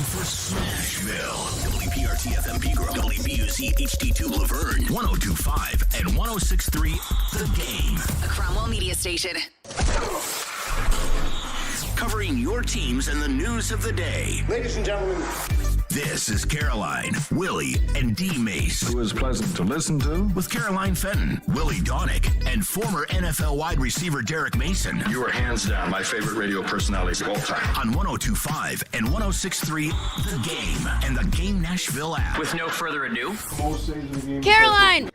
for Smashville. WPRT-FM Pegram, WBUC HD2 Laverne, 102.5 and 106.3 The Game. A Cromwell Media Station. Covering your teams and the news of the day. Ladies and gentlemen, this is Caroline, Willy, and D-Mace. Who is pleasant to listen to. With Caroline Fenton, Willy Donick, and former NFL wide receiver Derek Mason. You are hands down my favorite radio personalities of all time. On 102.5 and 106.3 The Game and the Game Nashville app. With no further ado, Caroline,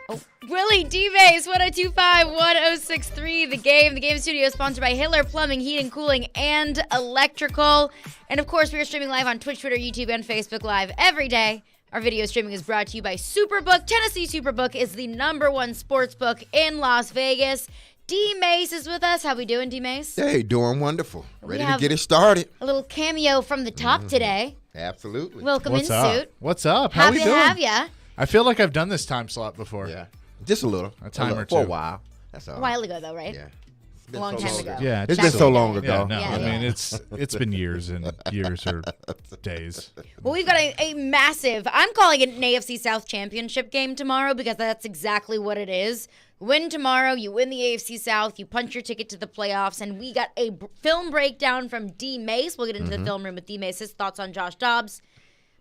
Willy, D-Mase, 102.5, 106.3 The Game. The Game studio is sponsored by Hitler Plumbing, Heating, Cooling, and Electrical. And, of course, we are streaming live on Twitch, Twitter, YouTube, and Facebook Live every day. Our video streaming is brought to you by Superbook. Tennessee Superbook is the #1 sports book in Las Vegas. D-Mase is with us. How we doing, D-Mase? Hey, doing wonderful. Ready to get it started. A little cameo from the top today. Absolutely. Welcome What's in up? suit. What's up? How Happy we to doing? have ya. I feel like I've done this time slot before. Yeah. Just a little. A time or For a two. while. That's all. A while ago, though, right? Yeah. It's A been long so time long ago. Yeah, It's been so long ago. Yeah, no, Yeah, I yeah. mean it's been years and years or days. Well, we've got a massive, I'm calling it an AFC South championship game tomorrow because that's exactly what it is. Win tomorrow, you win the AFC South, you punch your ticket to the playoffs, and we got a film breakdown from D-Mase. We'll get into the film room with D-Mase, his thoughts on Josh Dobbs.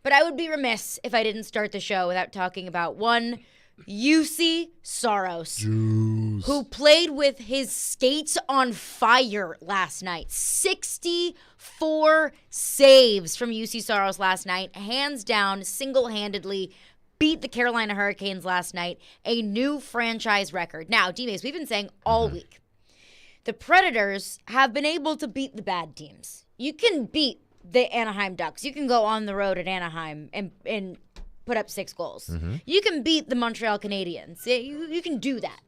But I would be remiss if I didn't start the show without talking about one UC Saros, who played with his skates on fire last night. 64 saves from UC Saros last night. Hands down, single-handedly beat the Carolina Hurricanes last night. A new franchise record. Now, D-Mase, we've been saying all week, the Predators have been able to beat the bad teams. You can beat the Anaheim Ducks. You can go on the road at Anaheim and put up 6 goals. You can beat the Montreal Canadiens. You can do that.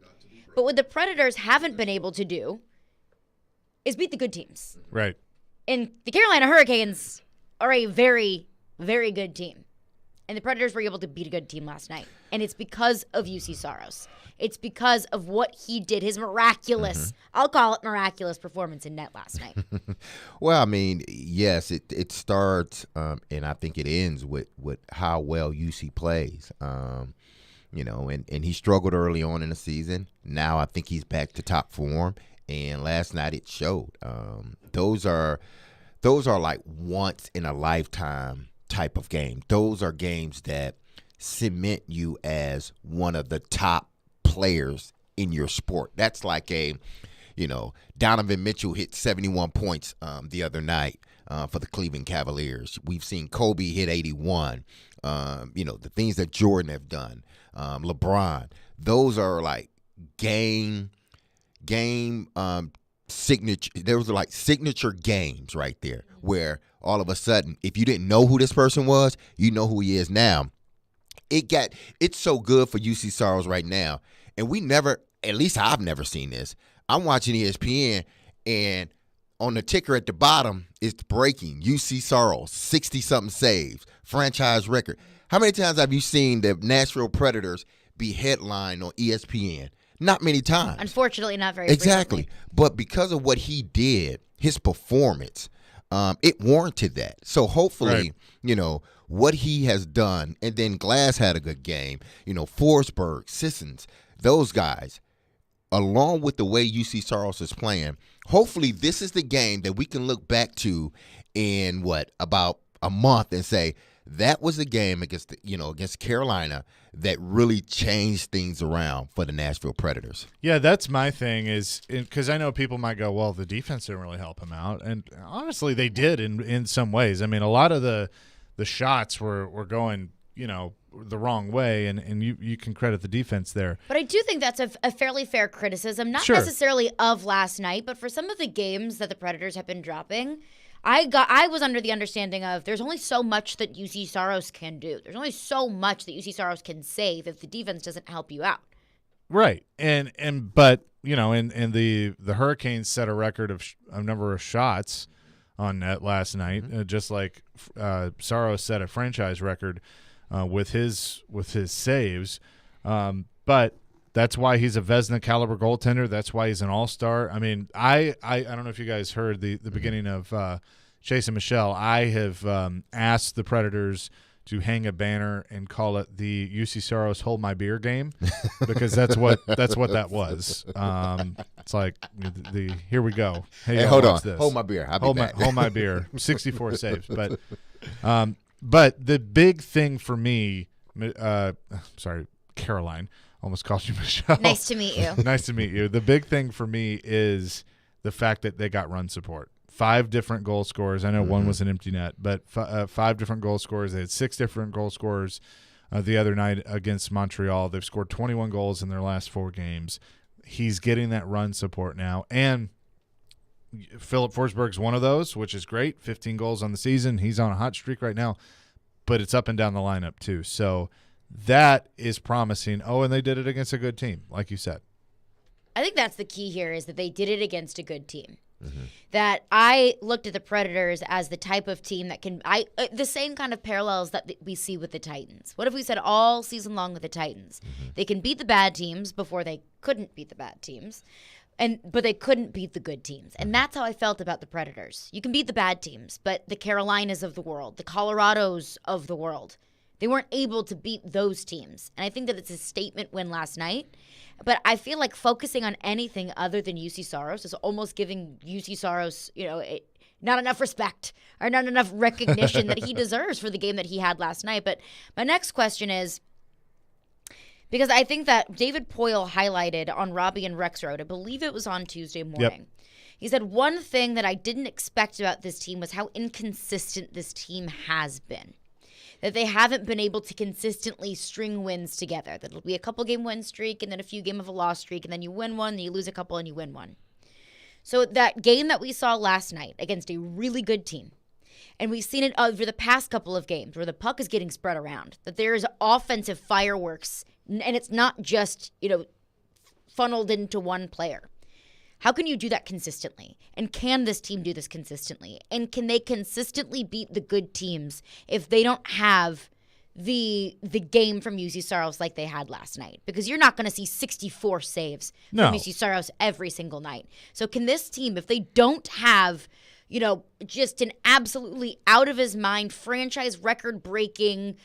But what the Predators haven't been able to do is beat the good teams. Right. And the Carolina Hurricanes are a very, very good team. And the Predators were able to beat a good team last night. And it's because of UC Saros. It's because of what he did, his miraculous, I'll call it miraculous performance in net last night. Well, I mean, yes, it starts, and I think it ends with how well UC plays. You know, and he struggled early on in the season. Now I think he's back to top form, and last night it showed. Those are like once in a lifetime type of game. Those are games that cement you as one of the top players in your sport. That's like Donovan Mitchell hit 71 points the other night for the Cleveland Cavaliers. We've seen Kobe hit 81. The things that Jordan have done, LeBron. Those are like game signature. Those are like signature games right there, where all of a sudden, if you didn't know who this person was, you know who he is now. It's so good for UC Saros right now. And we never, at least I've never seen this. I'm watching ESPN, and on the ticker at the bottom, it's breaking. UC Saros, 60-something saves, franchise record. How many times have you seen the Nashville Predators be headlined on ESPN? Not many times. Unfortunately, not very Exactly. frequently. But because of what he did, his performance, it warranted that. So hopefully, what he has done, and then Glass had a good game, Forsberg, Sissons, those guys, along with the way UC Saros is playing, hopefully this is the game that we can look back to in about a month and say, that was the game against Carolina that really changed things around for the Nashville Predators. Yeah, that's my thing is because I know people might go, well, the defense didn't really help him out. And honestly, they did in some ways. I mean, a lot of the shots were going, the wrong way, and you can credit the defense there. But I do think that's a fairly fair criticism, not Sure. necessarily of last night, but for some of the games that the Predators have been dropping, I was under the understanding of there's only so much that UC Saros can do. There's only so much that UC Saros can save if the defense doesn't help you out. Right. But the Hurricanes set a record of a number of shots on net last night, just like Saros set a franchise record with his saves. But that's why he's a Vezina caliber goaltender. That's why he's an all-star. I mean, I don't know if you guys heard the beginning of Chase and Michelle, I have asked the Predators to hang a banner and call it the UC Soros Hold My Beer game, because that's what that was. It's like the here we go. Hey, hold on. This. Hold my beer. Hold my beer. 64 saves, but the big thing for me, sorry, Caroline, almost called you Michelle. Nice to meet you. Nice to meet you. The big thing for me is the fact that they got run support. 5 different goal scorers. I know one was an empty net, but 5 different goal scorers. They had 6 different goal scorers the other night against Montreal. They've scored 21 goals in their last 4 games. He's getting that run support now. And Philip Forsberg's one of those, which is great. 15 goals on the season. He's on a hot streak right now, but it's up and down the lineup too. So that is promising. Oh, and they did it against a good team, like you said. I think that's the key here, is that they did it against a good team. That I looked at the Predators as the type of team that can the same kind of parallels that we see with the Titans. What if we said all season long with the Titans? They can beat the bad teams before they couldn't beat the bad teams, but they couldn't beat the good teams. And that's how I felt about the Predators. You can beat the bad teams, but the Carolinas of the world, the Colorados of the world, they weren't able to beat those teams. And I think that it's a statement win last night. But I feel like focusing on anything other than UC Soros is almost giving UC Soros, not enough respect or not enough recognition that he deserves for the game that he had last night. But my next question is, because I think that David Poyle highlighted on Robbie and Rexroad, I believe it was on Tuesday morning. Yep. He said, one thing that I didn't expect about this team was how inconsistent this team has been. That they haven't been able to consistently string wins together. That it'll be a couple game win streak and then a few game of a loss streak, and then you win one, then you lose a couple and you win one. So that game that we saw last night against a really good team, and we've seen it over the past couple of games where the puck is getting spread around, that there is offensive fireworks, and it's not just, funneled into one player. How can you do that consistently? And can this team do this consistently? And can they consistently beat the good teams if they don't have the game from UC Soros like they had last night? Because you're not going to see 64 saves from UC Soros every single night. So can this team, if they don't have, just an absolutely out of his mind, franchise record breaking,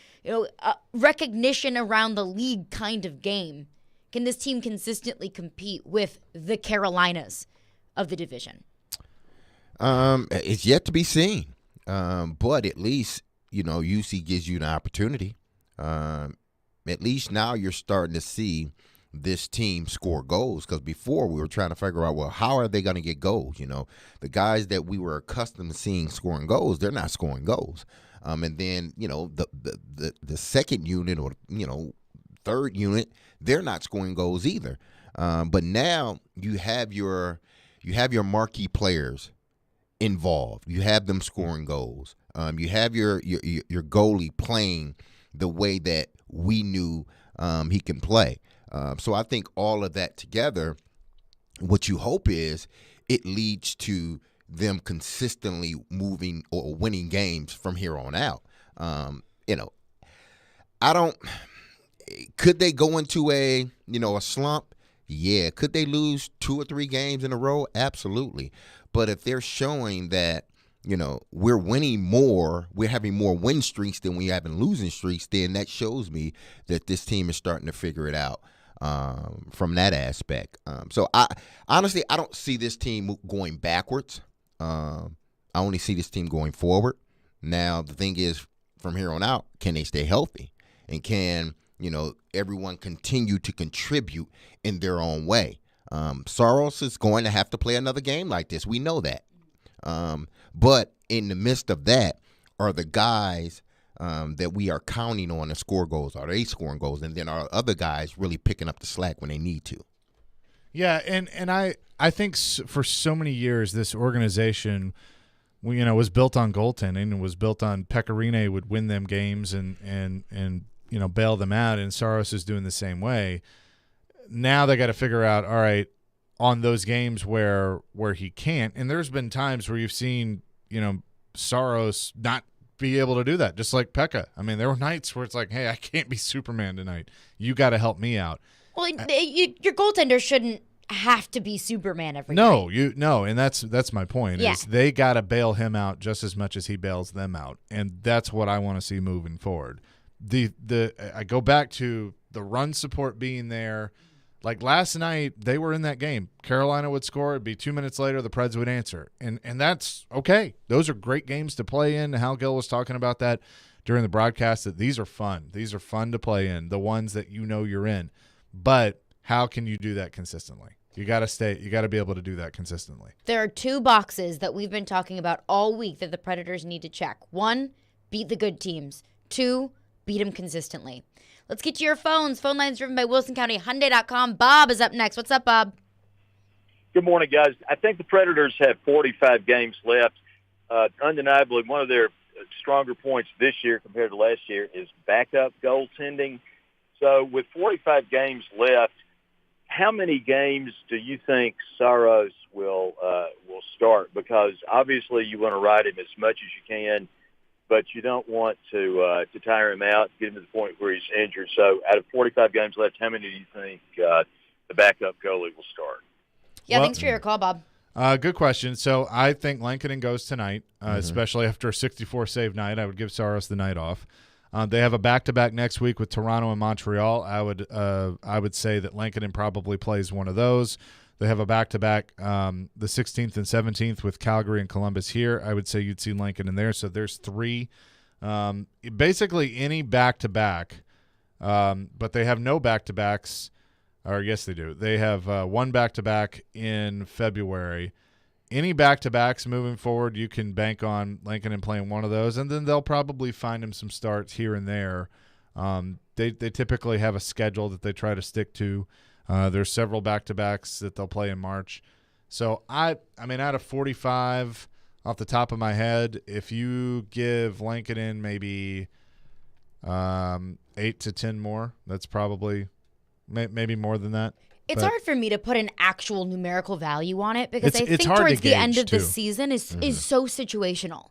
recognition around the league kind of game, can this team consistently compete with the Carolinas of the division? It's yet to be seen. But at least, UC gives you an opportunity. At least now you're starting to see this team score goals, because before we were trying to figure out, well, how are they going to get goals? The guys that we were accustomed to seeing scoring goals, they're not scoring goals. And then, the second unit or, third unit, they're not scoring goals either. But now you have your marquee players involved. You have them scoring goals. You have your goalie playing the way that we knew he can play. So I think all of that together, what you hope is it leads to them consistently moving or winning games from here on out. Could they go into a slump? Yeah. Could they lose 2 or 3 games in a row? Absolutely. But if they're showing that, we're winning more, we're having more win streaks than we have in losing streaks, then that shows me that this team is starting to figure it out from that aspect. So I honestly don't see this team going backwards. I only see this team going forward. Now, the thing is, from here on out, can they stay healthy? And can everyone continue to contribute in their own way? Soros is going to have to play another game like this. We know that. But in the midst of that are the guys that we are counting on to score goals. Are they scoring goals? And then are other guys really picking up the slack when they need to? Yeah, and I think for so many years this organization was built on goaltending and was built on Pecorine would win them games and bail them out, and Soros is doing the same way. Now they got to figure out, all right, on those games where he can't, and there's been times where you've seen, Soros not be able to do that, just like Pekka. I mean, there were nights where it's like, hey, I can't be Superman tonight. You got to help me out. Well, your goaltender shouldn't have to be Superman every night. No, and that's my point. Yeah. Is they got to bail him out just as much as he bails them out, and that's what I want to see moving forward. I go back to the run support being there. Like last night, they were in that game. Carolina would score. It'd be 2 minutes later, the Preds would answer. And that's okay. Those are great games to play in. Hal Gill was talking about that during the broadcast, that these are fun. These are fun to play in, the ones that you know you're in. But how can you do that consistently? You got to be able to do that consistently. There are 2 boxes that we've been talking about all week that the Predators need to check. 1, beat the good teams. 2, beat them consistently. Let's get to your phones. Phone lines driven by WilsonCountyHyundai.com. Bob is up next. What's up, Bob? Good morning, guys. I think the Predators have 45 games left. Undeniably, one of their stronger points this year compared to last year is backup goaltending. So with 45 games left, how many games do you think Saros will start? Because obviously you want to ride him as much as you can, but you don't want to tire him out, get him to the point where he's injured. So out of 45 games left, how many do you think the backup goalie will start? Yeah, thanks for your call, Bob. Good question. So I think Lankinen goes tonight, especially after a 64-save night. I would give Saros the night off. They have a back-to-back next week with Toronto and Montreal. I would say that Lankinen probably plays one of those. They have a back-to-back the 16th and 17th with Calgary and Columbus here. I would say you'd see Lankinen there. So there's 3. Basically any back-to-back, but they have no back-to-backs. Or yes, they do. They have 1 back-to-back in February. Any back-to-backs moving forward, you can bank on Lankinen playing one of those, and then they'll probably find him some starts here and there. They typically have a schedule that they try to stick to. There's several back-to-backs that they'll play in March. So, I mean, out of 45, off the top of my head, if you give Lankinen maybe 8 to 10 more, that's probably maybe more than that. It's hard for me to put an actual numerical value on it because I think hard towards to the end gauge, of the too. season is so situational.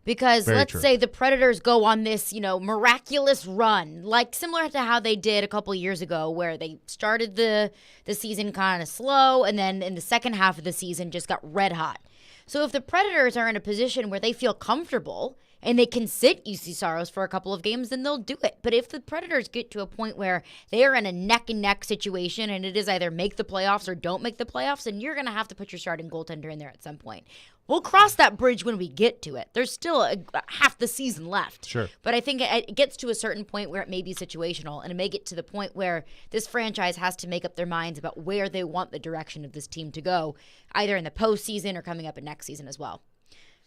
Because Very let's true. say the Predators go on this, miraculous run, like similar to how they did a couple years ago where they started the season kind of slow and then in the second half of the season just got red hot. So if the Predators are in a position where they feel comfortable and they can sit UC Saros for a couple of games, then they'll do it. But if the Predators get to a point where they are in a neck-and-neck situation and it is either make the playoffs or don't make the playoffs, then you're going to have to put your starting goaltender in there at some point. We'll cross that bridge when we get to it. There's still half the season left. Sure. But I think it gets to a certain point where it may be situational, and it may get to the point where this franchise has to make up their minds about where they want the direction of this team to go, either in the postseason or coming up in next season as well.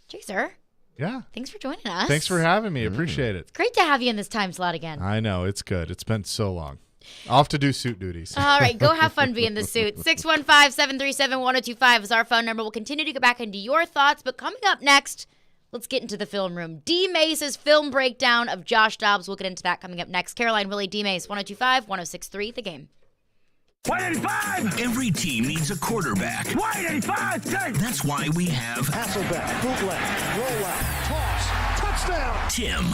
Chaser. Yeah. Thanks for joining us. Thanks for having me. Appreciate it. Great to have you in this time slot again. I know. It's good. It's been so long. Off to do suit duties. All right, go have fun being the suit. 615-737-1025 is our phone number. We'll continue to get back into your thoughts, but coming up next, let's get into the film room. D-Mase's film breakdown of Josh Dobbs. We'll get into that coming up next. Caroline, Willy, D-Mase, 1025, 1063, The Game. 185! Every team needs a quarterback. 185! That's why we have Hasselbeck, bootleg, rollout, toss, touchdown! Tim.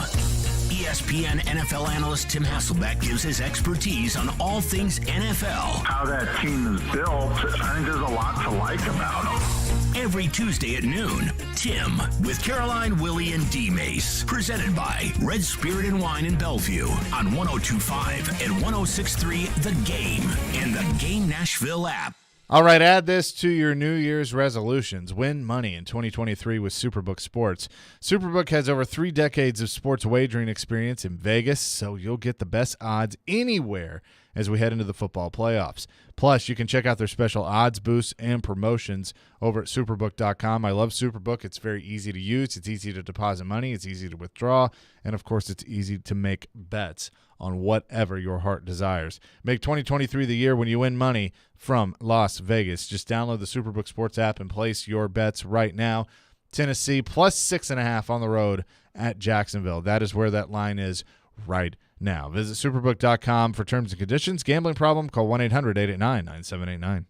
ESPN NFL analyst Tim Hasselbeck gives his expertise on all things NFL. How that team is built, I think there's a lot to like about them. Every Tuesday at noon, Tim with Caroline, Willy, and D-Mase. Presented by Red Spirit and Wine in Bellevue on 102.5 and 106.3 The Game and the Game Nashville app. All right, add this to your New Year's resolutions. Win money in 2023 with Superbook Sports. Superbook has over 3 decades of sports wagering experience in Vegas, so you'll get the best odds anywhere as we head into the football playoffs. Plus, you can check out their special odds boosts and promotions over at Superbook.com. I love Superbook. It's very easy to use. It's easy to deposit money. It's easy to withdraw. And, of course, it's easy to make bets on whatever your heart desires. Make 2023 the year when you win money from Las Vegas. Just download the Superbook Sports app and place your bets right now. Tennessee plus 6.5 on the road at Jacksonville. That is where that line is right now. Visit Superbook.com for terms and conditions. Gambling problem? Call 1-800-889-9789.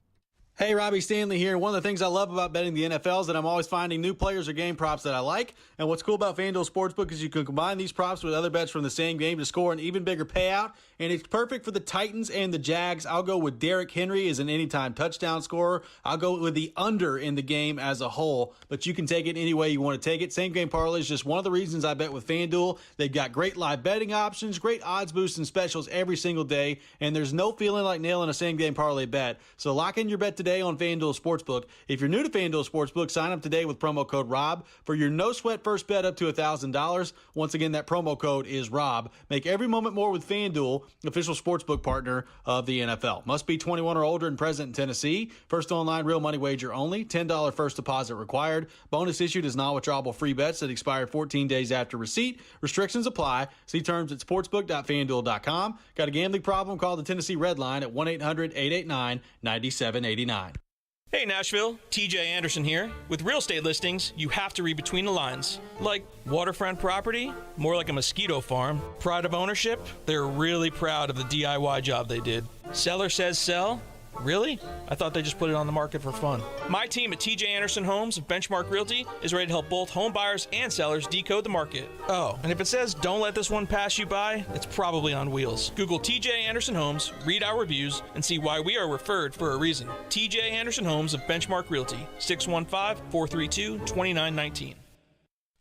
Hey, Robbie Stanley here. One of the things I love about betting the NFL is that I'm always finding new players or game props that I like. And what's cool about FanDuel Sportsbook is you can combine these props with other bets from the same game to score an even bigger payout. And it's perfect for the Titans and the Jags. I'll go with Derrick Henry as an anytime touchdown scorer. I'll go with the under in the game as a whole. But you can take it any way you want to take it. Same game parlay is just one of the reasons I bet with FanDuel. They've got great live betting options, great odds boosts and specials every single day. And there's no feeling like nailing a same game parlay bet. So lock in your bet today on FanDuel Sportsbook. If you're new to FanDuel Sportsbook, sign up today with promo code ROB for your no sweat first bet up to $1,000. Once again, that promo code is ROB. Make every moment more with FanDuel, official sportsbook partner of the NFL. Must be 21 or older and present in Tennessee. First online real money wager only. $10 first deposit required. Bonus issued as non-withdrawable free bets that expire 14 days after receipt. Restrictions apply. See terms at sportsbook.fanduel.com. Got a gambling problem? Call the Tennessee Red Line at 1-800-889-9789. Hey Nashville, TJ Anderson here. With real estate listings, you have to read between the lines. Like waterfront property, more like a mosquito farm. Pride of ownership, they're really proud of the DIY job they did. Seller says sell. Really? I thought they just put it on the market for fun. My team at TJ Anderson Homes of Benchmark Realty is ready to help both home buyers and sellers decode the market. Oh, and if it says don't let this one pass you by, it's probably on wheels. Google TJ Anderson Homes, read our reviews, and see why we are referred for a reason. TJ Anderson Homes of Benchmark Realty, 615-432-2919.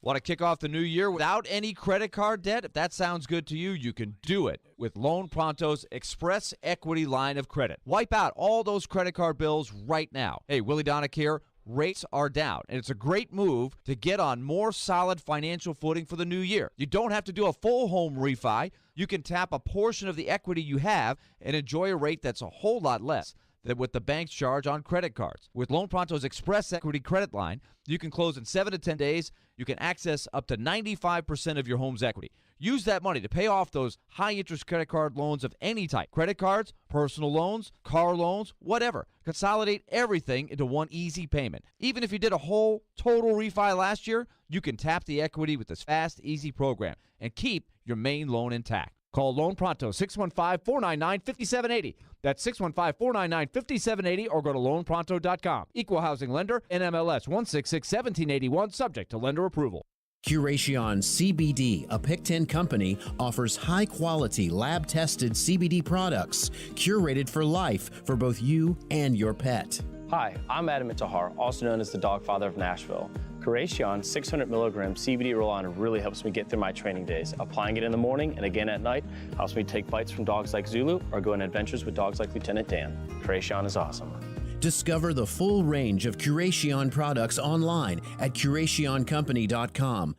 Want to kick off the new year without any credit card debt? If that sounds good to you, you can do it with Loan Pronto's Express Equity line of credit. Wipe out all those credit card bills right now. Hey, Willy Donick here. Rates are down, and it's a great move to get on more solid financial footing for the new year. You don't have to do a full home refi. You can tap a portion of the equity you have and enjoy a rate that's a whole lot less than what the banks charge on credit cards. With Loan Pronto's Express Equity credit line, you can close in 7 to 10 days. You can access up to 95% of your home's equity. Use that money to pay off those high-interest credit card loans of any type. Credit cards, personal loans, car loans, whatever. Consolidate everything into one easy payment. Even if you did a whole total refi last year, you can tap the equity with this fast, easy program and keep your main loan intact. Call Loan Pronto, 615-499-5780. That's 615-499-5780, or go to loanpronto.com. Equal housing lender, NMLS 1661781, subject to lender approval. Curation CBD, a Pick-10 company, offers high-quality, lab-tested CBD products curated for life for both you and your pet. Hi, I'm Adam Intihar, also known as the Dog Father of Nashville. Curation 600 milligram CBD roll-on really helps me get through my training days. Applying it in the morning and again at night helps me take bites from dogs like Zulu or go on adventures with dogs like Lieutenant Dan. Curation is awesome. Discover the full range of Curation products online at CurationCompany.com.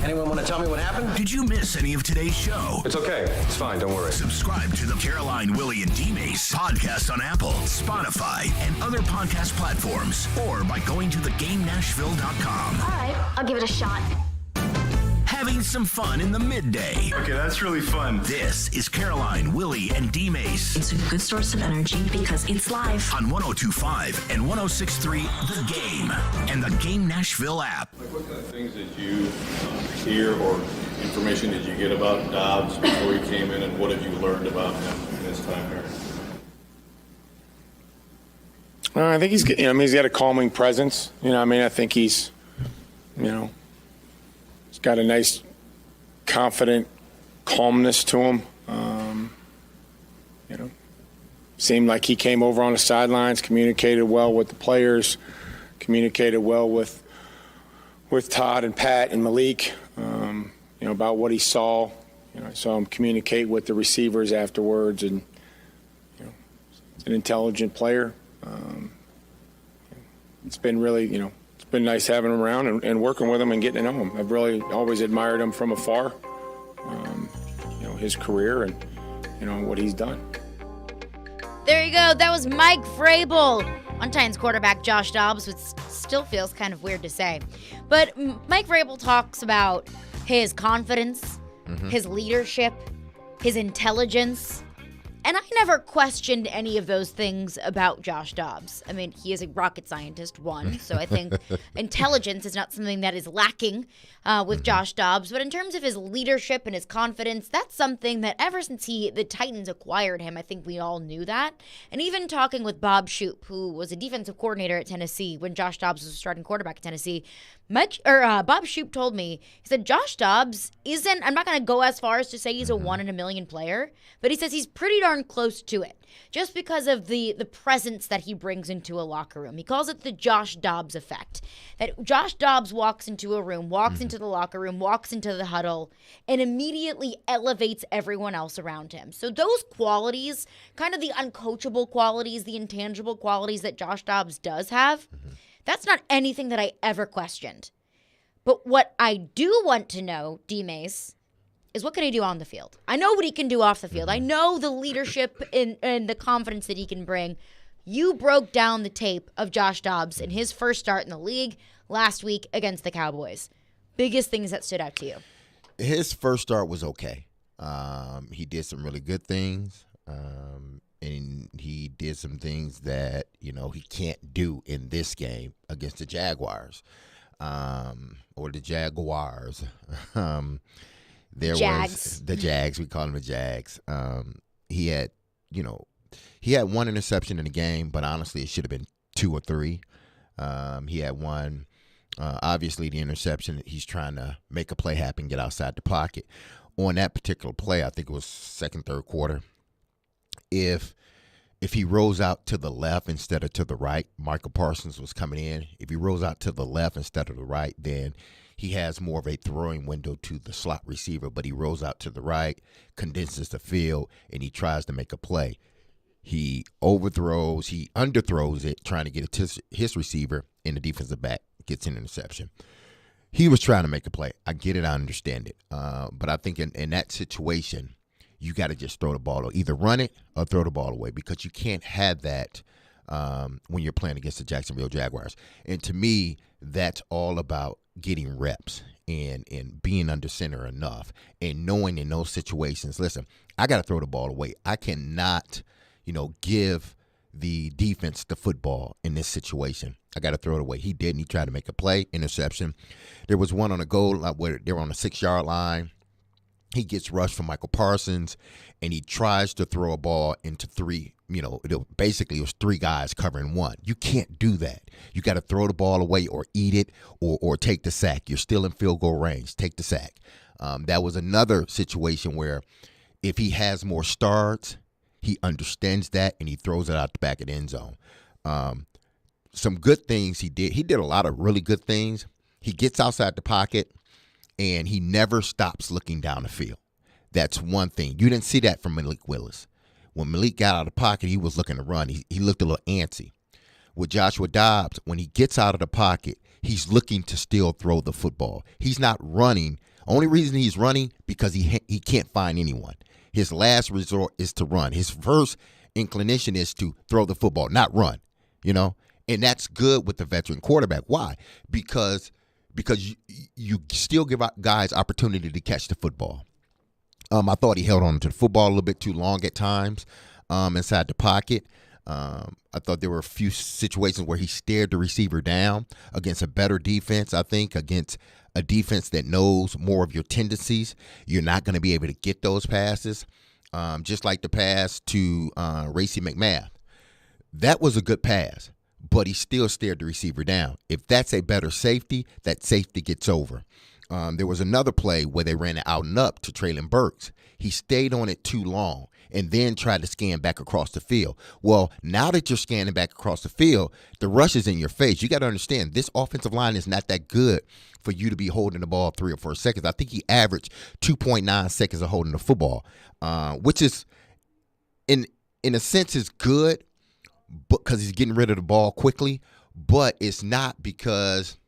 Anyone want to tell me what happened? Did you miss any of today's show? It's okay. It's fine. Don't worry. Subscribe to the Caroline, Willy, and D-Mase podcast on Apple, Spotify, and other podcast platforms, or by going to thegamenashville.com. All right, I'll give it a shot. Having some fun in the midday. Okay, that's really fun. This is Caroline, Willy, and D-Mase. It's a good source of energy because it's live. On 102.5 and 106.3 The Game and the Game Nashville app. Like, what kind of things did you hear or information did you get about Dobbs before he came in, and what have you learned about him in his time here? I think he's got a calming presence. I think he's, he's got a nice, confident calmness to him. Seemed like he came over on the sidelines, communicated well with the players, communicated well with Todd and Pat and Malik, about what he saw. I saw him communicate with the receivers afterwards, and an intelligent player. It's been really, it's been nice having him around and working with him and getting to know him. I've really always admired him from afar, his career and, what he's done. There you go. That was Mike Vrabel on Titans quarterback Josh Dobbs, which still feels kind of weird to say. But Mike Vrabel talks about his confidence, his leadership, his intelligence, And I never questioned any of those things about Josh Dobbs. I mean, he is a rocket scientist, one, so I think intelligence is not something that is lacking with Josh Dobbs. But in terms of his leadership and his confidence, that's something that ever since the Titans acquired him, I think we all knew that. And even talking with Bob Shoop, who was a defensive coordinator at Tennessee when Josh Dobbs was a starting quarterback at Tennessee, Bob Shoop told me, he said, Josh Dobbs isn't, I'm not going to go as far as to say he's a 1 in a million player, but he says he's pretty darn close to it just because of the presence that he brings into a locker room. He calls it the Josh Dobbs effect. That Josh Dobbs walks into a room, walks into the locker room, walks into the huddle, and immediately elevates everyone else around him. So those qualities, kind of the uncoachable qualities, the intangible qualities that Josh Dobbs does have, that's not anything that I ever questioned. But what I do want to know, D-Mase, is what can he do on the field? I know what he can do off the field. I know the leadership and the confidence that he can bring. You broke down the tape of Josh Dobbs in his first start in the league last week against the Cowboys. Biggest things that stood out to you? His first start was okay. He did some really good things, and he did some things that, he can't do in this game against the Jaguars, or the Jaguars. Jags. Was the Jags. We call them the Jags. He had one interception in the game, but honestly, it should have been 2 or 3. He had one. Obviously, the interception, he's trying to make a play happen, get outside the pocket. On that particular play, I think it was second, third quarter. If he rolls out to the left instead of to the right, Michael Parsons was coming in. If he rolls out to the left instead of the right, then he has more of a throwing window to the slot receiver, but he rolls out to the right, condenses the field, and he tries to make a play. He overthrows, he underthrows it, trying to get it to his receiver, and the defensive back gets an interception. He was trying to make a play. I get it. I understand it. But I think in that situation, you got to just throw the ball, or either run it or throw the ball away, because you can't have that when you're playing against the Jacksonville Jaguars. And to me, that's all about getting reps and being under center enough and knowing in those situations, listen, I got to throw the ball away. I cannot, give the defense the football in this situation. I got to throw it away. He didn't. He tried to make a play, interception. There was one on a goal where they were on the 6-yard line. He gets rushed from Michael Parsons, and he tries to throw a ball into 3. Basically it was 3 guys covering 1. You can't do that. You got to throw the ball away or eat it or take the sack. You're still in field goal range. Take the sack. That was another situation where if he has more starts, he understands that, and he throws it out the back of the end zone. Some good things he did. He did a lot of really good things. He gets outside the pocket, and he never stops looking down the field. That's one thing. You didn't see that from Malik Willis. When Malik got out of the pocket, he was looking to run. He looked a little antsy. With Joshua Dobbs, when he gets out of the pocket, he's looking to still throw the football. He's not running. Only reason he's running because he can't find anyone. His last resort is to run. His first inclination is to throw the football, not run. And that's good with the veteran quarterback. Why? Because you still give guys opportunity to catch the football. I thought he held on to the football a little bit too long at times inside the pocket. I thought there were a few situations where he stared the receiver down against a better defense. I think against a defense that knows more of your tendencies, you're not going to be able to get those passes. Just like the pass to Racey McMath. That was a good pass, but he still stared the receiver down. If that's a better safety, that safety gets over. There was another play where they ran it out and up to Traylon Burks. He stayed on it too long and then tried to scan back across the field. Well, now that you're scanning back across the field, the rush is in your face. You got to understand, this offensive line is not that good for you to be holding the ball 3 or 4 seconds. I think he averaged 2.9 seconds of holding the football, which is, in a sense, is good because he's getting rid of the ball quickly, but it's not because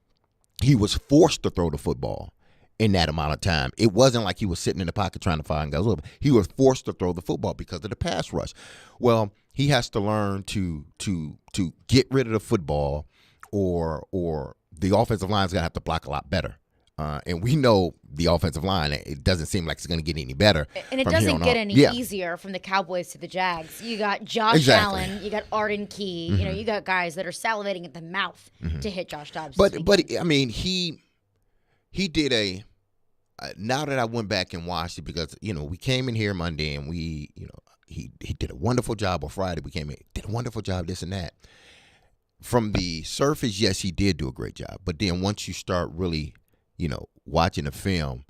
he was forced to throw the football in that amount of time. It wasn't like he was sitting in the pocket trying to find guys. He was forced to throw the football because of the pass rush. Well, he has to learn to get rid of the football, or the offensive line's going to have to block a lot better And we know the offensive line, it doesn't seem like it's going to get any better. And it doesn't get any easier from the Cowboys to the Jags. You got Josh Allen, you got Arden Key, you got guys that are salivating at the mouth to hit Josh Dobbs. But I mean, he did now that I went back and watched it, because, we came in here Monday and he did a wonderful job on Friday. We came in, did a wonderful job, this and that. From the surface, yes, he did do a great job. But then once you start really, watching the film,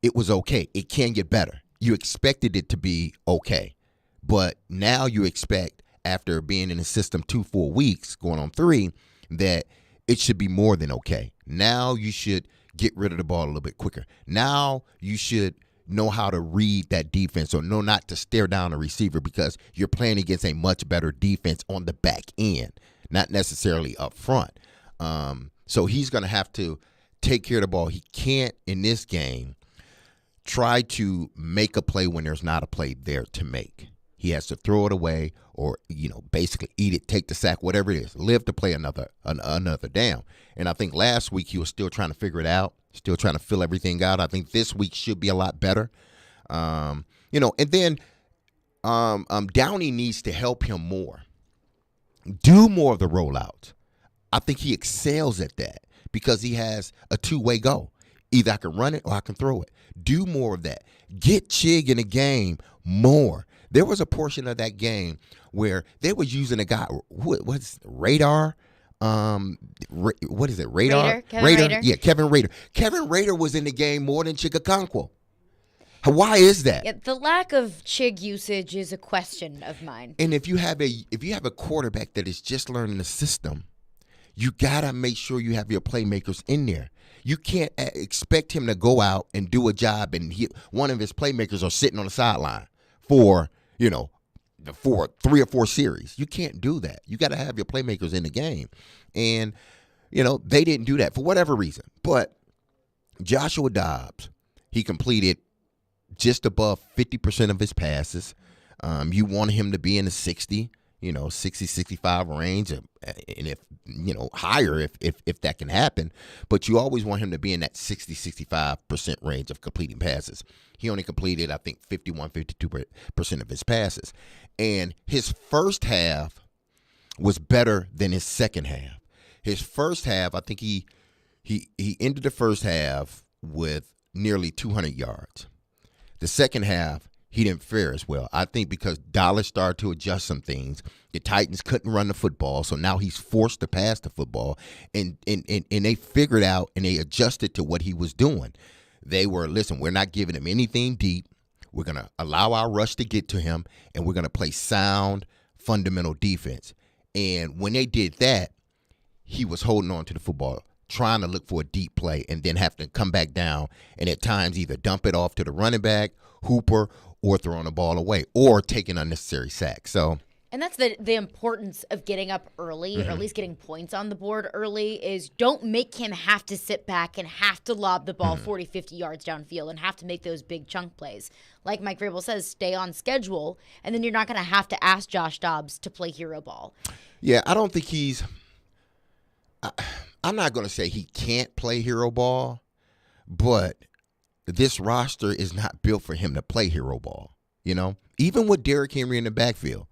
it was okay. It can get better. You expected it to be okay. But now you expect, after being in the system 2 full weeks, going on 3, that it should be more than okay. Now you should get rid of the ball a little bit quicker. Now you should know how to read that defense, or know not to stare down a receiver, because you're playing against a much better defense on the back end, not necessarily up front. So he's going to have to take care of the ball. He can't, in this game, try to make a play when there's not a play there to make. He has to throw it away, or, basically eat it, take the sack, whatever it is, live to play another down. And I think last week he was still trying to figure it out, still trying to fill everything out. I think this week should be a lot better. And then Downey needs to help him more. Do more of the rollouts. I think he excels at that, because he has a two-way go. Either I can run it or I can throw it. Do more of that. Get Chig in the game more. There was a portion of that game where they were using a guy, what's Radar? What is it? Radar? Kevin Rader. Yeah, Kevin Rader. Kevin Rader was in the game more than Chigakonkwo. Why is that? Yeah, the lack of Chig usage is a question of mine. And if you have a quarterback that is just learning the system, you gotta make sure you have your playmakers in there. You can't expect him to go out and do a job and one of his playmakers are sitting on the sideline for 3 or 4 series. You can't do that. You got to have your playmakers in the game. And, they didn't do that for whatever reason. But Joshua Dobbs, he completed just above 50% of his passes. You want him to be in the 60, 65 range, and if, higher if that can happen. But you always want him to be in that 65% range of completing passes. He only completed, I think, 52% of his passes. And his first half was better than his second half. His first half, I think he ended the first half with nearly 200 yards. The second half, he didn't fare as well. I think because Dallas started to adjust some things. The Titans couldn't run the football, so now he's forced to pass the football. And they figured out and they adjusted to what he was doing. They were, listen, we're not giving him anything deep. We're going to allow our rush to get to him, and we're going to play sound, fundamental defense. And when they did that, he was holding on to the football, trying to look for a deep play, and then have to come back down and at times either dump it off to the running back, Hooper, or throwing the ball away, or taking unnecessary sacks. And that's the importance of getting up early, or at least getting points on the board early, is don't make him have to sit back and have to lob the ball 40, 50 yards downfield and have to make those big chunk plays. Like Mike Vrabel says, stay on schedule, and then you're not going to have to ask Josh Dobbs to play hero ball. Yeah, I don't think I'm not going to say he can't play hero ball, but this roster is not built for him to play hero ball. Even with Derrick Henry in the backfield,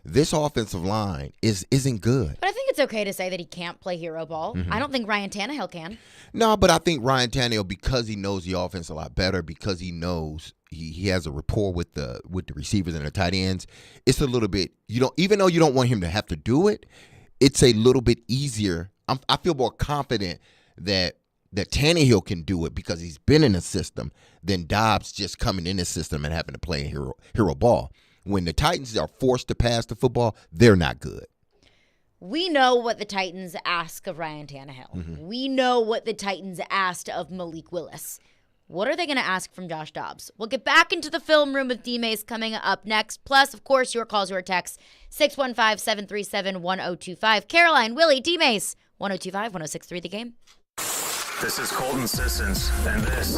this offensive line isn't good. But I think it's okay to say that he can't play hero ball. I don't think Ryan Tannehill can. No, but I think Ryan Tannehill, because he knows the offense a lot better, because he knows he has a rapport with the receivers and the tight ends, it's a little bit, even though you don't want him to have to do it, it's a little bit easier. I feel more confident that Tannehill can do it because he's been in the system than Dobbs just coming in the system and having to play hero ball. When the Titans are forced to pass the football, they're not good. We know what the Titans ask of Ryan Tannehill. We know what the Titans asked of Malik Willis. What are they going to ask from Josh Dobbs? We'll get back into the film room with D-Mase coming up next. Plus, of course, your calls, your texts, 615-737-1025. Caroline, Willy, D-Mase, 1025, 1063, The Game. This is Colton Sissons, and this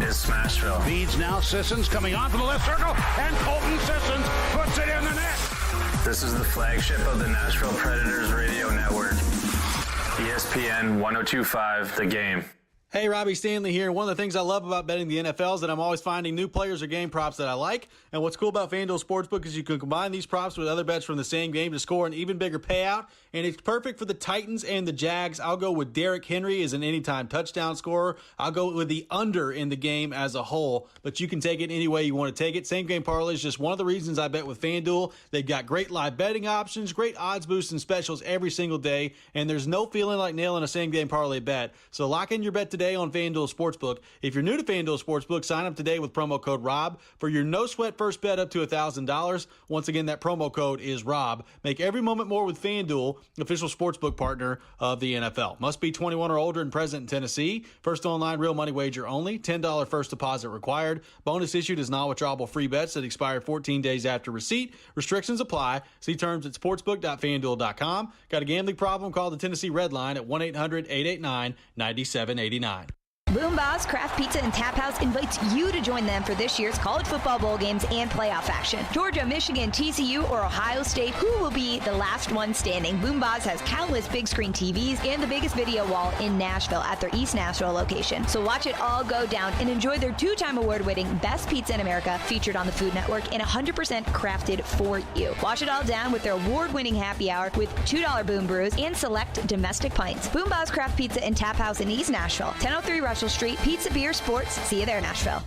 is Smashville. Feeds now, Sissons coming onto the left circle, and Colton Sissons puts it in the net. This is the flagship of the Nashville Predators radio network. ESPN 1025, The Game. Hey, Robbie Stanley here. One of the things I love about betting the NFL is that I'm always finding new players or game props that I like. And what's cool about FanDuel Sportsbook is you can combine these props with other bets from the same game to score an even bigger payout. And it's perfect for the Titans and the Jags. I'll go with Derrick Henry as an anytime touchdown scorer. I'll go with the under in the game as a whole. But you can take it any way you want to take it. Same game parlay is just one of the reasons I bet with FanDuel. They've got great live betting options, great odds boosts and specials every single day. And there's no feeling like nailing a same game parlay bet. So lock in your bet today on FanDuel Sportsbook. If you're new to FanDuel Sportsbook, sign up today with promo code ROB for your no-sweat first bet up to $1,000. Once again, that promo code is ROB. Make every moment more with FanDuel, official sportsbook partner of the NFL. Must be 21 or older and present in Tennessee. First online real money wager only. $10 first deposit required. Bonus issued is non-withdrawable free bets that expire 14 days after receipt. Restrictions apply. See terms at sportsbook.fanduel.com. Got a gambling problem? Call the Tennessee Red Line at 1-800-889-9789. Boom Boss Craft Pizza and Tap House invites you to join them for this year's college football bowl games and playoff action. Georgia, Michigan, TCU, or Ohio State, who will be the last one standing? Boom Boss has countless big screen TVs and the biggest video wall in Nashville at their East Nashville location. So watch it all go down and enjoy their 2-time award-winning Best Pizza in America, featured on the Food Network and 100% crafted for you. Wash it all down with their award-winning happy hour with $2 Boom Brews and select domestic pints. Boom Boss Craft Pizza and Tap House in East Nashville, 1003 Russell Street. Pizza, beer, sports. See you there, Nashville.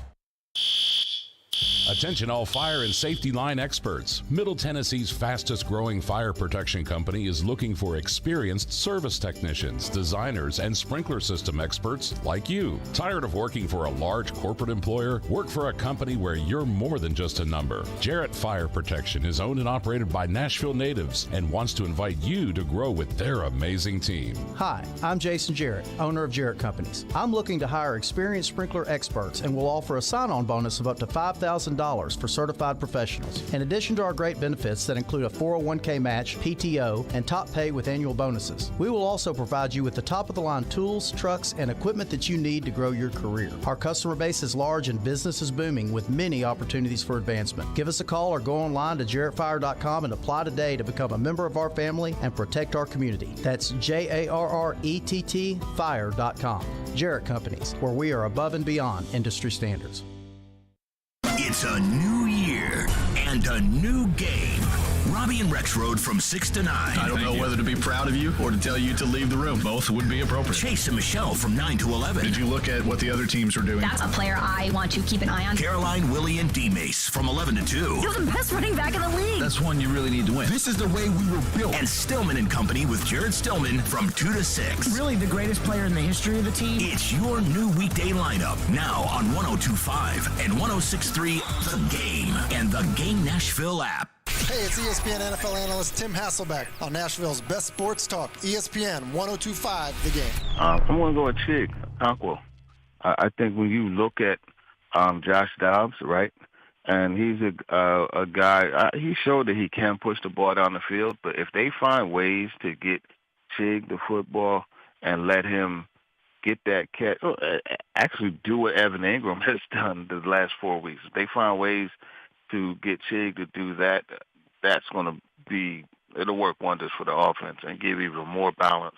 Attention all fire and safety line experts. Middle Tennessee's fastest growing fire protection company is looking for experienced service technicians, designers, and sprinkler system experts like you. Tired of working for a large corporate employer? Work for a company where you're more than just a number. Jarrett Fire Protection is owned and operated by Nashville natives and wants to invite you to grow with their amazing team. Hi, I'm Jason Jarrett, owner of Jarrett Companies. I'm looking to hire experienced sprinkler experts and will offer a sign-on bonus of up to $5,000 for certified professionals. In addition to our great benefits that include a 401k match, PTO, and top pay with annual bonuses, we will also provide you with the top-of-the-line tools, trucks, and equipment that you need to grow your career. Our customer base is large and business is booming with many opportunities for advancement. Give us a call or go online to jarrettfire.com and apply today to become a member of our family and protect our community. That's JARRETT fire.com. Jarrett Companies, where we are above and beyond industry standards. It's a new year and a new game. Robbie and Rex Road from 6 to 9. I don't know whether to be proud of you or to tell you to leave the room. Both would be appropriate. Chase and Michelle from 9 to 11. Did you look at what the other teams are doing? That's a player I want to keep an eye on. Caroline, Willy, and D-Mase from 11 to 2. You're the best running back in the league. That's one you really need to win. This is the way we were built. And Stillman and Company with Jared Stillman from 2 to 6. Really the greatest player in the history of the team? It's your new weekday lineup now on 102.5 and 106.3 The Game and the Game Nashville app. Hey, it's ESPN NFL analyst Tim Hasselbeck on Nashville's best sports talk, ESPN 102.5 The Game. I'm going to go with Chig Okonkwo. I think when you look at Josh Dobbs, right, and he's a guy, he showed that he can push the ball down the field, but if they find ways to get Chig the football and let him get that catch, actually do what Evan Ingram has done the last 4 weeks, if they find ways to get Chig to do that, that's going to be, it'll work wonders for the offense and give even more balance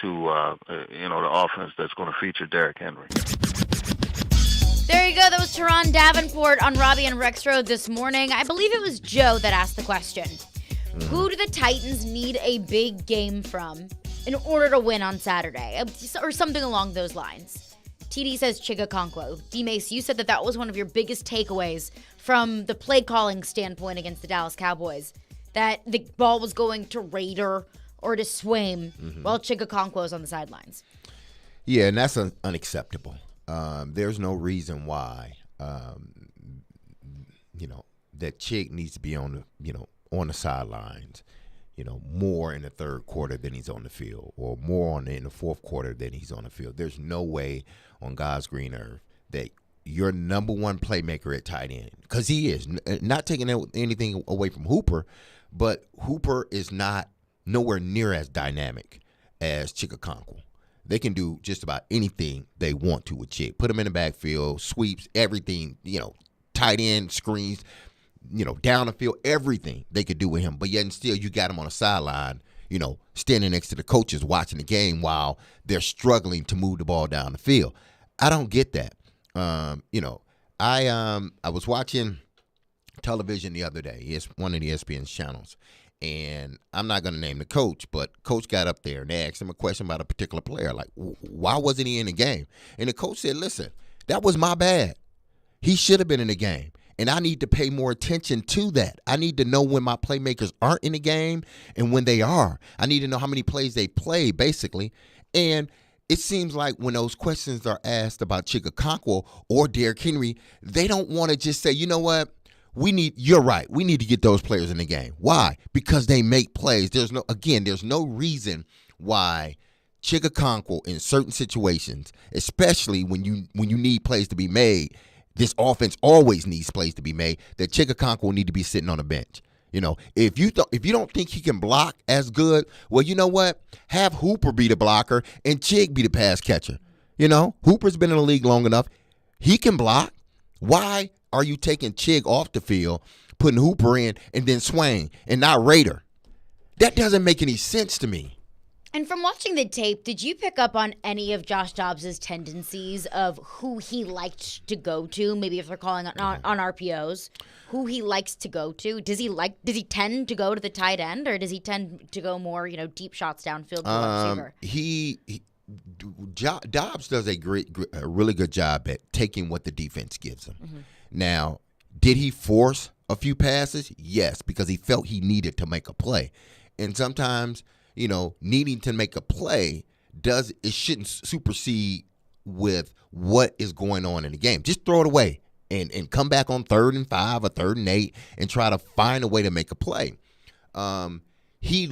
to, the offense that's going to feature Derrick Henry. There you go. That was Teron Davenport on Robbie and Rex Road this morning. I believe it was Joe that asked the question. Who do the Titans need a big game from in order to win on Saturday? Or something along those lines. TD says Chig Okonkwo. D-Mase, you said that was one of your biggest takeaways from the play calling standpoint against the Dallas Cowboys, that the ball was going to Raider or to Swaim while Chig Okonkwo was on the sidelines. Yeah, and that's unacceptable. There's no reason why, that Chig needs to be on the sidelines, more in the third quarter than he's on the field, or more in the fourth quarter than he's on the field. There's no way on God's green earth that your number one playmaker at tight end, because he is, not taking anything away from Hooper, but Hooper is not nowhere near as dynamic as Chig Okonkwo. They can do just about anything they want to with Chig. Put him in the backfield, sweeps, everything, tight end, screens, down the field, everything they could do with him. But yet and still you got him on the sideline, standing next to the coaches watching the game while they're struggling to move the ball down the field. I don't get that. I was watching television the other day. It's one of the ESPN channels. And I'm not going to name the coach, but coach got up there and they asked him a question about a particular player. Like, why wasn't he in the game? And the coach said, listen, that was my bad. He should have been in the game. And I need to pay more attention to that. I need to know when my playmakers aren't in the game and when they are. I need to know how many plays they play, basically. And it seems like when those questions are asked about Chigakonkwo or Derrick Henry, they don't want to just say, you know what? You're right. We need to get those players in the game. Why? Because they make plays. There's no reason why Chigakonkwo in certain situations, especially when you need plays to be made, this offense always needs plays to be made, that Chigakonkwo will need to be sitting on the bench. If you don't think he can block as good, well, you know what? Have Hooper be the blocker and Chig be the pass catcher. Hooper's been in the league long enough. He can block. Why are you taking Chig off the field, putting Hooper in, and then Swain and not Rader? That doesn't make any sense to me. And from watching the tape, did you pick up on any of Josh Dobbs' tendencies of who he liked to go to? Maybe if they're calling on RPOs, who he likes to go to. Does he tend to go to the tight end, or does he tend to go more, deep shots downfield to the receiver? Dobbs does a really good job at taking what the defense gives him. Mm-hmm. Now, did he force a few passes? Yes, because he felt he needed to make a play. And sometimes, needing to make a play shouldn't supersede with what is going on in the game. Just throw it away and come back on 3rd and 5 or 3rd and 8 and try to find a way to make a play. He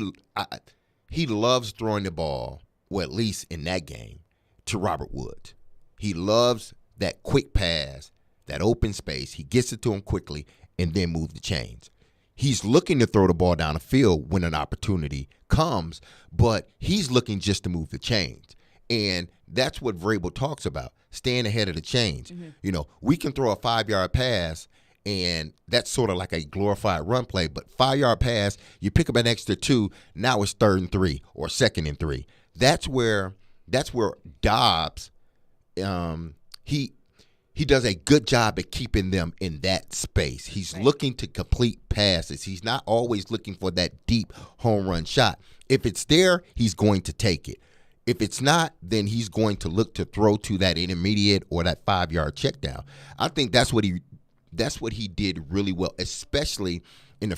loves throwing the ball, well, at least in that game, to Robert Woods. He loves that quick pass, that open space. He gets it to him quickly and then move the chains. He's looking to throw the ball down the field when an opportunity comes, but he's looking just to move the chains. And that's what Vrabel talks about, staying ahead of the chains. Mm-hmm. We can throw a 5-yard pass, and that's sort of like a glorified run play, but 5-yard pass, you pick up an extra 2, now it's 3rd and 3 or 2nd and 3. That's where Dobbs, he does a good job at keeping them in that space. He's looking to complete passes. He's not always looking for that deep home run shot. If it's there, he's going to take it. If it's not, then he's going to look to throw to that intermediate or that 5-yard check down. I think that's what he did really well, especially in the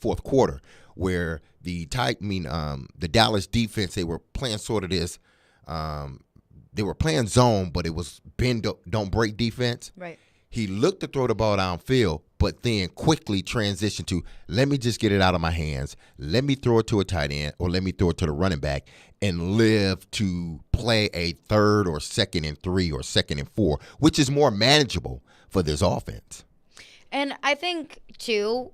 fourth quarter, where the Dallas defense, they were playing sort of this. They were playing zone, but it was bend, don't break defense. Right. He looked to throw the ball downfield, but then quickly transitioned to, let me just get it out of my hands. Let me throw it to a tight end, or let me throw it to the running back and live to play a 3rd or 2nd and 3 or 2nd and 4, which is more manageable for this offense. And I think, too,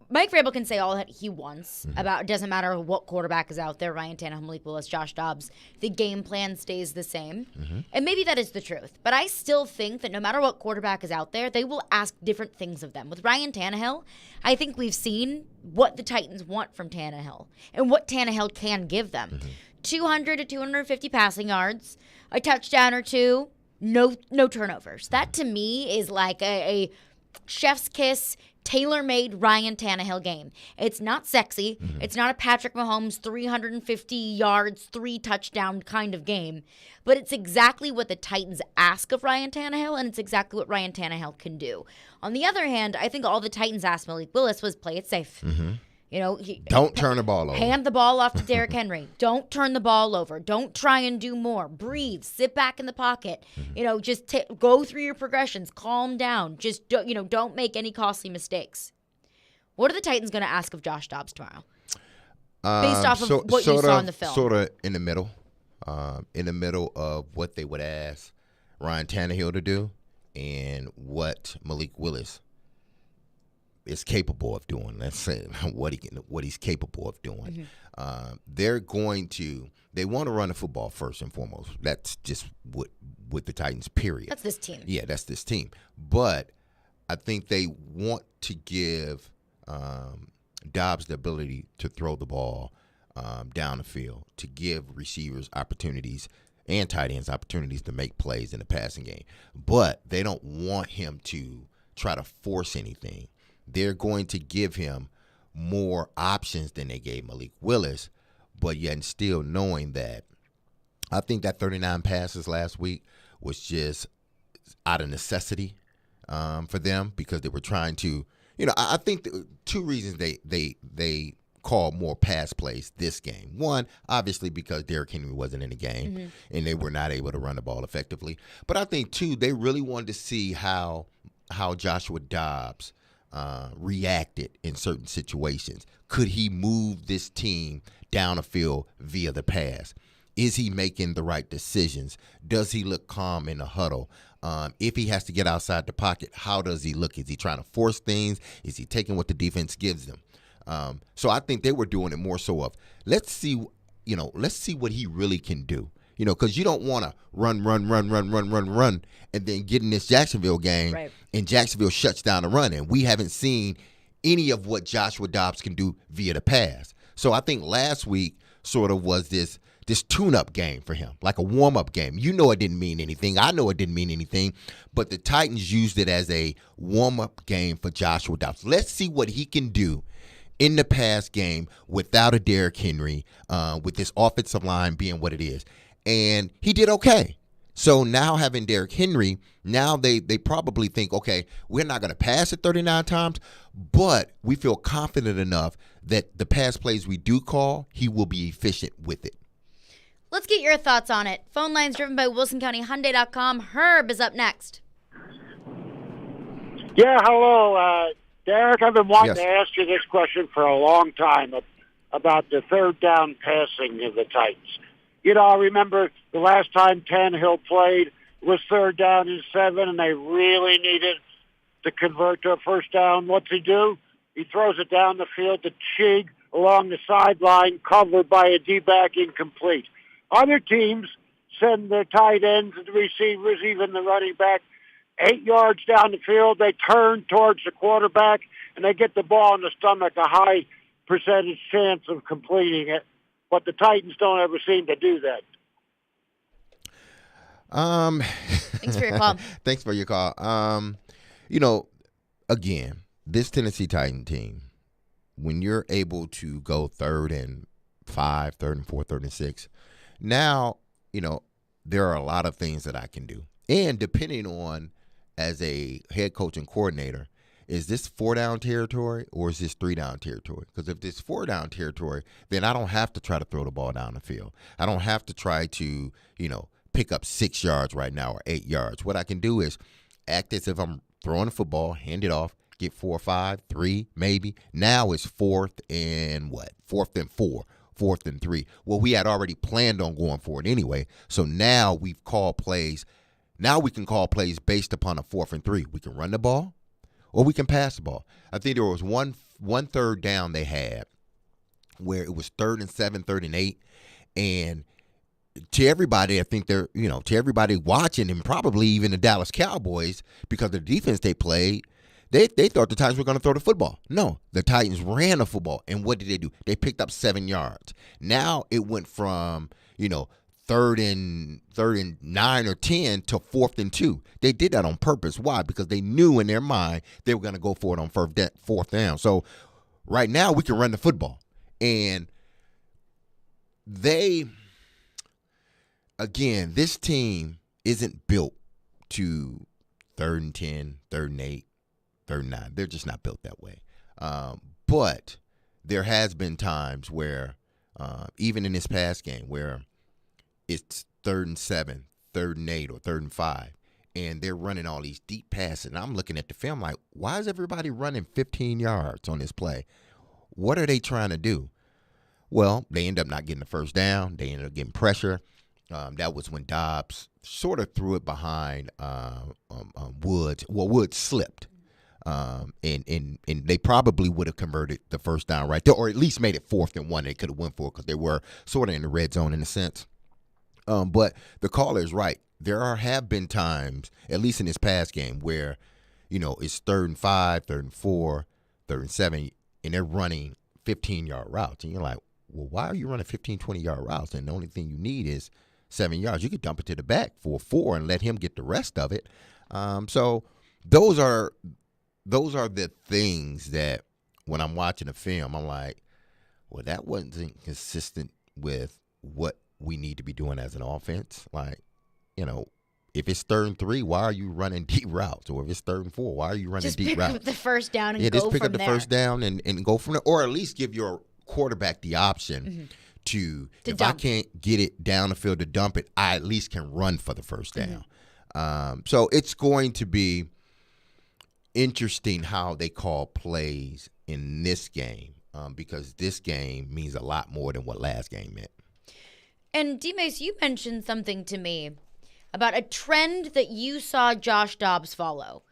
Mike Vrabel can say all that he wants about it doesn't matter what quarterback is out there, Ryan Tannehill, Malik Willis, Josh Dobbs. The game plan stays the same. Mm-hmm. And maybe that is the truth. But I still think that no matter what quarterback is out there, they will ask different things of them. With Ryan Tannehill, I think we've seen what the Titans want from Tannehill and what Tannehill can give them. Mm-hmm. 200 to 250 passing yards, a touchdown or two, no turnovers. That to me is like a chef's kiss, tailor-made Ryan Tannehill game. It's not sexy. Mm-hmm. It's not a Patrick Mahomes 350 yards, 3 touchdown kind of game. But it's exactly what the Titans ask of Ryan Tannehill, and it's exactly what Ryan Tannehill can do. On the other hand, I think all the Titans asked Malik Willis was play it safe. Mm-hmm. Don't turn the ball over. Hand the ball off to Derrick Henry. Don't turn the ball over. Don't try and do more. Breathe. Sit back in the pocket. Mm-hmm. Just go through your progressions. Calm down. Just don't make any costly mistakes. What are the Titans going to ask of Josh Dobbs tomorrow? Based off of what you saw in the film. Sort of in the middle of what they would ask Ryan Tannehill to do and what Malik Willis is capable of doing. Let's say what he's capable of doing. Mm-hmm. They want to run the football first and foremost. That's just with the Titans, period. That's this team. Yeah, that's this team. But I think they want to give Dobbs the ability to throw the ball down the field, to give receivers opportunities and tight ends opportunities to make plays in the passing game. But they don't want him to try to force anything. They're going to give him more options than they gave Malik Willis, but yet still knowing that I think that 39 passes last week was just out of necessity for them because they were trying to, I think two reasons they called more pass plays this game. One, obviously because Derrick Henry wasn't in the game and they were not able to run the ball effectively. But I think, too, they really wanted to see how Joshua Dobbs reacted in certain situations. Could he move this team down the field via the pass? Is he making the right decisions? Does he look calm in the huddle? If he has to get outside the pocket, how does he look? Is he trying to force things? Is he taking what the defense gives him? So I think they were doing it more so of let's see what he really can do. Because you don't want to run, and then get in this Jacksonville game, right, and Jacksonville shuts down the run, and we haven't seen any of what Joshua Dobbs can do via the pass. So I think last week sort of was this tune-up game for him, like a warm-up game. It didn't mean anything. I know it didn't mean anything, but the Titans used it as a warm-up game for Joshua Dobbs. Let's see what he can do in the pass game without a Derrick Henry, with this offensive line being what it is. And he did okay. So now having Derrick Henry, now they probably think, okay, we're not going to pass it 39 times, but we feel confident enough that the pass plays we do call, he will be efficient with it. Let's get your thoughts on it. Phone lines driven by WilsonCountyHyundai.com. Herb is up next. Yeah, hello, Derek. I've been wanting to ask you this question for a long time about the third down passing of the Titans. I remember the last time Tannehill played was third down and 7, and they really needed to convert to a first down. What's he do? He throws it down the field to Chig along the sideline, covered by a D-back incomplete. Other teams send their tight ends and the receivers, even the running back, 8 yards down the field. They turn towards the quarterback, and they get the ball in the stomach, a high percentage chance of completing it. But the Titans don't ever seem to do that. Thanks for your call. Thanks for your call. Again, this Tennessee Titan team, when you're able to go 3rd and 5, 3rd and 4, 3rd and 6, now, there are a lot of things that I can do. And depending on, as a head coach and coordinator, is this 4-down territory or is this 3-down territory? Because if it's 4-down territory, then I don't have to try to throw the ball down the field. I don't have to try to, pick up 6 yards right now or 8 yards. What I can do is act as if I'm throwing the football, hand it off, get 4 or 5, 3 maybe. Now it's 4th and 4, 4th and 3. Well, we had already planned on going for it anyway. So now we've called plays. Now we can call plays based upon a 4th and 3. We can run the ball, or we can pass the ball. I think there was one third down they had where it was 3rd and 7, 3rd and 8. And to everybody, I think to everybody watching, and probably even the Dallas Cowboys, because of the defense they played, they thought the Titans were going to throw the football. No, the Titans ran the football. And what did they do? They picked up 7 yards. Now it went from, 3rd and 9 or 10 to 4th and 2. They did that on purpose. Why? Because they knew in their mind they were going to go for it on 4th down. So right now we can run the football. And this team isn't built to 3rd and 10, 3rd and 8, 3rd and 9. They're just not built that way. But there has been times where, even in this past game, where it's 3rd and 7, 3rd and 8, or 3rd and 5, and they're running all these deep passes. And I'm looking at the film like, why is everybody running 15 yards on this play? What are they trying to do? Well, they end up not getting the first down. They ended up getting pressure. That was when Dobbs sort of threw it behind Woods. Well, Woods slipped. And they probably would have converted the first down right there, or at least made it 4th and 1. They could have went for it because they were sort of in the red zone in a sense. But the caller is right. There have been times, at least in this past game, where, it's 3rd and 5, 3rd and 4, 3rd and 7, and they're running 15-yard routes. And you're like, well, why are you running 15, 20-yard routes? And the only thing you need is 7 yards. You could dump it to the back for 4 and let him get the rest of it. So those are the things that when I'm watching a film, I'm like, well, that wasn't consistent with what we need to be doing as an offense. Like, if it's 3rd and 3, why are you running deep routes? Or if it's 3rd and 4, why are you running deep routes? Just pick up the first down and go from there. go Just pick up the there. first down and go from there. Or at least give your quarterback the option to if dump. I can't get it down the field to dump it, I at least can run for the first down. So it's going to be interesting how they call plays in this game because this game means a lot more than what last game meant. And D-Mase, you mentioned something to me about a trend that you saw Josh Dobbs follow.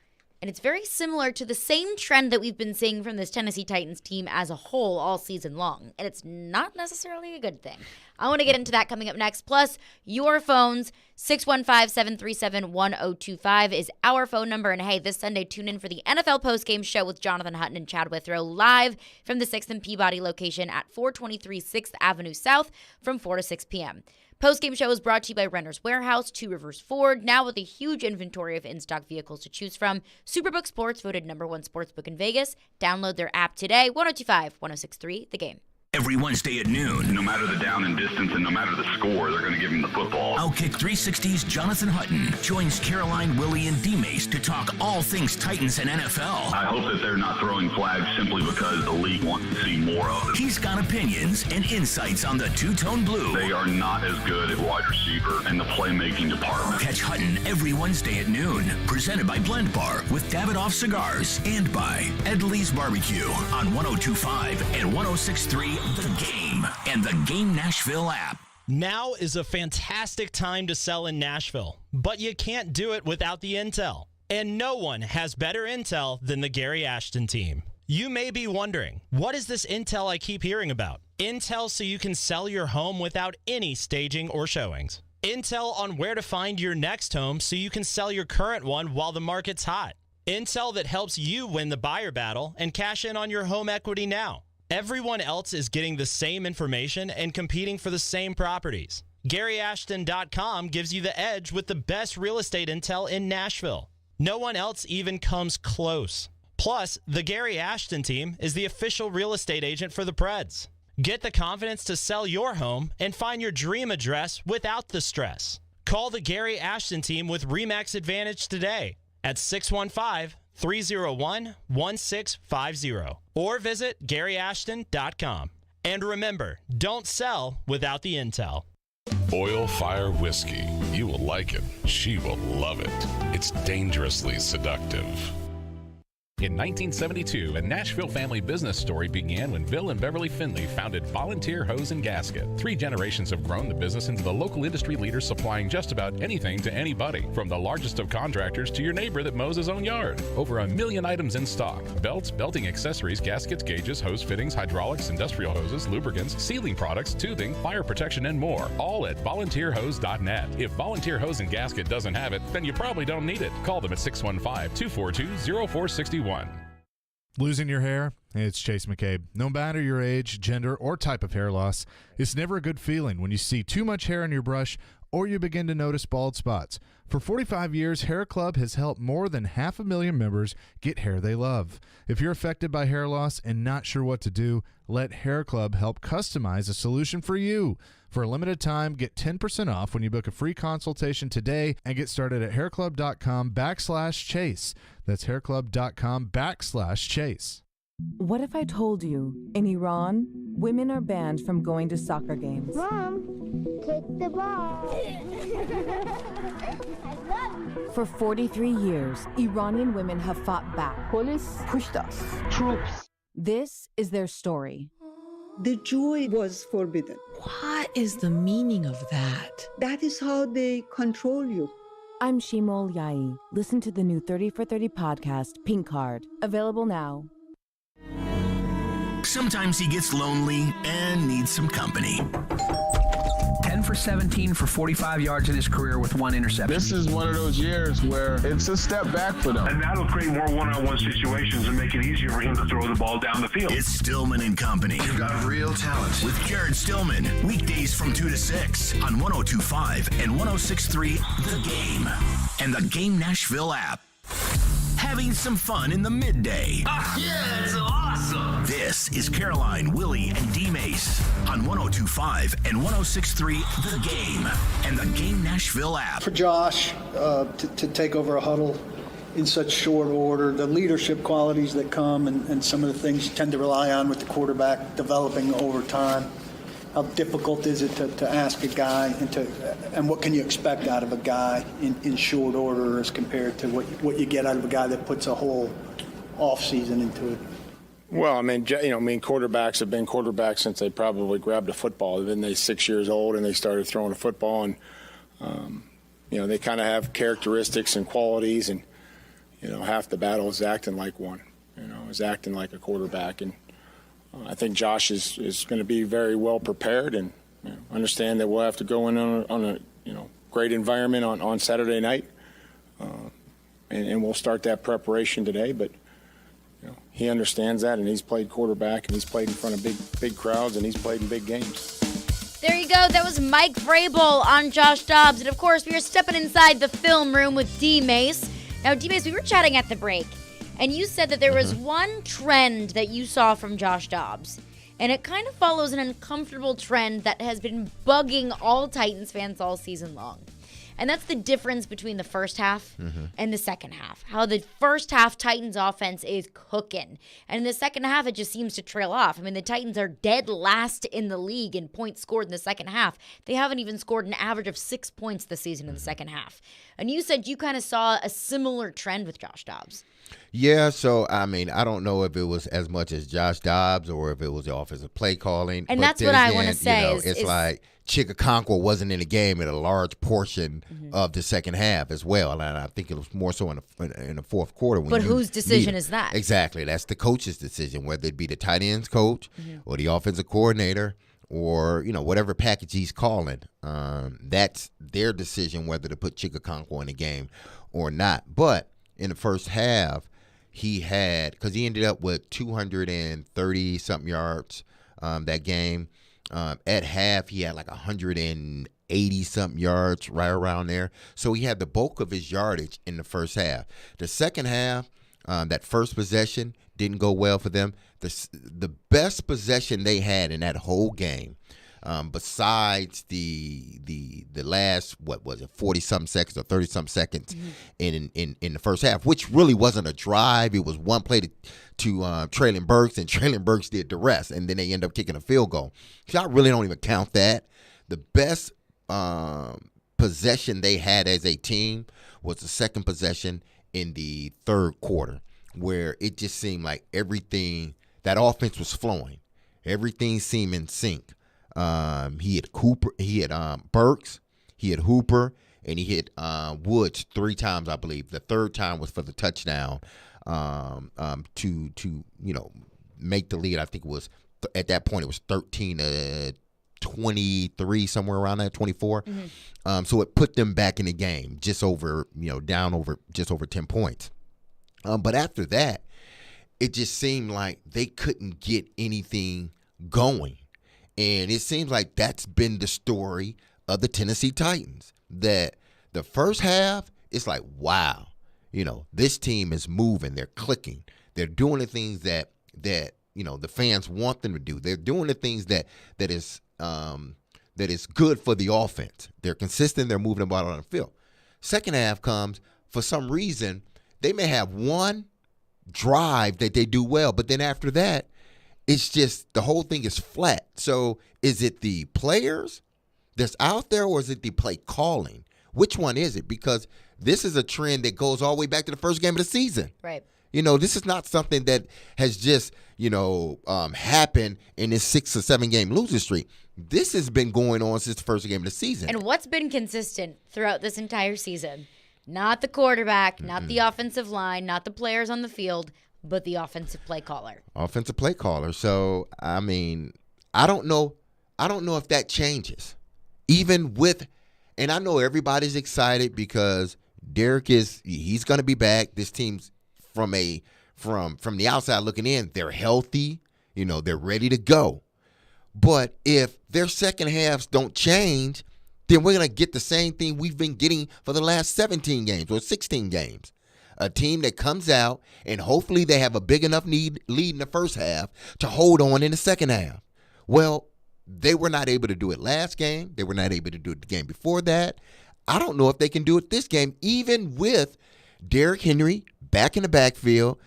And it's very similar to the same trend that we've been seeing from this Tennessee Titans team as a whole all season long. And it's not necessarily a good thing. I want to get into that coming up next. Plus, your phones, 615-737-1025 is our phone number. And hey, this Sunday, tune in for the NFL postgame show with Jonathan Hutton and Chad Withrow live from the 6th and Peabody location at 423 6th Avenue South from 4 to 6 p.m. Postgame show is brought to you by Renter's Warehouse, Two Rivers Ford, now with a huge inventory of in-stock vehicles to choose from. Superbook Sports, voted #1 sportsbook in Vegas. Download their app today. 102.5-106.3, The Game. Every Wednesday at noon. No matter the down and distance and no matter the score, they're going to give him the football. Outkick 360's Jonathan Hutton joins Caroline, Willy, and D-Mase to talk all things Titans and NFL. I hope that they're not throwing flags simply because the league wants to see more of them. He's got opinions and insights on the two-tone blue. They are not as good at wide receiver and the playmaking department. Catch Hutton every Wednesday at noon. Presented by Blend Bar with Davidoff Cigars and by Edley's Barbecue on 102.5 and 106.3 The Game and the Game Nashville app. Now is a fantastic time to sell in Nashville, but you can't do it without the intel. And no one has better intel than the Gary Ashton team. You may be wondering, what is this intel I keep hearing about? Intel so you can sell your home without any staging or showings. Intel on where to find your next home so you can sell your current one while the market's hot. Intel that helps you win the buyer battle and cash in on your home equity now. Everyone else is getting the same information and competing for the same properties. GaryAshton.com gives you the edge with the best real estate intel in Nashville. No one else even comes close. Plus, the Gary Ashton team is the official real estate agent for the Preds. Get the confidence to sell your home and find your dream address without the stress. Call the Gary Ashton team with RE/MAX Advantage today at 615-301-1650 or visit GaryAshton.com. And remember, don't sell without the intel. Oil Fire Whiskey. You will like it. She will love it. It's dangerously seductive. In 1972, a Nashville family business story began when Bill and Beverly Finley founded Volunteer Hose and Gasket. 3 generations have grown the business into the local industry leader supplying just about anything to anybody, from the largest of contractors to your neighbor that mows his own yard. Over 1 million items in stock: belts, belting accessories, gaskets, gauges, hose fittings, hydraulics, industrial hoses, lubricants, sealing products, tubing, fire protection, and more. All at volunteerhose.net. If Volunteer Hose and Gasket doesn't have it, then you probably don't need it. Call them at 615-242-0461. Losing your hair? It's Chase McCabe. No matter your age, gender, or type of hair loss, it's never a good feeling when you see too much hair in your brush or you begin to notice bald spots. For 45 years, Hair Club has helped more than 500,000 members get hair they love. If you're affected by hair loss and not sure what to do, let Hair Club help customize a solution for you. For a limited time, get 10% off when you book a free consultation today and get started at hairclub.com/chase. That's hairclub.com/chase. What if I told you, in Iran, women are banned from going to soccer games? Mom, take the ball. I love you. For 43 years, Iranian women have fought back. Police pushed us. Troops. This is their story. The joy was forbidden. What is the meaning of that? That is how they control you. I'm Shimol Yai. Listen to the new 30 for 30 podcast, Pink Card. Available now. Sometimes he gets lonely and needs some company. 10 for 17 for 45 yards in his career with 1 interception. This is one of those years where it's a step back for them. And that'll create more one-on-one situations and make it easier for him to throw the ball down the field. It's Stillman and Company. You've got real talent. With Jared Stillman, weekdays from 2 to 6 on 102.5 and 106.3 The Game and the Game Nashville app. Having some fun in the midday. Yeah, that's awesome. This is Caroline, Willy, and D-Mase on 102.5 and 106.3 The Game and the Game Nashville app. For Josh to take over a huddle in such short order, the leadership qualities that come and some of the things you tend to rely on with the quarterback developing over time. How difficult is it to ask a guy and what can you expect out of a guy in short order as compared to what you get out of a guy that puts a whole off season into it? Well, quarterbacks have been quarterbacks since they probably grabbed a football. Then they're 6 years old and they started throwing a football, and they kind of have characteristics and qualities, and half the battle is acting like one. Is acting like a quarterback, and I think Josh is going to be very well prepared, and understand that we'll have to go in on a great environment on Saturday night, and we'll start that preparation today. But he understands that, and he's played quarterback, and he's played in front of big crowds, and he's played in big games. There you go. That was Mike Vrabel on Josh Dobbs. And, of course, we are stepping inside the film room with D-Mase. Now, D-Mase, we were chatting at the break, and you said that there was one trend that you saw from Josh Dobbs. And it kind of follows an uncomfortable trend that has been bugging all Titans fans all season long. And that's the difference between the first half and the second half. How the first half Titans offense is cooking. And in the second half, it just seems to trail off. I mean, the Titans are dead last in the league in points scored in the second half. They haven't even scored an average of 6 points this season in the second half. And you said you kind of saw a similar trend with Josh Dobbs. Yeah, so, I don't know if it was as much as Josh Dobbs or if it was the offensive play calling. And that's what I want to say. It's like Chigakonkwo wasn't in the game in a large portion of the second half as well. And I think it was more so in the fourth quarter. But whose decision is that? Exactly. That's the coach's decision, whether it be the tight ends coach or the offensive coordinator or, whatever package he's calling. That's their decision whether to put Chigakonkwo in the game or not. But in the first half, because he ended up with 230-something yards that game. At half, he had like 180-something yards, right around there. So he had the bulk of his yardage in the first half. The second half, that first possession didn't go well for them. The best possession they had in that whole game, besides the last, 40-something seconds or 30-something seconds in the first half, which really wasn't a drive. It was one play to Traylon Burks, and Traylon Burks did the rest, and then they end up kicking a field goal. So I really don't even count that. The best possession they had as a team was the second possession in the third quarter, where it just seemed like everything, that offense was flowing. Everything seemed in sync. He had Burks, he had Hooper, and he hit Woods 3 times, I believe. The third time was for the touchdown to make the lead. I think it was at that point it was 13-23, somewhere around that, 24. So it put them back in the game, just over down over just over 10 points. But after that, it just seemed like they couldn't get anything going. And it seems like that's been the story of the Tennessee Titans, that the first half, it's like, wow, this team is moving. They're clicking. They're doing the things that the fans want them to do. They're doing the things that is good for the offense. They're consistent. They're moving the ball on the field. Second half comes, for some reason, they may have one drive that they do well, but then after that, it's just the whole thing is flat. So is it the players that's out there, or is it the play calling? Which one is it? Because this is a trend that goes all the way back to the first game of the season. Right. This is not something that has just, happened in this 6 or 7 game losing streak. This has been going on since the first game of the season. And what's been consistent throughout this entire season? Not the quarterback, not the offensive line, not the players on the field, but the offensive play caller. Offensive play caller. So, I don't know if that changes. even with, and I know everybody's excited because Derek he's going to be back. This team's from the outside looking in, they're healthy. They're ready to go. But if their second halves don't change, then we're going to get the same thing we've been getting for the last 17 games or 16 games. A team that comes out and hopefully they have a big enough lead in the first half to hold on in the second half. Well, they were not able to do it last game. They were not able to do it the game before that. I don't know if they can do it this game, even with Derrick Henry back in the backfield,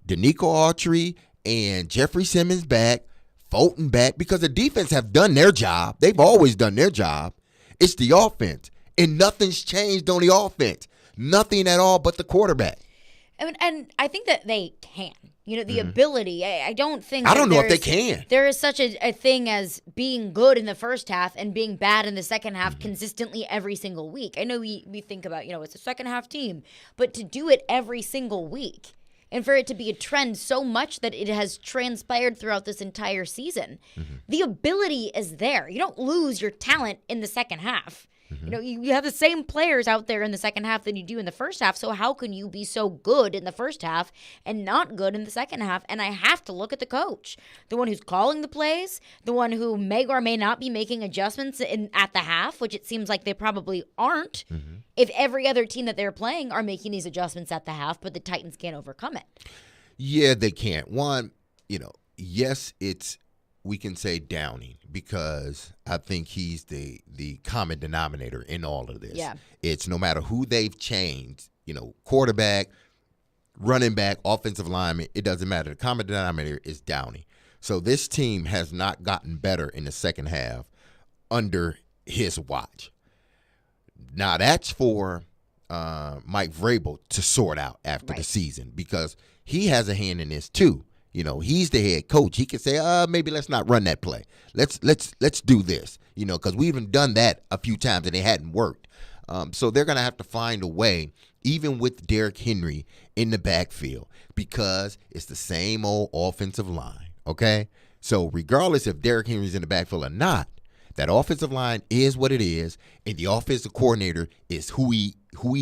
Danico Autry and Jeffrey Simmons back, Fulton back, because the defense have done their job. They've always done their job. It's the offense, and nothing's changed on the offense. Nothing at all but the quarterback. And I think that they can. The ability. I don't think. I don't know if they can. There is such a thing as being good in the first half and being bad in the second half consistently every single week. I know we think about, it's a second half team, but to do it every single week and for it to be a trend so much that it has transpired throughout this entire season, the ability is there. You don't lose your talent in the second half. You have the same players out there in the second half than you do in the first half. So how can you be so good in the first half and not good in the second half? And I have to look at the coach, the one who's calling the plays, the one who may or may not be making adjustments at the half, which it seems like they probably aren't. If every other team that they're playing are making these adjustments at the half, but the Titans can't overcome it. Yeah, they can't. One, yes, we can say Downing because I think he's the common denominator in all of this. Yeah. It's no matter who they've changed, quarterback, running back, offensive lineman, it doesn't matter. The common denominator is Downing. So this team has not gotten better in the second half under his watch. Now that's for Mike Vrabel to sort out after the season because he has a hand in this too. He's the head coach. He can say, maybe let's not run that play. Let's do this, because we even done that a few times and it hadn't worked. So they're going to have to find a way, even with Derrick Henry in the backfield, because it's the same old offensive line, okay? So regardless if Derrick Henry's in the backfield or not, that offensive line is what it is, and the offensive coordinator is who he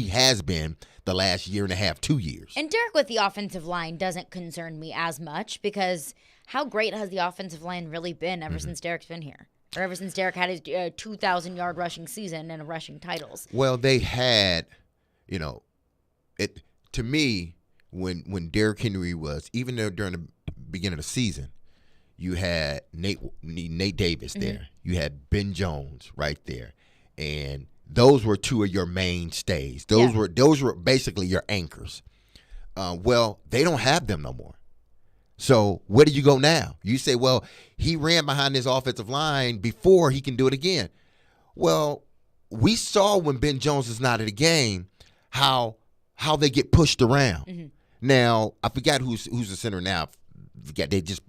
has been the last year and a half, 2 years. And Derek with the offensive line doesn't concern me as much because how great has the offensive line really been ever since Derek's been here? Or ever since Derek had his 2,000-yard rushing season and rushing titles? Well, they had, to me, when Derrick Henry was, even though during the beginning of the season, you had Nate Davis there. You had Ben Jones right there. And those were two of your mainstays. Those were basically your anchors. Well, they don't have them no more. So where do you go now? You say, well, he ran behind his offensive line before he can do it again. Well, we saw when Ben Jones is not at the game how they get pushed around. Now, I forgot who's the center now. They just,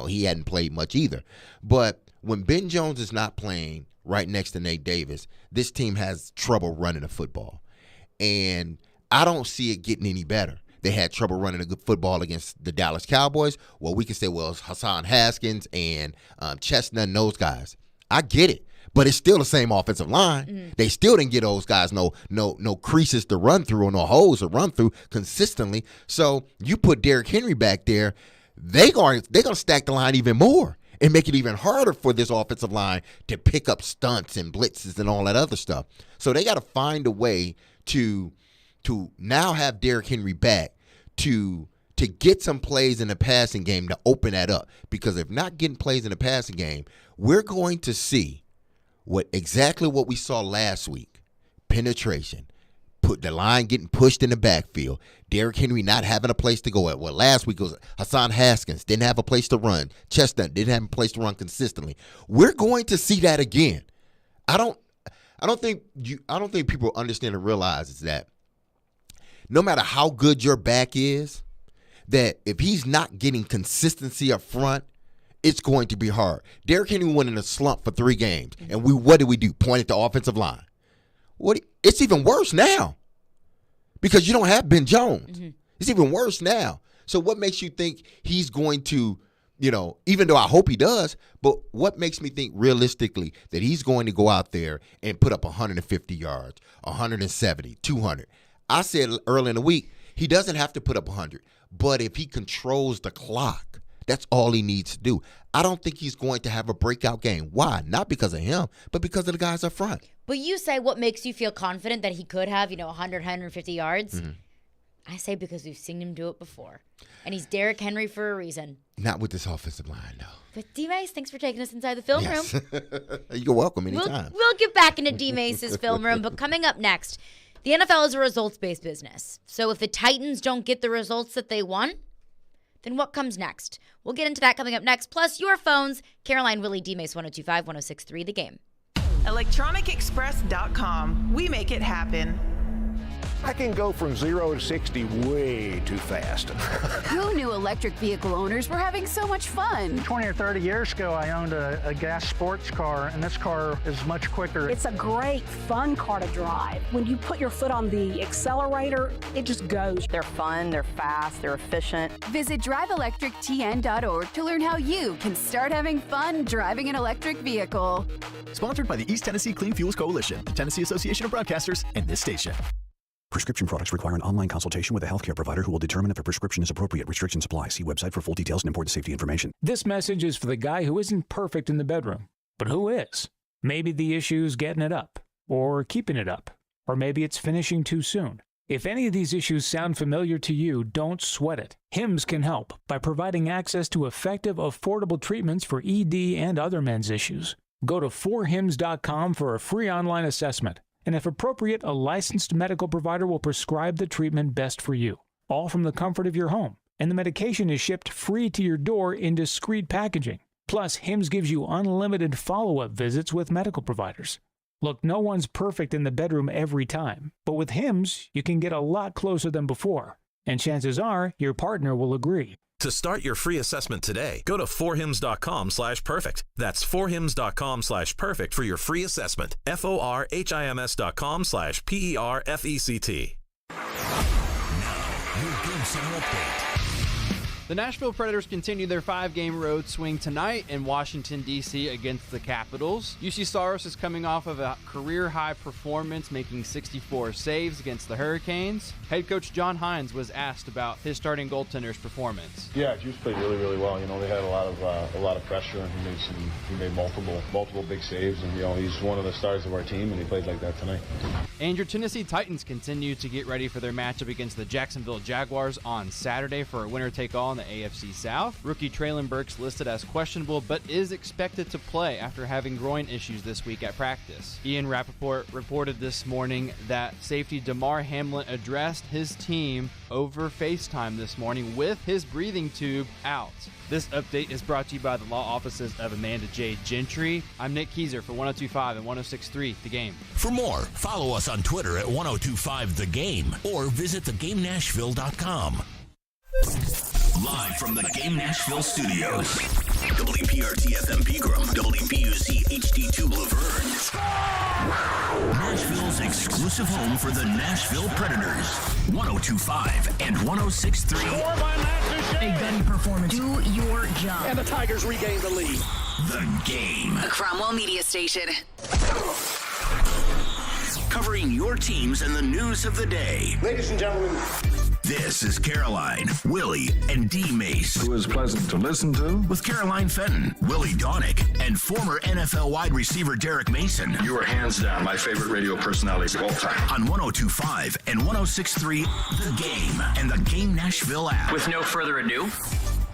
he hadn't played much either. But when Ben Jones is not playing right next to Nate Davis, this team has trouble running the football. And I don't see it getting any better. They had trouble running a good football against the Dallas Cowboys. Well, we can say, well, it's Hassan Haskins and Chestnut and those guys. I get it. But it's still the same offensive line. They still didn't get those guys no creases to run through or no holes to run through consistently. So you put Derrick Henry back there, they're going to stack the line even more and make it even harder for this offensive line to pick up stunts and blitzes and all that other stuff. So they got to find a way to now have Derrick Henry back to get some plays in the passing game to open that up. Because if not getting plays in the passing game, we're going to see exactly what we saw last week. Penetration. Put the line getting pushed in the backfield. Derrick Henry not having a place to go at. Well, last week it was Hassan Haskins didn't have a place to run. Chestnut didn't have a place to run consistently. We're going to see that again. I don't think people understand and realize is that no matter how good your back is, that if he's not getting consistency up front, it's going to be hard. Derrick Henry went in a slump for 3 games, and what did we do? Point at the offensive line. It's even worse now because you don't have Ben Jones. It's even worse now. So what makes you think he's going to Even though I hope he does, but what makes me think realistically that he's going to go out there and put up 150 yards, 170, 200? I said early in the week, he doesn't have to put up 100, but if he controls the clock, that's all he needs to do. I don't think he's going to have a breakout game. Why? Not because of him, but because of the guys up front. But you say what makes you feel confident that he could have, 100, 150 yards? Mm-hmm. I say because we've seen him do it before. And he's Derrick Henry for a reason. Not with this offensive line, no. But D-Mase, thanks for taking us inside the film room. You're welcome anytime. We'll get back into D-Mase's film room, but coming up next, the NFL is a results-based business. So if the Titans don't get the results that they want, then what comes next? We'll get into that coming up next. Plus, your phones, Caroline, Willy, D-Mase, 102.5, 106.3, The Game. ElectronicExpress.com. We make it happen. I can go from 0 to 60 way too fast. Who knew electric vehicle owners were having so much fun? 20 or 30 years ago, I owned a gas sports car, and this car is much quicker. It's a great, fun car to drive. When you put your foot on the accelerator, it just goes. They're fun, they're fast, they're efficient. Visit driveelectrictn.org to learn how you can start having fun driving an electric vehicle. Sponsored by the East Tennessee Clean Fuels Coalition, the Tennessee Association of Broadcasters, and this station. Prescription products require an online consultation with a healthcare provider who will determine if a prescription is appropriate. Restrictions apply. See website for full details and important safety information. This message is for the guy who isn't perfect in the bedroom, but who is. Maybe the issue's getting it up, or keeping it up, or maybe it's finishing too soon. If any of these issues sound familiar to you, don't sweat it. HIMS can help by providing access to effective, affordable treatments for ED and other men's issues. Go to 4hims.com for a free online assessment. And if appropriate, a licensed medical provider will prescribe the treatment best for you, all from the comfort of your home. And the medication is shipped free to your door in discreet packaging. Plus, HIMS gives you unlimited follow-up visits with medical providers. Look, no one's perfect in the bedroom every time, but with HIMS, you can get a lot closer than before. And chances are, your partner will agree. To start your free assessment today, go to 4hims.com/perfect. That's 4hims.com/perfect for your free assessment. FORHIMS.com/PERFECT. Now, your Game Center update. The Nashville Predators continue their 5-game road swing tonight in Washington, D.C. against the Capitals. UC Saros is coming off of a career-high performance, making 64 saves against the Hurricanes. Head coach John Hines was asked about his starting goaltender's performance. Yeah, Juice played really, really well. They had a lot of pressure, and he made multiple big saves, and he's one of the stars of our team, and he played like that tonight. And your Tennessee Titans continue to get ready for their matchup against the Jacksonville Jaguars on Saturday for a winner-take-all in the AFC South. Rookie Traylon Burks listed as questionable, but is expected to play after having groin issues this week at practice. Ian Rappaport reported this morning that safety Damar Hamlin addressed his team over FaceTime this morning with his breathing tube out. This update is brought to you by the law offices of Amanda J. Gentry. I'm Nick Keyser for 102.5 and 106.3 The Game. For more, follow us on Twitter at 1025 The Game or visit thegamenashville.com. Live from the Game Nashville studios. WPRT-FM Pegram, WPUC HD2 Laverne. Nashville's exclusive home for the Nashville Predators. 1025 and 106.3. A gutty performance. Do your job. And the Tigers regain the lead. The Game. A Cromwell Media Station. Covering your teams and the news of the day. Ladies and gentlemen, this is Caroline, Willy, and D-Mase. Who is pleasant to listen to. With Caroline Fenton, Willy Donick, and former NFL wide receiver Derek Mason. You are hands down my favorite radio personalities of all time. On 102.5 and 106.3 The Game and the Game Nashville app. With no further ado,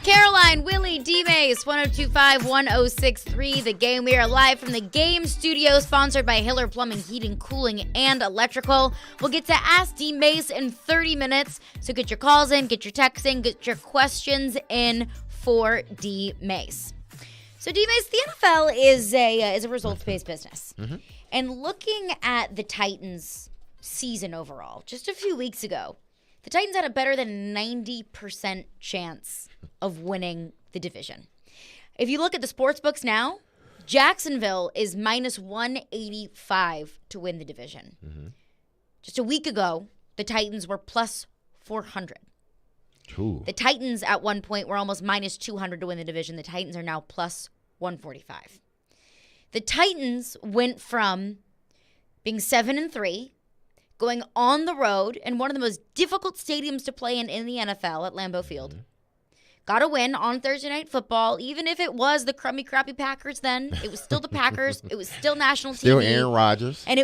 Caroline, Willy, D-Mase, 102.5, 106.3 The Game. We are live from the Game studio, sponsored by Hiller Plumbing, Heating, Cooling, and Electrical. We'll get to Ask D-Mase in 30 minutes. So get your calls in, get your texts in, get your questions in for D-Mase. So D-Mase, the NFL is a results-based business. Mm-hmm. And looking at the Titans' season overall, just a few weeks ago, the Titans had a better than 90% chance of winning the division. If you look at the sports books now, Jacksonville is minus 185 to win the division. Mm-hmm. Just a week ago, the Titans were plus 400. Ooh. The Titans at one point were almost minus 200 to win the division. The Titans are now plus 145. The Titans went from being 7-3, going on the road in one of the most difficult stadiums to play in the NFL at Lambeau Field. Got a win on Thursday Night Football, even if it was the crummy, crappy Packers then. It was still the Packers. It was still national TV. Still Aaron Rodgers. And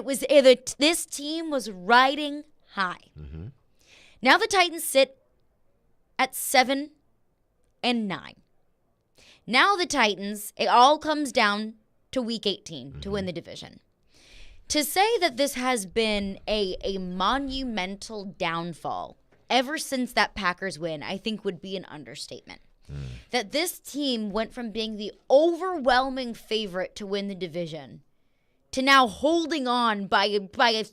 this team was riding high. Mm-hmm. Now the Titans sit at 7-9. Now the Titans, it all comes down to Week 18 to win the division. To say that this has been a monumental downfall ever since that Packers win, I think would be an understatement. That this team went from being the overwhelming favorite to win the division to now holding on by a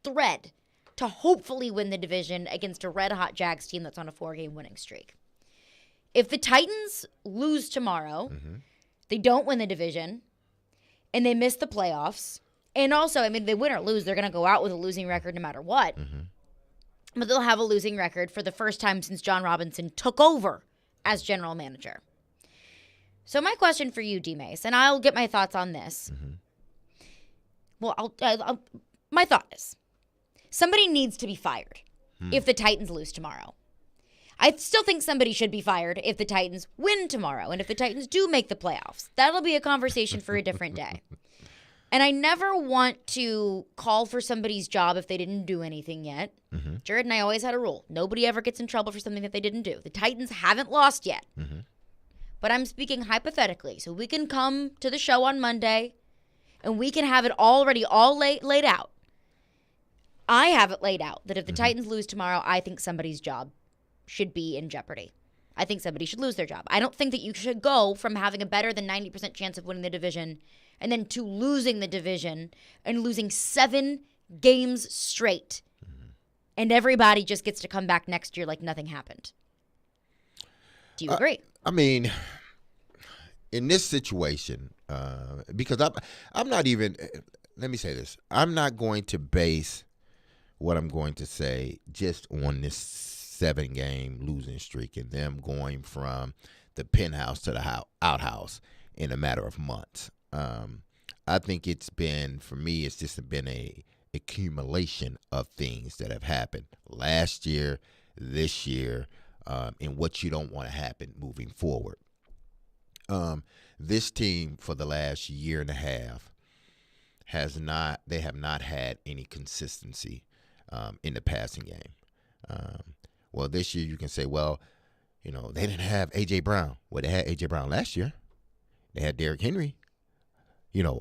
thread to hopefully win the division against a red-hot Jags team that's on a 4-game winning streak. If the Titans lose tomorrow, they don't win the division, and they miss the playoffs, and also, I mean, they win or lose, they're going to go out with a losing record no matter what. But they'll have a losing record for the first time since John Robinson took over as general manager. So my question for you, D-Mase, and I'll get my thoughts on this. Well, my thought is, somebody needs to be fired if the Titans lose tomorrow. I still think somebody should be fired if the Titans win tomorrow and if the Titans do make the playoffs. That'll be a conversation for a different day. And I never want to call for somebody's job if they didn't do anything yet. Jared and I always had a rule. Nobody ever gets in trouble for something that they didn't do. The Titans haven't lost yet. But I'm speaking hypothetically. So we can come to the show on Monday and we can have it already all laid out. I have it laid out that if the Titans lose tomorrow, I think somebody's job should be in jeopardy. I think somebody should lose their job. I don't think that you should go from having a better than 90% chance of winning the division and then to losing the division and losing 7 games straight. And everybody just gets to come back next year like nothing happened. Do you agree? I mean, in this situation, because I'm not even, let me say this. I'm not going to base what I'm going to say just on this 7-game losing streak and them going from the penthouse to the outhouse in a matter of months. I think it's been, for me, it's just been a accumulation of things that have happened last year, this year, and what you don't want to happen moving forward. This team for the last year and a half have not had any consistency in the passing game. Well, this year you can say, well, they didn't have A.J. Brown. Well, they had A.J. Brown last year. They had Derrick Henry,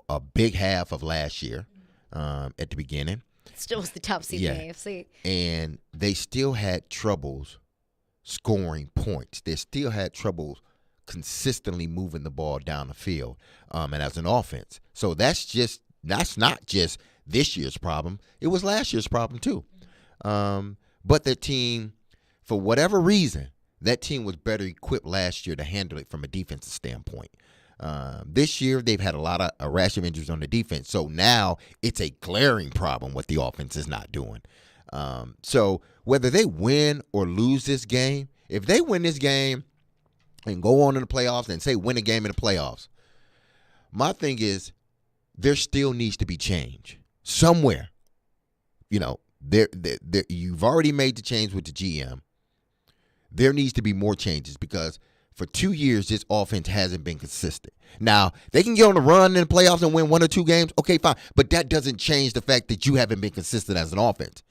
a big half of last year at the beginning. Still was the top seed in the AFC. And they still had troubles scoring points. They still had troubles consistently moving the ball down the field and as an offense. So that's not just this year's problem. It was last year's problem too. But the team, for whatever reason, that team was better equipped last year to handle it from a defensive standpoint. This year, they've had a lot of rash of injuries on the defense. So now it's a glaring problem what the offense is not doing. So whether they win or lose this game, if they win this game and go on in the playoffs and say win a game in the playoffs, my thing is there still needs to be change somewhere. You've already made the change with the GM. There needs to be more changes because for 2 years, this offense hasn't been consistent. Now, they can get on a run in the playoffs and win 1 or 2 games. Okay, fine. But that doesn't change the fact that you haven't been consistent as an offense.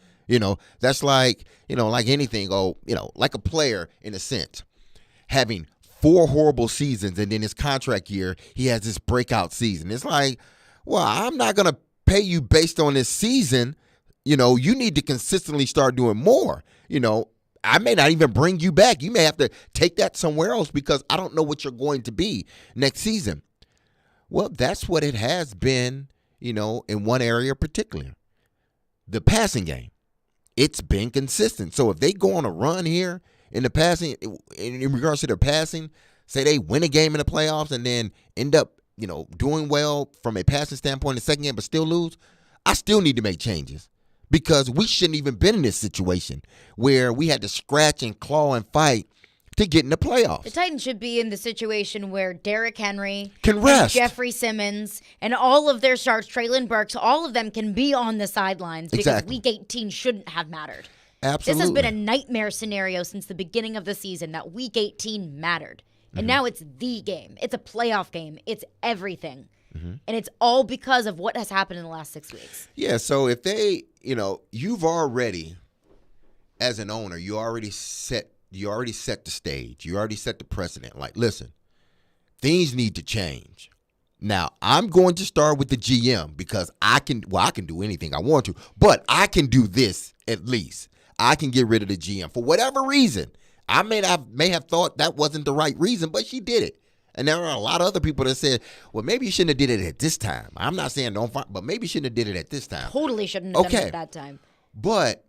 That's like, like anything, like a player in a sense, having 4 horrible seasons and then his contract year, he has this breakout season. It's like, well, I'm not going to pay you based on this season. You need to consistently start doing more. I may not even bring you back. You may have to take that somewhere else because I don't know what you're going to be next season. Well, that's what it has been, in one area particular. The passing game. It's been consistent. So if they go on a run here in the passing, in regards to their passing, say they win a game in the playoffs and then end up, doing well from a passing standpoint in the second game but still lose, I still need to make changes because we shouldn't even been in this situation where we had to scratch and claw and fight to get in the playoffs. The Titans should be in the situation where Derrick Henry can rest, and Jeffrey Simmons, and all of their stars, Treylon Burks, all of them can be on the sidelines because Week 18 shouldn't have mattered. Absolutely. This has been a nightmare scenario since the beginning of the season that Week 18 mattered. And now it's the game. It's a playoff game. It's everything. And it's all because of what has happened in the last 6 weeks. Yeah, so if they, you've already, as an owner, you already set the stage. You already set the precedent. Like, listen, things need to change. Now, I'm going to start with the GM because I can do anything I want to, but I can do this at least. I can get rid of the GM for whatever reason. I may have thought that wasn't the right reason, but she did it. And there are a lot of other people that said, well, maybe you shouldn't have did it at this time. I'm not saying don't find, but maybe you shouldn't have did it at this time. Totally shouldn't have done it at that time. But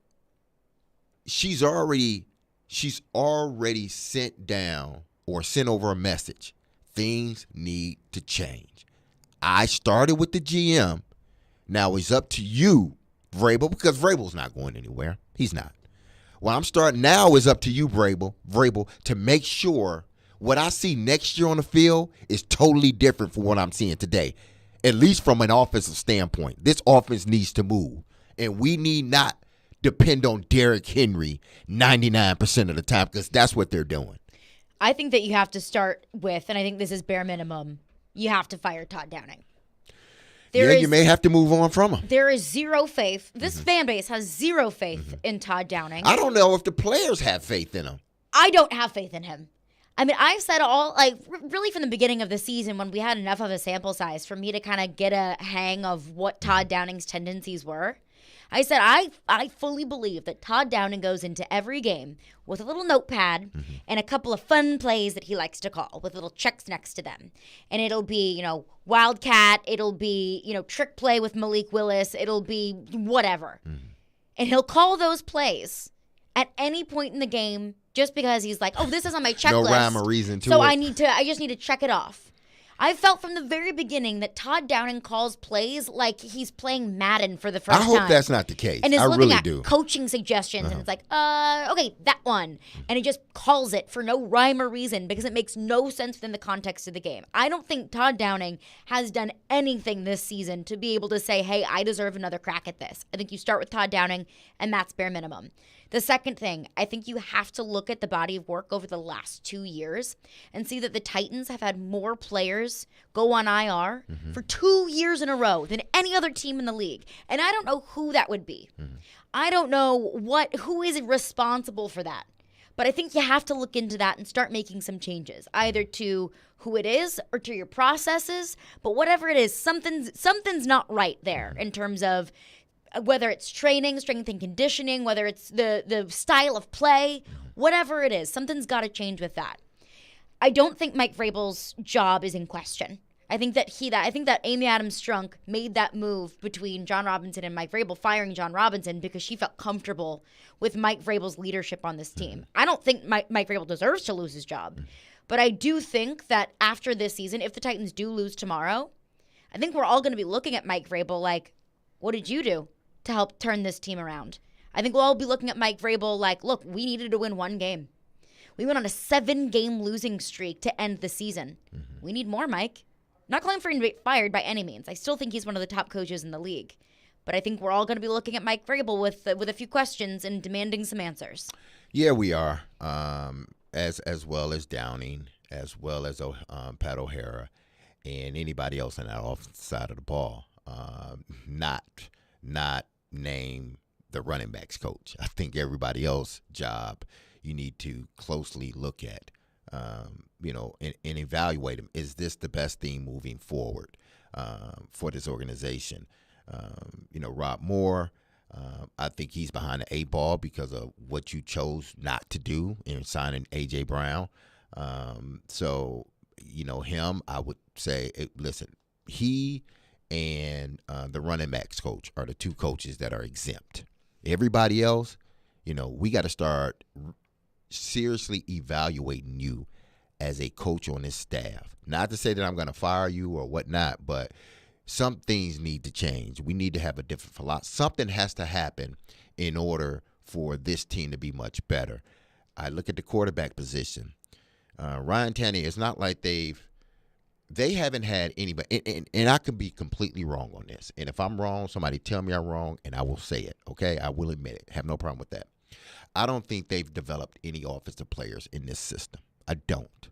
she's already sent down or sent over a message. Things need to change. I started with the GM. Now it's up to you, Vrabel, because Vrabel's not going anywhere. He's not. What I'm starting now is up to you, Vrabel, to make sure what I see next year on the field is totally different from what I'm seeing today, at least from an offensive standpoint. This offense needs to move, and we need not depend on Derrick Henry 99% of the time because that's what they're doing. I think that you have to start with, and I think this is bare minimum, you have to fire Todd Downing. You may have to move on from him. There is zero faith. This fan base has zero faith in Todd Downing. I don't know if the players have faith in him. I don't have faith in him. I mean, I've said really from the beginning of the season when we had enough of a sample size for me to kind of get a hang of what Todd Downing's tendencies were. I said I fully believe that Todd Downing goes into every game with a little notepad and a couple of fun plays that he likes to call with little checks next to them. And it'll be, Wildcat, it'll be, trick play with Malik Willis, it'll be whatever. And he'll call those plays at any point in the game just because he's like, oh, this is on my checklist. No rhyme or reason to it. So I just need to check it off. I felt from the very beginning that Todd Downing calls plays like he's playing Madden for the first time. I hope that's not the case. And is I looking really at do. Coaching suggestions, and it's like, okay, that one. And he just calls it for no rhyme or reason because it makes no sense within the context of the game. I don't think Todd Downing has done anything this season to be able to say, hey, I deserve another crack at this. I think you start with Todd Downing, and that's bare minimum. The second thing, I think you have to look at the body of work over the last 2 years and see that the Titans have had more players go on IR for 2 years in a row than any other team in the league. And I don't know who that would be. I don't know who is responsible for that. But I think you have to look into that and start making some changes, either to who it is or to your processes. But whatever it is, something's not right there in terms of whether it's training, strength and conditioning, whether it's the style of play, whatever it is, something's got to change with that. I don't think Mike Vrabel's job is in question. I think that Amy Adams-Strunk made that move between John Robinson and Mike Vrabel, firing John Robinson because she felt comfortable with Mike Vrabel's leadership on this team. I don't think Mike Vrabel deserves to lose his job, but I do think that after this season, if the Titans do lose tomorrow, I think we're all going to be looking at Mike Vrabel like, what did you do to help turn this team around? I think we'll all be looking at Mike Vrabel like, look, we needed to win one game. We went on a 7-game losing streak to end the season. We need more, Mike. I'm not calling for him to be fired by any means. I still think he's one of the top coaches in the league. But I think we're all going to be looking at Mike Vrabel with a few questions and demanding some answers. Yeah, we are. As well as Downing, as well as Pat O'Hara, and anybody else on that offensive side of the ball. Not name the running backs coach. I think everybody else's job you need to closely look at, and evaluate them. Is this the best thing moving forward for this organization? Rob Moore, I think he's behind the 8 ball because of what you chose not to do in signing A.J. Brown. So, him, I would say, listen, he and the running backs coach are the two coaches that are exempt. Everybody else, we got to start seriously evaluating you as a coach on this staff. Not to say that I'm going to fire you or whatnot, but some things need to change. We need to have a different philosophy. Something has to happen in order for this team to be much better. I look at the quarterback position. Ryan Tannehill, it's not like they haven't had anybody, and I could be completely wrong on this. And if I'm wrong, somebody tell me I'm wrong, and I will say it, okay? I will admit it. Have no problem with that. I don't think they've developed any offensive players in this system. I don't.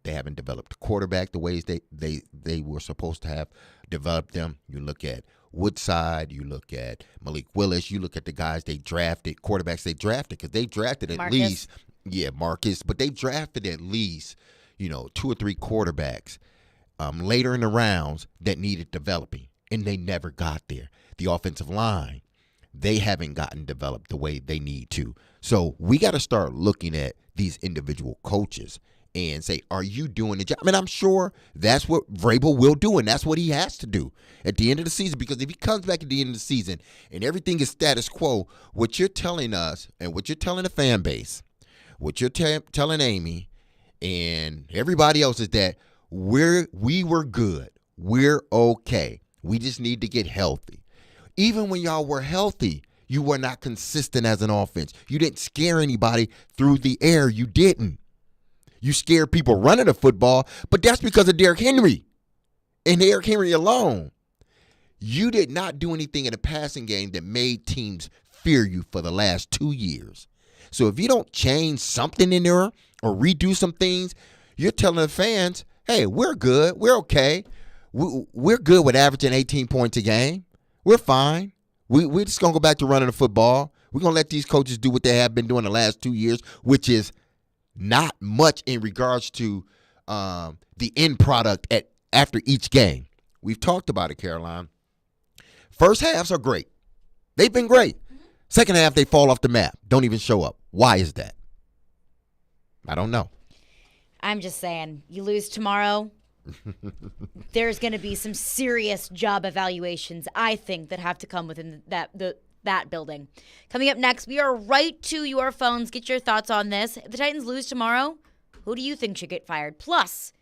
They haven't developed the quarterback the ways they were supposed to have developed them. You look at Woodside, you look at Malik Willis, you look at the guys they drafted, quarterbacks they drafted, because they drafted at least, Marcus, but they drafted at least, 2 or 3 quarterbacks later in the rounds that needed developing, and they never got there. The offensive line, they haven't gotten developed the way they need to. So we got to start looking at these individual coaches and say, are you doing the job? I mean, I'm sure that's what Vrabel will do, and that's what he has to do at the end of the season, because if he comes back at the end of the season and everything is status quo, what you're telling us and what you're telling the fan base, what you're telling Amy and everybody else is that we were good. We're okay. We just need to get healthy. Even when y'all were healthy, you were not consistent as an offense. You didn't scare anybody through the air. You didn't. You scared people running the football, but that's because of Derrick Henry and Derrick Henry alone. You did not do anything in the passing game that made teams fear you for the last 2 years. So if you don't change something in there or redo some things, you're telling the fans, hey, we're good. We're okay. We're good with averaging 18 points a game. We're fine. We're just going to go back to running the football. We're going to let these coaches do what they have been doing the last 2 years, which is not much in regards to the end product after each game. We've talked about it, Caroline. First halves are great. They've been great. Second half, they fall off the map. Don't even show up. Why is that? I don't know. I'm just saying, you lose tomorrow, there's going to be some serious job evaluations, I think, that have to come within that building. Coming up next, we are right to your phones. Get your thoughts on this. If the Titans lose tomorrow, who do you think should get fired? Plus,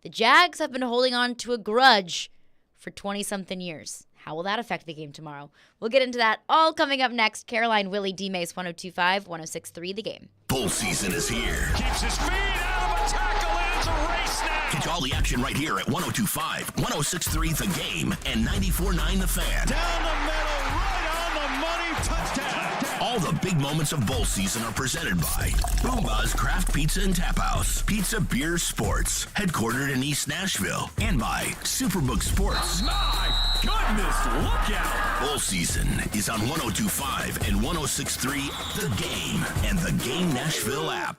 the Jags have been holding on to a grudge for 20-something years. How will that affect the game tomorrow? We'll get into that all coming up next. Caroline, Willy, D-Mase, 102.5, 106.3, The Game. Bull season is here. Keeps his feet out of a tackle, and it's a race now. Catch all the action right here at 102.5, 106.3 The Game, and 94.9 The Fan. Down the middle, right on the money, touchdown. All the big moments of bowl season are presented by Boomba's Craft Pizza and Tap House, Pizza, Beer, Sports, headquartered in East Nashville, and by Superbook Sports. My goodness, look out. Bowl season is on 102.5 and 106.3 The Game and the Game Nashville app.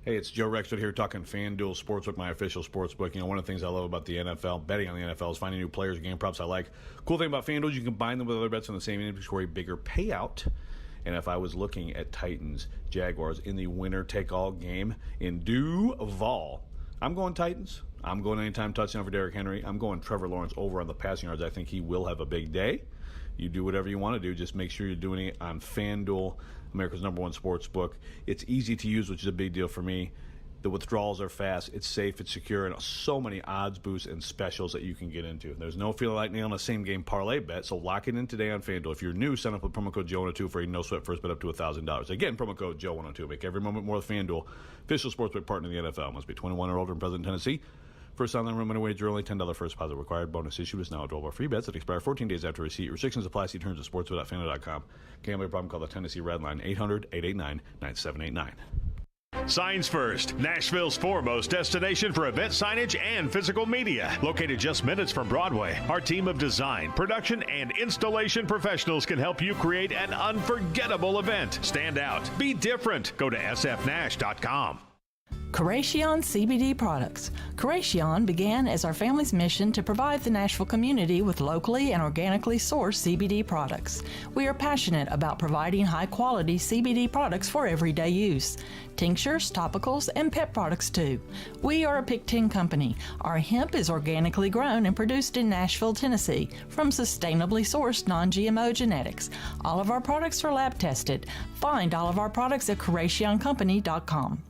Hey, it's Joe Rexford here talking FanDuel Sportsbook, my official sportsbook. One of the things I love about the NFL, betting on the NFL, is finding new players, game props I like. Cool thing about FanDuel is you can combine them with other bets on the same inventory, bigger payout. And if I was looking at Titans, Jaguars in the winner-take-all game in Duval, I'm going Titans. I'm going anytime touchdown for Derrick Henry. I'm going Trevor Lawrence over on the passing yards. I think he will have a big day. You do whatever you want to do. Just make sure you're doing it on FanDuel, America's #1 sports book. It's easy to use, which is a big deal for me. The withdrawals are fast. It's safe. It's secure. And so many odds boosts and specials that you can get into. There's no feeling like nailing a same-game parlay bet, so lock it in today on FanDuel. If you're new, sign up with promo code Joe102 for a no-sweat first bet up to $1,000. Again, promo code Joe102. Make every moment more with FanDuel, official sportsbook partner of the NFL. Must be 21 or older and present in Tennessee. First online room and wager only. $10 first deposit required. Bonus issue is now available. Free bets that expire 14 days after receipt. Restrictions apply. See terms at sportsbook.fanduel.com. Gambling problem? Call the Tennessee Red Line 800-889-9789. Signs First, Nashville's foremost destination for event signage and physical media. Located just minutes from Broadway, our team of design, production, and installation professionals can help you create an unforgettable event. Stand out. Be different. Go to sfnash.com. Quration CBD products. Quration began as our family's mission to provide the Nashville community with locally and organically sourced CBD products. We are passionate about providing high-quality CBD products for everyday use. Tinctures, topicals, and pet products too. We are a Pick 10 company. Our hemp is organically grown and produced in Nashville, Tennessee from sustainably sourced non-GMO genetics. All of our products are lab tested. Find all of our products at QurationCompany.com.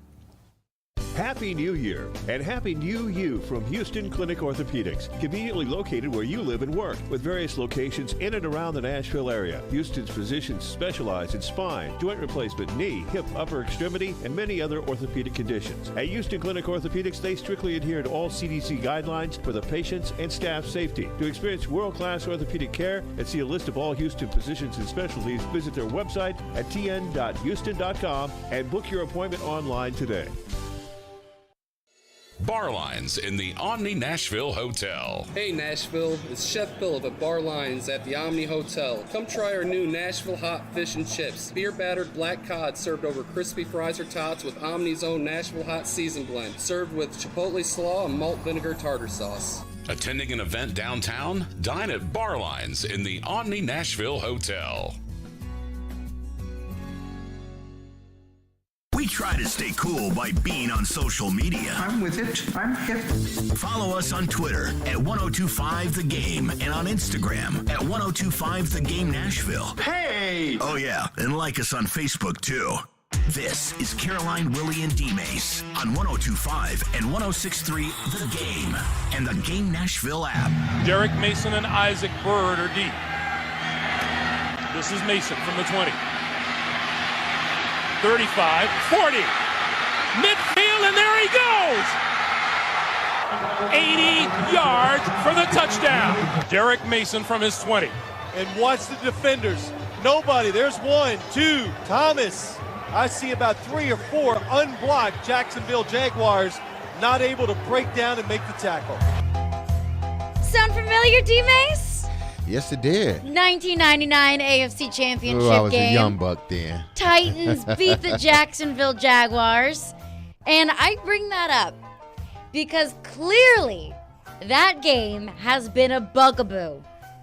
Happy New Year and Happy New You from Houston Clinic Orthopedics, conveniently located where you live and work, with various locations in and around the Nashville area. Houston's physicians specialize in spine, joint replacement, knee, hip, upper extremity, and many other orthopedic conditions. At Houston Clinic Orthopedics, they strictly adhere to all CDC guidelines for the patient's and staff safety. To experience world-class orthopedic care and see a list of all Houston physicians and specialties, visit their website at tn.houston.com and book your appointment online today. Bar Lines in the Omni Nashville Hotel. Hey Nashville, it's Chef Phillip at Bar Lines at the Omni Hotel. Come try our new Nashville hot fish and chips. Beer battered black cod served over crispy fries or tots with Omni's own Nashville hot season blend. Served with chipotle slaw and malt vinegar tartar sauce. Attending an event downtown? Dine at Bar Lines in the Omni Nashville Hotel. We try to stay cool by being on social media. I'm with it. I'm hip. Follow us on Twitter at 1025 The Game and on Instagram at 1025 The Game Nashville. Hey! Oh, yeah, and like us on Facebook, too. This is Caroline, Willy, and D-Mase on 1025 and 1063 The Game and the Game Nashville app. Derek Mason and Isaac Bird are deep. This is Mason from the 20. 35, 40. Midfield, and there he goes! 80 yards for the touchdown. Derek Mason from his 20. And watch the defenders. Nobody. There's 1, 2. Thomas. I see about 3 or 4 unblocked Jacksonville Jaguars not able to break down and make the tackle. Sound familiar, D-Mase? Yes, it did. 1999 AFC Championship I was game. a young buck then. Titans beat the Jacksonville Jaguars. And I bring that up because clearly that game has been a bugaboo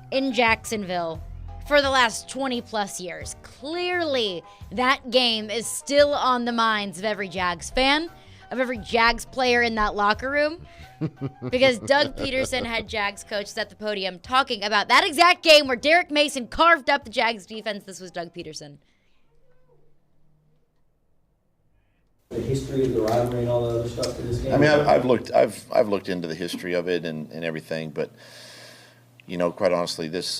in Jacksonville for the last 20 plus years. Clearly that game is still on the minds of every Jags fan, of every Jags player in that locker room. Because Doug Peterson had Jags coaches at the podium talking about that exact game where Derek Mason carved up the Jags defense. This was Doug Peterson. The history of the rivalry and all the other stuff in this game. I mean, I've looked into the history of it and everything, but you know, quite honestly, this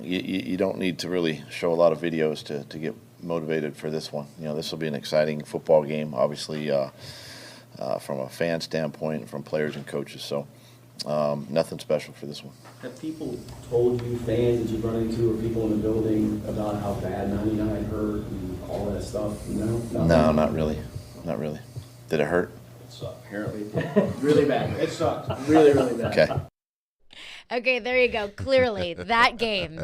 you don't need to really show a lot of videos to get motivated for this one. You know, this will be an exciting football game, obviously. From a fan standpoint and from players and coaches. So nothing special for this one. Have people told you, fans that you've run into or people in the building, about how bad 99 hurt and all that stuff? No, not really. Not really. Did it hurt? It sucked. Apparently really bad. It sucked. Really, really bad. Okay, there you go. Clearly, that game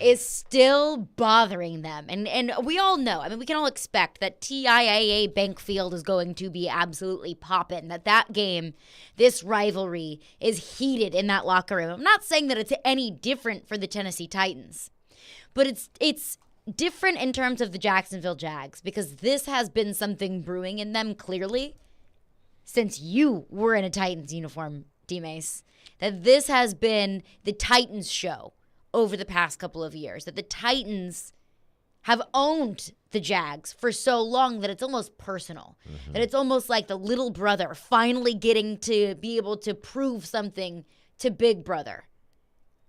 is still bothering them. And we all know, I mean, we can all expect that TIAA Bank Field is going to be absolutely popping, that game, this rivalry is heated in that locker room. I'm not saying that it's any different for the Tennessee Titans, but it's different in terms of the Jacksonville Jags, because this has been something brewing in them clearly since you were in a Titans uniform, D-Mase. That this has been the Titans show over the past couple of years. That the Titans have owned the Jags for so long that it's almost personal. Mm-hmm. That it's almost like the little brother finally getting to be able to prove something to big brother.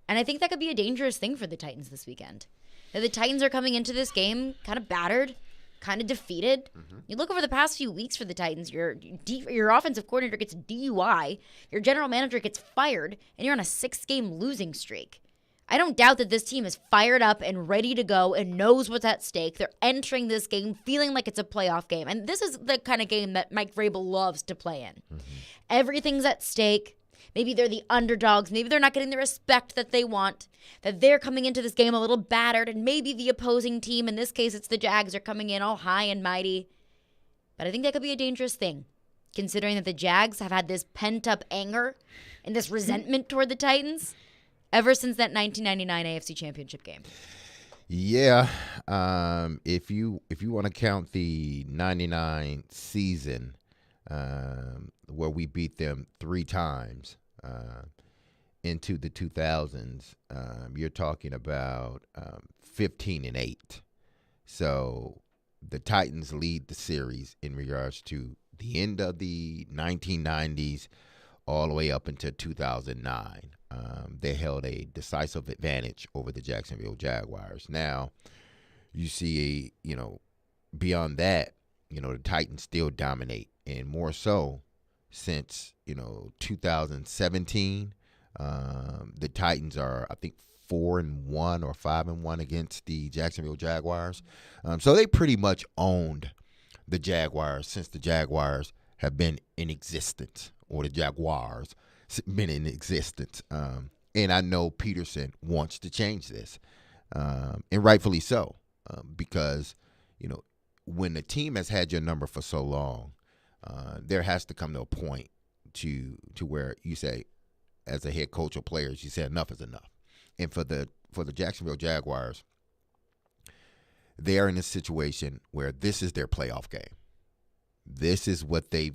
And I think that could be a dangerous thing for the Titans this weekend. That the Titans are coming into this game kind of battered, kind of defeated. Mm-hmm. You look over the past few weeks for the Titans, your offensive coordinator gets a DUI, your general manager gets fired, and you're on a 6-game losing streak. I don't doubt that this team is fired up and ready to go and knows what's at stake. They're entering this game feeling like it's a playoff game. And this is the kind of game that Mike Vrabel loves to play in. Mm-hmm. Everything's at stake. Maybe they're the underdogs. Maybe they're not getting the respect that they want, that they're coming into this game a little battered, and maybe the opposing team, in this case it's the Jags, are coming in all high and mighty. But I think that could be a dangerous thing, considering that the Jags have had this pent-up anger and this resentment toward the Titans ever since that 1999 AFC Championship game. Yeah, if you want to count the 99 season, where we beat them 3 times into the 2000s, you're talking about 15-8. So the Titans lead the series in regards to the end of the 1990s all the way up until 2009. They held a decisive advantage over the Jacksonville Jaguars. Now, you see, beyond that, the Titans still dominate, and more so since, 2017. The Titans are, I think, 4-1 or 5-1 against the Jacksonville Jaguars. So they pretty much owned the Jaguars since the Jaguars have been in existence, or the Jaguars been in existence. And I know Peterson wants to change this, and rightfully so, because, when the team has had your number for so long, there has to come to a point to where you say, as a head coach or players, you say enough is enough. And for the Jacksonville Jaguars, they are in a situation where this is their playoff game. This is what they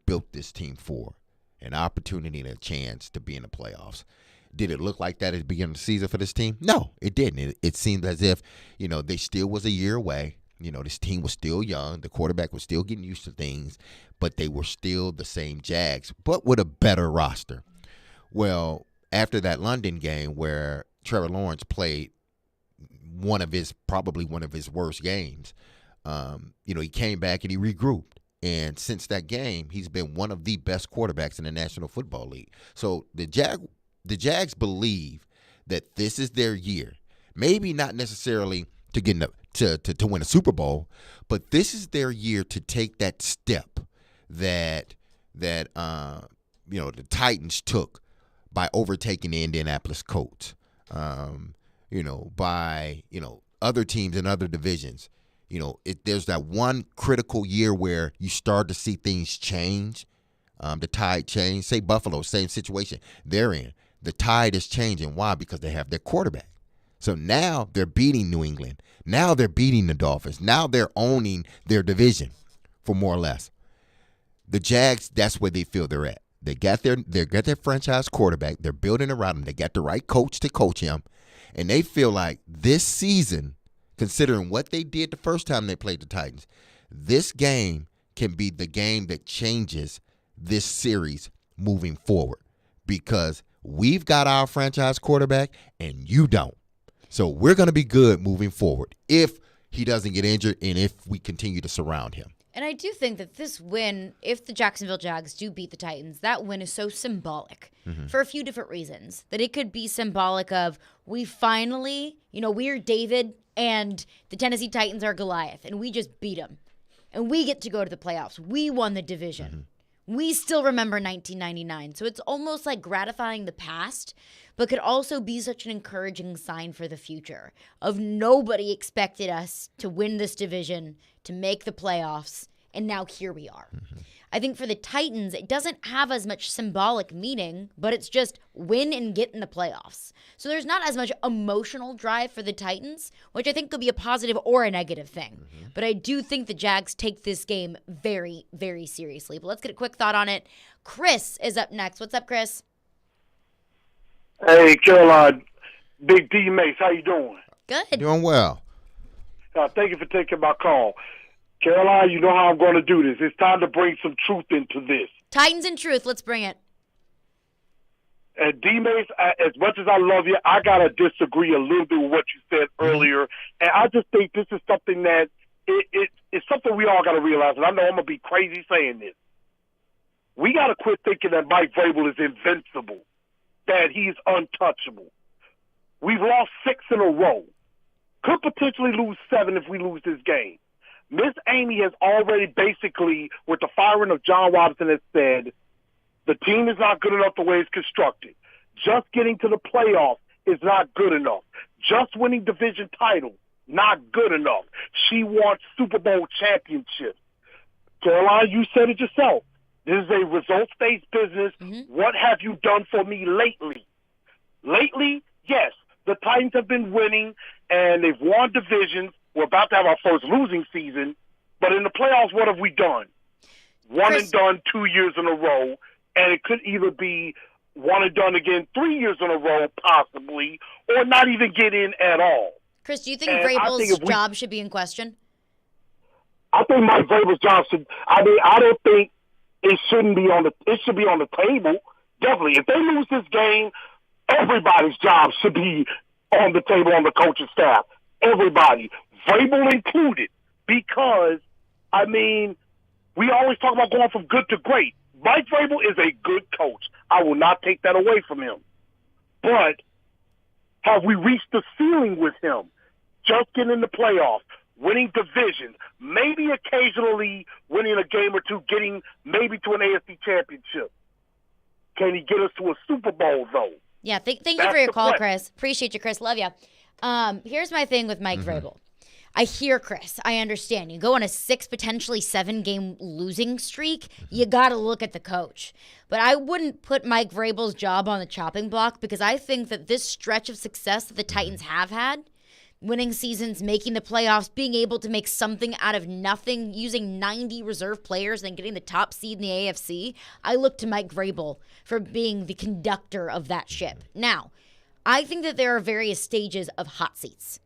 built this team for, an opportunity and a chance to be in the playoffs. Did it look like that at the beginning of the season for this team? No, it didn't. It seemed as if, they still was a year away. This team was still young. The quarterback was still getting used to things, but they were still the same Jags, but with a better roster. Well, after that London game where Trevor Lawrence played probably one of his worst games, he came back and he regrouped. And since that game, he's been one of the best quarterbacks in the National Football League. So the Jags believe that this is their year. Maybe not necessarily to get to win a Super Bowl, but this is their year to take that step that the Titans took by overtaking the Indianapolis Colts. By other teams in other divisions. There's that one critical year where you start to see things change. The tide change. Say Buffalo, same situation they're in. The tide is changing. Why? Because they have their quarterback. So now they're beating New England. Now they're beating the Dolphins. Now they're owning their division, for more or less. The Jags, that's where they feel they're at. They got their franchise quarterback. They're building around him. They got the right coach to coach him. And they feel like this season, considering what they did the first time they played the Titans, this game can be the game that changes this series moving forward, because we've got our franchise quarterback and you don't. So we're going to be good moving forward if he doesn't get injured and if we continue to surround him. And I do think that this win, if the Jacksonville Jags do beat the Titans, that win is so symbolic for a few different reasons. That it could be symbolic of, we finally, we're David and the Tennessee Titans are Goliath, and we just beat them. And we get to go to the playoffs. We won the division. We still remember 1999. So it's almost like gratifying the past, but could also be such an encouraging sign for the future of nobody expected us to win this division, to make the playoffs, and now here we are. I think for the Titans, it doesn't have as much symbolic meaning, but it's just win and get in the playoffs. So there's not as much emotional drive for the Titans, which I think could be a positive or a negative thing. But I do think the Jags take this game very, very seriously. But let's get a quick thought on it. Chris is up next. What's up, Chris? Hey, Caroline, Big D-Mase, how you doing? Good. Doing well. Thank you for taking my call. Caroline, you know how I'm going to do this. It's time to bring some truth into this. Titans and truth, let's bring it. And D-Mase, as much as I love you, I got to disagree a little bit with what you said earlier. And I just think this is something that it's something we all got to realize. And I know I'm going to be crazy saying this. We got to quit thinking that Mike Vrabel is invincible, that he's untouchable. We've lost 6 in a row. Could potentially lose 7 if we lose this game. Miss Amy has already basically, with the firing of John Robinson, has said the team is not good enough the way it's constructed. Just getting to the playoffs is not good enough. Just winning division titles, not good enough. She wants Super Bowl championships. Caroline, you said it yourself. This is a results-based business. What have you done for me lately? Lately, yes, the Titans have been winning, and they've won divisions. We're about to have our first losing season. But in the playoffs, what have we done? One and done 2 years in a row, and it could either be one and done again 3 years in a row, possibly, or not even get in at all. Chris, do you think Vrabel's job should be in question? I think Mike Vrabel's job should. I don't think it shouldn't be on the. It should be on the table. Definitely, if they lose this game, everybody's job should be on the table on the coaching staff. Everybody, Vrabel included, because I mean, we always talk about going from good to great. Mike Vrabel is a good coach. I will not take that away from him. But have we reached the ceiling with him? Just getting in the playoffs, winning divisions, maybe occasionally winning a game or two, getting maybe to an AFC championship. Can he get us to a Super Bowl, though? Yeah, thank you for your call, Chris. Appreciate you, Chris. Love you. Here's my thing with Mike Vrabel. I hear Chris. I understand. You go on a 6, potentially 7-game losing streak, you got to look at the coach. But I wouldn't put Mike Vrabel's job on the chopping block, because I think that this stretch of success that the Titans have had, winning seasons, making the playoffs, being able to make something out of nothing, using 90 reserve players and getting the top seed in the AFC, I look to Mike Vrabel for being the conductor of that ship. Now, I think that there are various stages of hot seats.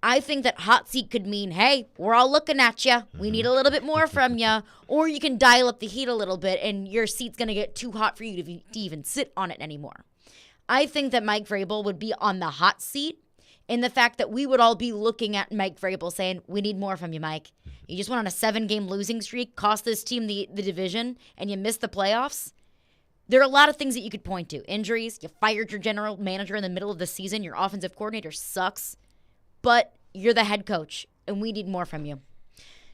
I think that hot seat could mean, hey, we're all looking at you. We need a little bit more from you. Or you can dial up the heat a little bit and your seat's going to get too hot for you to even sit on it anymore. I think that Mike Vrabel would be on the hot seat in the fact that we would all be looking at Mike Vrabel saying, we need more from you, Mike. You just went on a 7-game losing streak, cost this team the division, and you missed the playoffs. There are a lot of things that you could point to. Injuries, you fired your general manager in the middle of the season, your offensive coordinator sucks. But you're the head coach, and we need more from you.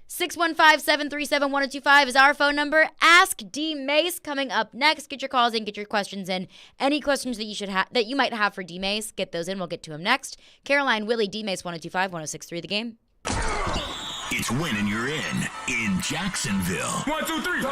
615-737-1025 is our phone number. Ask D-Mase coming up next. Get your calls in, get your questions in. Any questions that you might have for D-Mase, get those in. We'll get to him next. Caroline, Willy, D-Mase, 1025, 1063 The Game. It's Win and You're in Jacksonville. 1, 2, 3.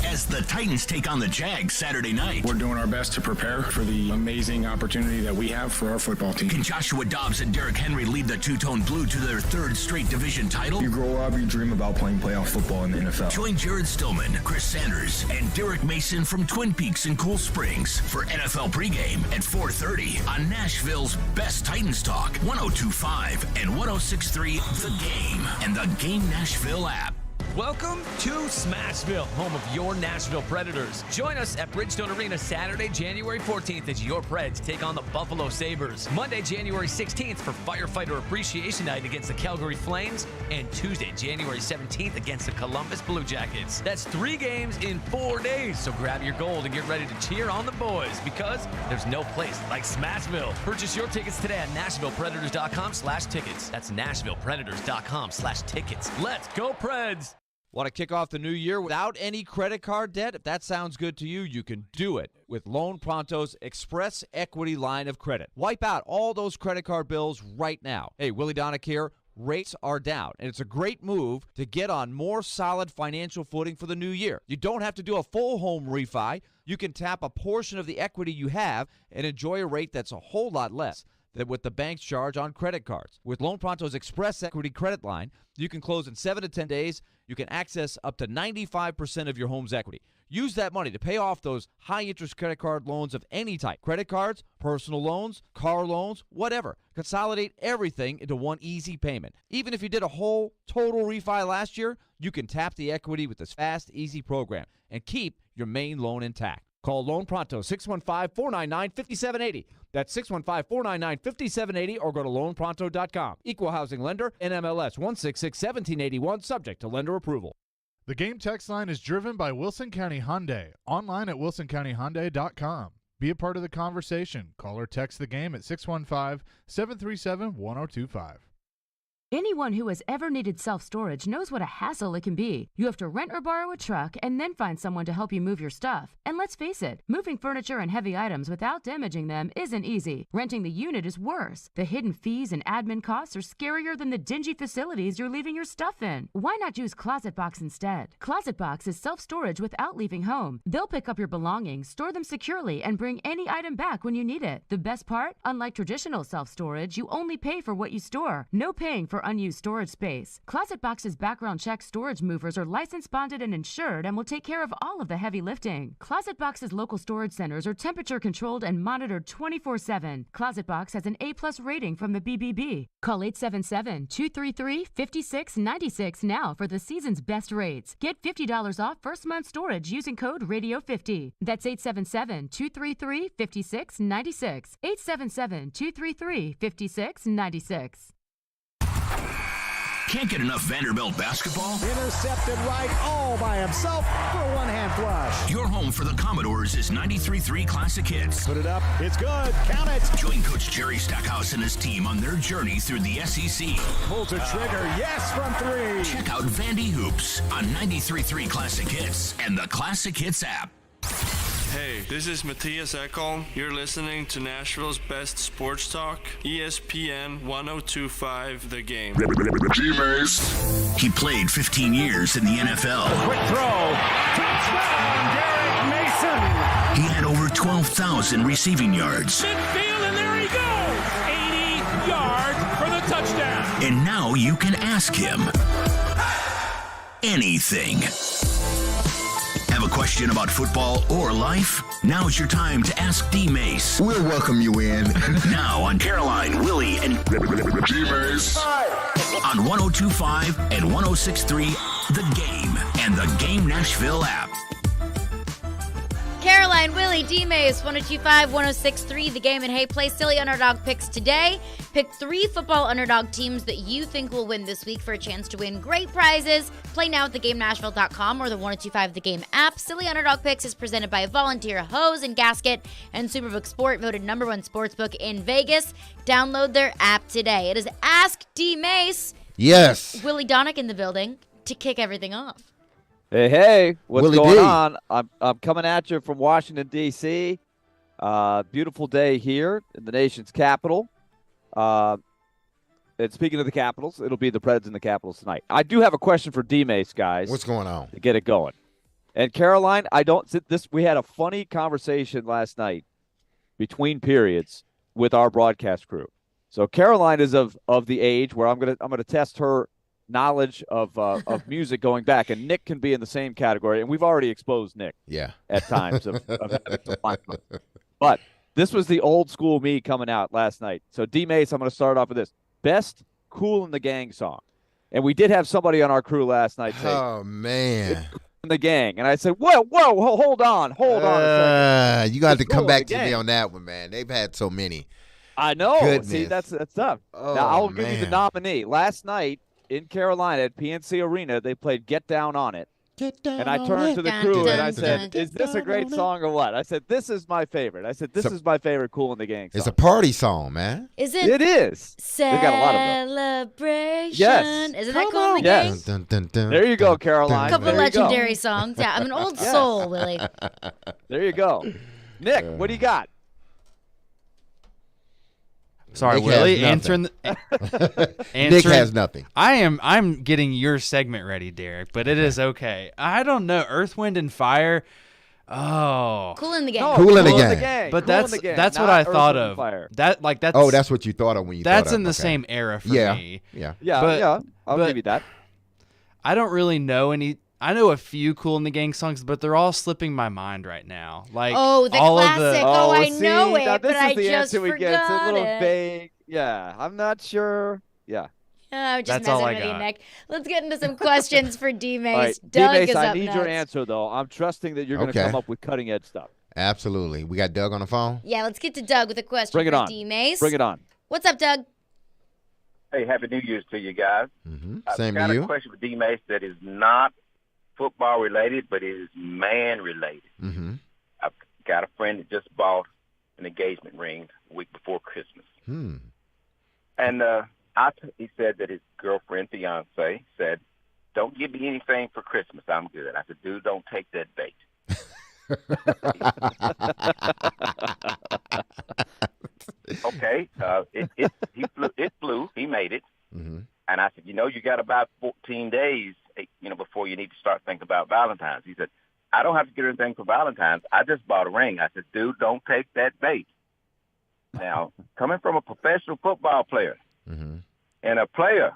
As the Titans take on the Jags Saturday night. We're doing our best to prepare for the amazing opportunity that we have for our football team. Can Joshua Dobbs and Derrick Henry lead the two-tone blue to their 3rd straight division title? You grow up, you dream about playing playoff football in the NFL. Join Jared Stillman, Chris Sanders, and Derek Mason from Twin Peaks and Cool Springs for NFL pregame at 4:30 on Nashville's best Titans talk, 102.5 and 106.3 The Game and the Game Nashville app. Welcome to Smashville, home of your Nashville Predators. Join us at Bridgestone Arena Saturday, January 14th as your Preds take on the Buffalo Sabres. Monday, January 16th for Firefighter Appreciation Night against the Calgary Flames. And Tuesday, January 17th against the Columbus Blue Jackets. That's 3 games in 4 days. So grab your gold and get ready to cheer on the boys, because there's no place like Smashville. Purchase your tickets today at NashvillePredators.com/tickets. That's NashvillePredators.com/tickets. Let's go, Preds! Want to kick off the new year without any credit card debt? If that sounds good to you, you can do it with Loan Pronto's Express Equity Line of Credit. Wipe out all those credit card bills right now. Hey, Willy Donick here. Rates are down, and it's a great move to get on more solid financial footing for the new year. You don't have to do a full home refi. You can tap a portion of the equity you have and enjoy a rate that's a whole lot less than what the banks charge on credit cards. With Loan Pronto's Express Equity Credit Line, you can close in 7 to 10 days. You can access up to 95% of your home's equity. Use that money to pay off those high-interest credit card loans of any type. Credit cards, personal loans, car loans, whatever. Consolidate everything into one easy payment. Even if you did a whole total refi last year, you can tap the equity with this fast, easy program and keep your main loan intact. Call Loan Pronto, 615-499-5780. That's 615-499-5780, or go to loanpronto.com. Equal housing lender, NMLS 1661781, subject to lender approval. The Game text line is driven by Wilson County Hyundai. Online at wilsoncountyhyundai.com. Be a part of the conversation. Call or text the Game at 615-737-1025. Anyone who has ever needed self-storage knows what a hassle it can be. You have to rent or borrow a truck and then find someone to help you move your stuff. And let's face it, moving furniture and heavy items without damaging them isn't easy. Renting the unit is worse. The hidden fees and admin costs are scarier than the dingy facilities you're leaving your stuff in. Why not use ClosetBox instead? ClosetBox is self-storage without leaving home. They'll pick up your belongings, store them securely, and bring any item back when you need it. The best part? Unlike traditional self-storage, you only pay for what you store. No paying for for unused storage space. Closet Box's background check storage movers are licensed, bonded, and insured and will take care of all of the heavy lifting. Closet Box's local storage centers are temperature controlled and monitored 24/7. Closet Box has an A+ rating from the BBB. Call 877-233-5696 now for the season's best rates. Get $50 off first month storage using code RADIO50. That's 877-233-5696. 877-233-5696. Can't get enough Vanderbilt basketball? Intercepted right all by himself for a one-hand flush. Your home for the Commodores is 93.3 Classic Hits. Put it up. It's good. Count it. Join Coach Jerry Stackhouse and his team on their journey through the SEC. Pulls a trigger. Yes, from three. Check out Vandy Hoops on 93.3 Classic Hits and the Classic Hits app. Hey, this is Matthias Ekholm. You're listening to Nashville's best sports talk, ESPN 102.5 The Game. D-Mase. He played 15 years in the NFL. Quick throw. Touchdown, Derek Mason. He had over 12,000 receiving yards. Midfield, and there he goes. 80 yards for the touchdown. And now you can ask him anything. Have a question about football or life? Now's your time to ask D-Mase. We'll welcome you in. Now on Caroline, Willy, and D-Mase. On 102.5 and 106.3 The Game and the Game Nashville app. Caroline, Willy, D-Mase, 102.5, 106.3, The Game. And hey, play silly underdog picks today. Pick 3 football underdog teams that you think will win this week for a chance to win great prizes. Play now at theGameNashville.com or the 102.5 The Game app. Silly underdog picks is presented by Volunteer Hose and Gasket and Superbook Sport, voted #1 sportsbook in Vegas. Download their app today. It is Ask D-Mase. Yes. Willy Donick in the building to kick everything off. Hey, what's Willie going D. on? I'm coming at you from Washington, D.C. Beautiful day here in the nation's capital. And speaking of the Capitals, it'll be the Preds and the Capitals tonight. I do have a question for D-Mase, guys. What's going on? To get it going. And Caroline, we had a funny conversation last night between periods with our broadcast crew. So Caroline is of the age where I'm gonna test her knowledge of music going back, and Nick can be in the same category, and we've already exposed Nick at times of having some fun. But this was the old school me coming out last night. So D-Mase, I'm going to start off with this. Best Kool and the Gang song. And we did have somebody on our crew last night say, oh, man. Kool and the Gang. And I said, whoa, hold on a second. You got to come back to me on that one, man. They've had so many. I know. Goodness. See, that's tough. Oh, now, I'll give you the nominee. Last night, in Carolina at PNC Arena, they played Get Down on It. Get down and I turned to the crew and I said, is this a great song or what? I said, this is my favorite. I said, this is my favorite Kool and the Gang song. It's a party song, man. Is it? It is. They got a lot of them. Celebration. Yes. Isn't that Kool and the Gang? Yes. There you go, Caroline. A couple of There you go. legendary songs. Yeah, I'm an old soul, Willy. There you go. Nick, what do you got? Sorry, Nick Willy. has Nick has nothing. I'm getting your segment ready, Derek, but it is okay. I don't know. Earth, Wind, and Fire. Oh, Kool and the Gang. No, Kool and the Gang. But Kool and the Gang, that's what not I Earth, thought Wind, and of. Fire. That's Oh, that's what you thought of when you that's thought of in the okay. same era for me. Yeah. Yeah, I'll give you that. I don't really know any. I know a few Kool and the Gang songs, but they're all slipping my mind right now. Like The all classic. of the. Oh, I see, know now it, this but is I the just answer we get. It's a forgot little it. vague. Yeah, I'm not sure. Yeah. I'm just That's all messing I with you, got. Nick. Let's get into some questions for D-Mase. All right, Doug D-Mase, is up I need your next. answer, though. I'm trusting that you're going to Okay. come up with cutting-edge stuff. Absolutely. We got Doug on the phone? Yeah, let's get to Doug with a question Bring it for on. D-Mase. Bring it on. What's up, Doug? Hey, Happy New Year's to you guys. Same I've got to you. a question for D-Mase that is not football related, but it is man related. Mm-hmm. I've got a friend that just bought an engagement ring a week before Christmas. And he said that his girlfriend, fiance, said, "Don't give me anything for Christmas. I'm good." I said, "Dude, don't take that bait." Okay, it flew. He made it. Mm-hmm. And I said, "You got about 14 days, before you need to start thinking about Valentine's." He said, "I don't have to get anything for Valentine's. I just bought a ring." I said, "Dude, don't take that bait." Now, coming from a professional football player and a player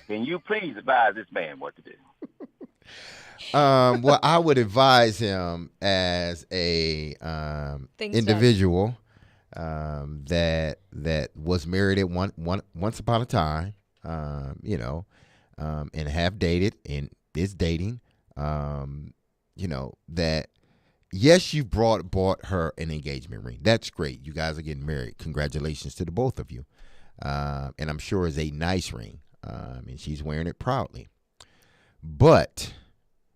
Can you please advise this man what to do? Well, I would advise him as a individual that was married at once upon a time, and have dated and is dating. That yes, you bought her an engagement ring. That's great. You guys are getting married. Congratulations to the both of you. And I'm sure it's a nice ring. And she's wearing it proudly. But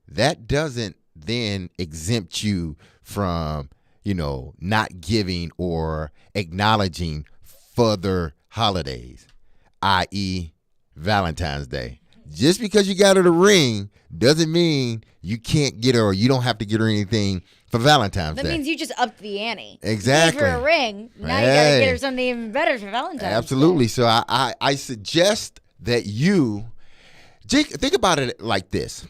that doesn't then exempt you from, not giving or acknowledging further holidays, i.e. Valentine's Day. Just because you got her the ring doesn't mean you can't get her or you don't have to get her anything for Valentine's Day. That means you just upped the ante. Exactly. You gave her a ring. Now you got to get her something even better for Valentine's Absolutely. Day. So I suggest that you think about it like this.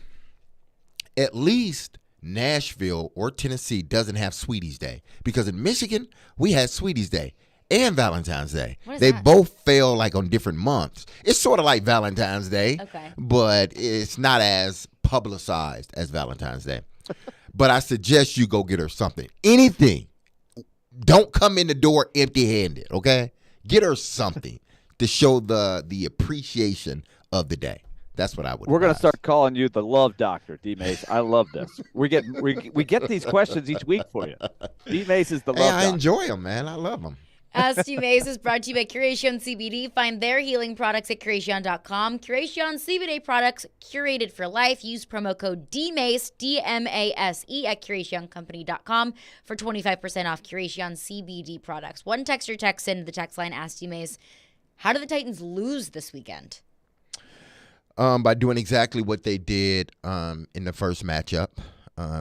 At least Nashville or Tennessee doesn't have Sweeties Day, because in Michigan we had Sweeties Day and Valentine's Day. They both fell like on different months. It's sort of like Valentine's Day, but it's not as publicized as Valentine's Day. But I suggest you go get her something. Anything. Don't come in the door empty-handed, okay? Get her something to show the appreciation of the day. That's what I would. We're going to start calling you the love doctor, D-Mase. I love this. We get these questions each week for you. D-Mase is the love doctor. I enjoy them, man. I love them. D-Mase is brought to you by Curation CBD. Find their healing products at Curation.com. Curation CBD products curated for life. Use promo code D-Mase, D-M-A-S-E, at CurationCompany.com for 25% off Curation CBD products. One texter texts in the text line, asked D-Mase, how did the Titans lose this weekend? By doing exactly what they did in the first matchup,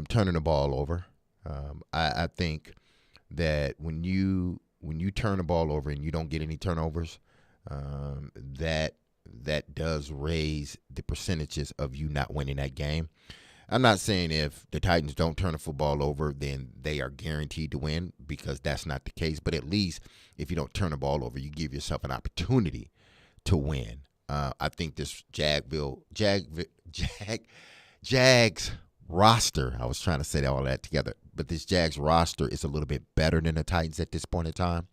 turning the ball over. I think that when you turn the ball over and you don't get any turnovers, that does raise the percentages of you not winning that game. I'm not saying if the Titans don't turn the football over, then they are guaranteed to win, because that's not the case. But at least if you don't turn the ball over, you give yourself an opportunity to win. I think this Jags roster, I was trying to say all that together, but this Jags roster is a little bit better than the Titans at this point in time.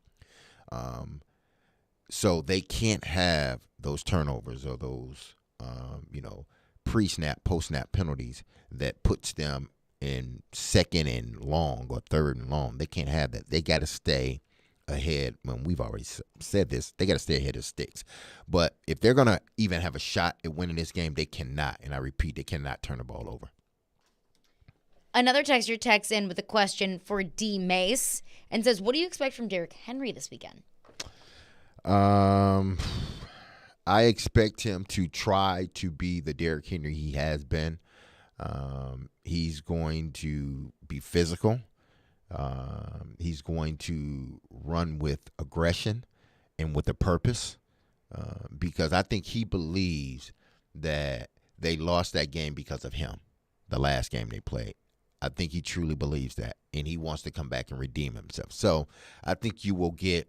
So they can't have those turnovers or those, pre-snap, post-snap penalties that puts them in second and long or third and long. They can't have that. They got to stay ahead. When we've already said this, they got to stay ahead of sticks. But if they're going to even have a shot at winning this game, they cannot, and I repeat, they cannot turn the ball over. Another texter texts in with a question for D-Mase and says, what do you expect from Derrick Henry this weekend? I expect him to try to be the Derrick Henry he has been. He's going to be physical. He's going to run with aggression and with a purpose, because I think he believes that they lost that game because of him, the last game they played. I think he truly believes that, and he wants to come back and redeem himself. So I think you will get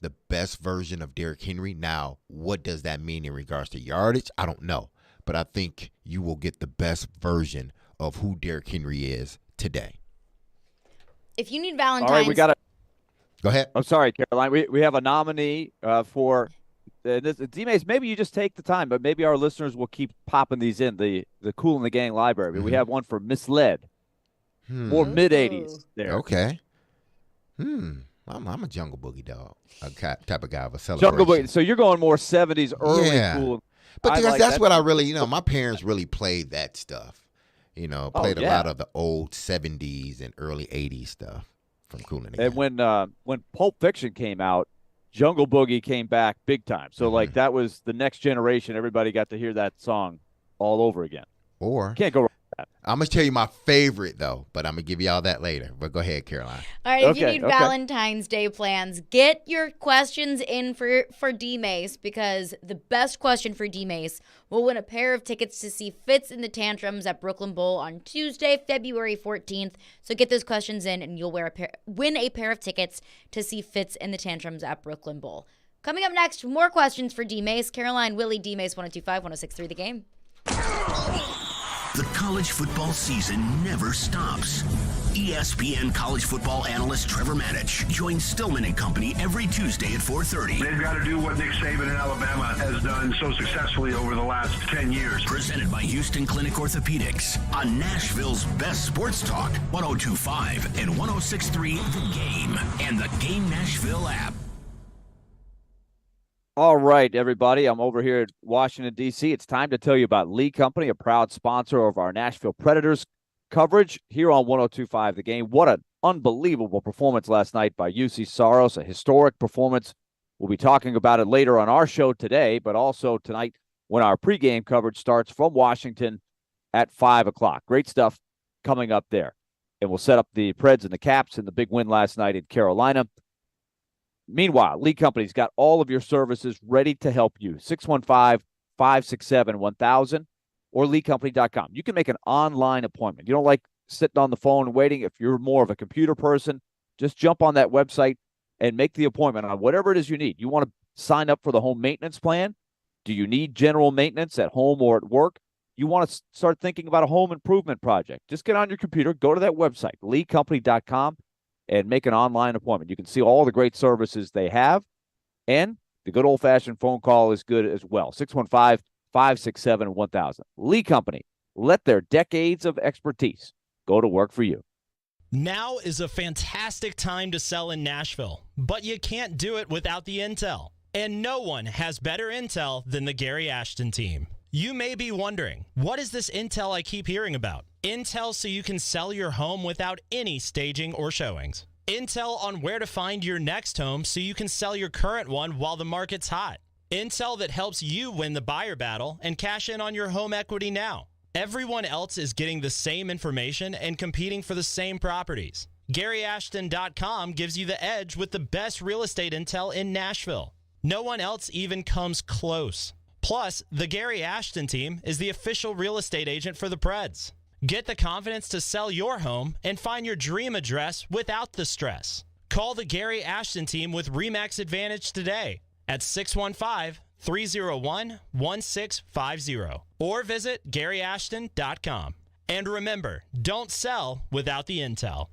the best version of Derrick Henry. Now, what does that mean in regards to yardage? I don't know, but I think you will get the best version of who Derrick Henry is today. If you need Valentine's... All right, we got to... Go ahead. I'm sorry, Caroline. We have a nominee for... D-Mase, maybe you just take the time, but maybe our listeners will keep popping these in, the Kool and the Gang library. We have one for Misled. More mid-'80s there. Okay. I'm a Jungle Boogie dog, type of guy of a celebration. Jungle Boogie. So you're going more 70s, early Kool. But that's what I really, my parents really played that stuff. Played a lot of the old 70s and early 80s stuff from Kool and the Gang. And when Pulp Fiction came out, Jungle Boogie came back big time. So, that was the next generation. Everybody got to hear that song all over again. Or can't go wrong with that. I'm going to tell you my favorite, though, but I'm going to give you all that later. But go ahead, Caroline. All right, if you need Valentine's Day plans, get your questions in for D-Mase, because the best question for D-Mase will win a pair of tickets to see Fitz in the Tantrums at Brooklyn Bowl on Tuesday, February 14th. So get those questions in, and you'll win a pair of tickets to see Fitz in the Tantrums at Brooklyn Bowl. Coming up next, more questions for D-Mase. Caroline, Willy, D-Mase, 102.5, 106.3 The Game. The college football season never stops. ESPN college football analyst Trevor Manich joins Stillman and Company every Tuesday at 4:30. They've got to do what Nick Saban in Alabama has done so successfully over the last 10 years. Presented by Houston Clinic Orthopedics on Nashville's best sports talk, 102.5 and 106.3 The Game and the Game Nashville app. All right, everybody. I'm over here at Washington, D.C. It's time to tell you about Lee Company, a proud sponsor of our Nashville Predators coverage here on 102.5 The Game. What an unbelievable performance last night by UC Saros, a historic performance. We'll be talking about it later on our show today, but also tonight when our pregame coverage starts from Washington at 5 o'clock. Great stuff coming up there. And we'll set up the Preds and the Caps in the big win last night in Carolina. Meanwhile, Lee Company's got all of your services ready to help you. 615-567-1000 or leecompany.com. You can make an online appointment. You don't like sitting on the phone and waiting. If you're more of a computer person, just jump on that website and make the appointment on whatever it is you need. You want to sign up for the home maintenance plan? Do you need general maintenance at home or at work? You want to start thinking about a home improvement project? Just get on your computer, go to that website, leecompany.com, and make an online appointment. You can see all the great services they have, and the good old-fashioned phone call is good as well. 615-567-1000. Lee Company, let their decades of expertise go to work for you. Now is a fantastic time to sell in Nashville, but you can't do it without the intel. And no one has better intel than the Gary Ashton team. You may be wondering, what is this intel I keep hearing about? Intel so you can sell your home without any staging or showings. Intel on where to find your next home so you can sell your current one while the market's hot. Intel that helps you win the buyer battle and cash in on your home equity now. Everyone else is getting the same information and competing for the same properties. GaryAshton.com gives you the edge with the best real estate intel in Nashville. No one else even comes close. Plus, the Gary Ashton team is the official real estate agent for the Preds. Get the confidence to sell your home and find your dream address without the stress. Call the Gary Ashton team with RE/MAX Advantage today at 615-301-1650 or visit GaryAshton.com. And remember, don't sell without the intel.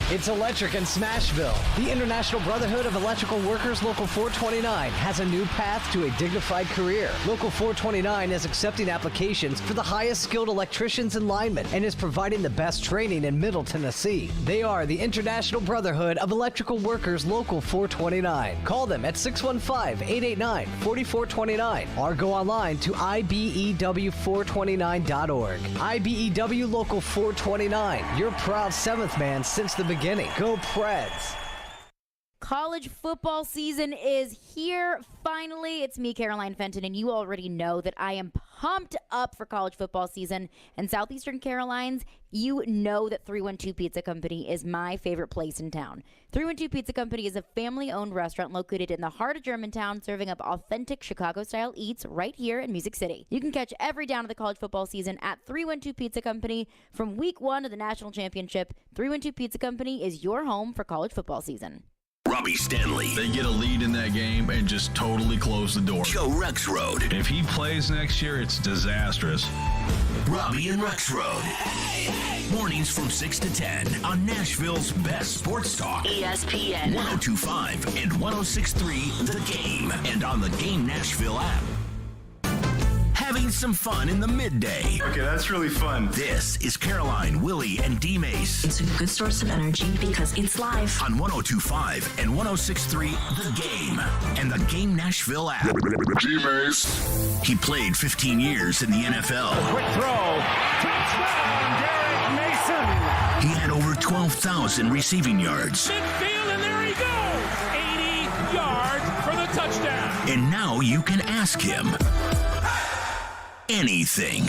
It's electric in Smashville. The International Brotherhood of Electrical Workers Local 429 has a new path to a dignified career. Local 429 is accepting applications for the highest skilled electricians and linemen and is providing the best training in Middle Tennessee. They are the International Brotherhood of Electrical Workers Local 429. Call them at 615-889-4429 or go online to IBEW429.org. IBEW Local 429, your proud seventh man since the beginning. Go Preds. College football season is here finally. It's me, Caroline Fenton, and you already know that I am pumped up for college football season. And Southeastern Carolines, you know that 312 Pizza Company is my favorite place in town. 312 Pizza Company is a family-owned restaurant located in the heart of Germantown, serving up authentic Chicago-style eats right here in Music City. You can catch every down of the college football season at 312 Pizza Company from week 1 of the national championship. 312 Pizza Company is your home for college football season. Robbie Stanley. They get a lead in that game and just totally close the door. Joe Rexrode. If he plays next year, it's disastrous. Robbie and Rexrode. Mornings from 6 to 10 on Nashville's best sports talk. ESPN 102.5 and 106.3 The Game. And on the Game Nashville app. Having some fun in the midday. Okay, that's really fun. This is Caroline, Willy, and D-Mase. It's a good source of energy because it's live. On 102.5 and 106.3 The Game and the Game Nashville app. D-Mase. He played 15 years in the NFL. Quick throw. Touchdown, Derek Mason. He had over 12,000 receiving yards. Midfield, and there he goes. 80 yards for the touchdown. And now you can ask him anything.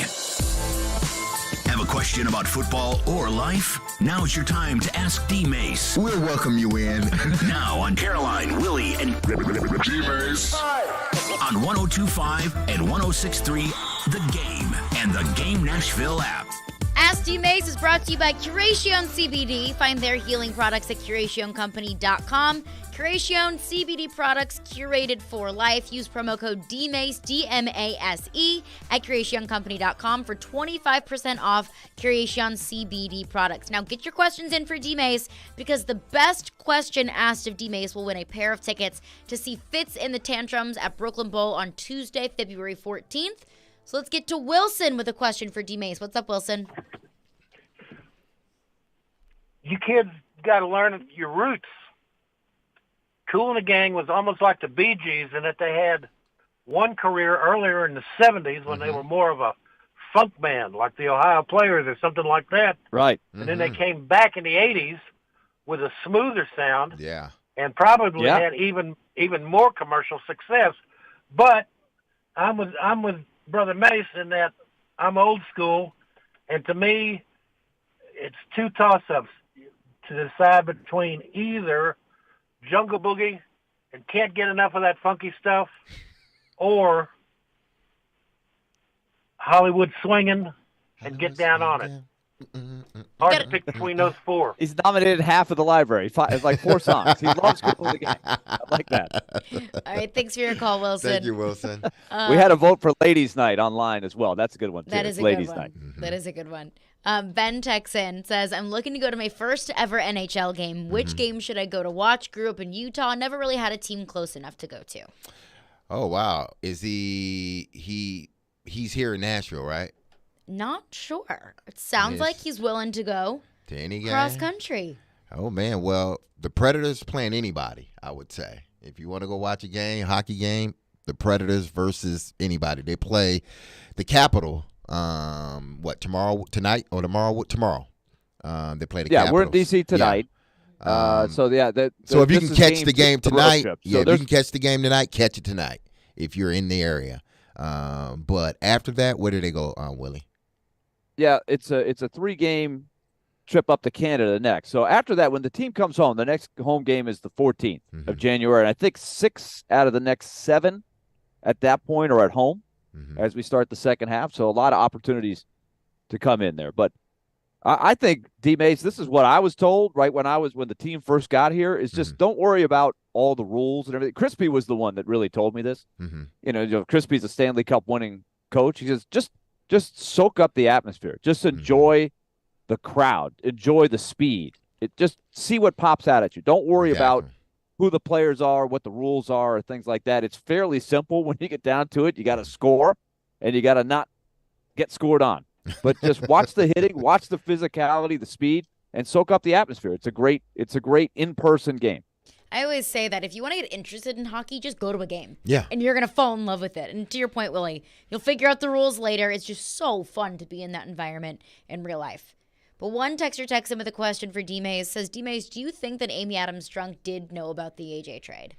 Have a question about football or life? Now's your time to ask D-Mase. We'll welcome you in. Now on Caroline, Willy, and D-Mase. On 102.5 and 106.3 The Game and the Game Nashville app. Ask D-Mase is brought to you by Curation CBD. Find their healing products at CurationCompany.com. Creation CBD products curated for life. Use promo code D-Mase, D-M-A-S-E, at CreationCompany.com for 25% off Creation CBD products. Now get your questions in for D-Mase, because the best question asked of D-Mase will win a pair of tickets to see Fitz in the Tantrums at Brooklyn Bowl on Tuesday, February 14th. So let's get to Wilson with a question for D-Mase. What's up, Wilson? You kids got to learn your roots. Kool and the Gang was almost like the Bee Gees in that they had one career earlier in the 70s when they were more of a funk band, like the Ohio Players or something like that. Right. And then they came back in the 80s with a smoother sound. Yeah. And probably had even more commercial success. But I'm with Brother Mace in that I'm old school, and to me, it's two toss-ups to decide between either Jungle Boogie and Can't Get Enough of That Funky Stuff, or Hollywood Swinging and Get Down on It. Hard to pick between those four. He's nominated half of the library. It's like 4 songs. He loves Kool and the Gang. I like that. All right, thanks for your call, Wilson. Thank you, Wilson. We had a vote for Ladies' Night online as well. That's a good one, too. That is a Ladies' good one. Night. That is a good one. Ben Texan says, I'm looking to go to my first ever NHL game. Which game should I go to watch? Grew up in Utah. Never really had a team close enough to go to. Oh, wow. Is he's here in Nashville, right? Not sure. It sounds like he's willing to go to any game? Cross country. Oh, man. Well, the Predators playing anybody, I would say. If you want to go watch a game, hockey game, the Predators versus anybody. They play the Capitol, tomorrow? They play the Capitals. Yeah, we're in D.C. tonight. Yeah. So if you can catch the game tonight, if you can catch the game tonight, catch it tonight if you're in the area. But after that, where do they go, Willie? Yeah, it's a 3-game trip up to Canada next. So after that, when the team comes home, the next home game is the 14th of January. And I think 6 out of the next 7 at that point are at home as we start the second half. So a lot of opportunities to come in there. But I think, D-Mase, this is what I was told right when the team first got here, is just don't worry about all the rules and everything. Crispy was the one that really told me this. Crispy's a Stanley Cup winning coach. He says, just soak up the atmosphere. Just enjoy the crowd. Enjoy the speed. Just see what pops out at you. Don't worry about who the players are, what the rules are, or things like that. It's fairly simple when you get down to it. You got to score, and you got to not get scored on. But just watch the hitting, watch the physicality, the speed, and soak up the atmosphere. It's a great in-person game. I always say that if you want to get interested in hockey, just go to a game. Yeah. And you're going to fall in love with it. And to your point, Willie, you'll figure out the rules later. It's just so fun to be in that environment in real life. But one texter texts in with a question for D-Mase. Says, D-Mase, do you think that Amy Adams-Strunk did know about the AJ trade?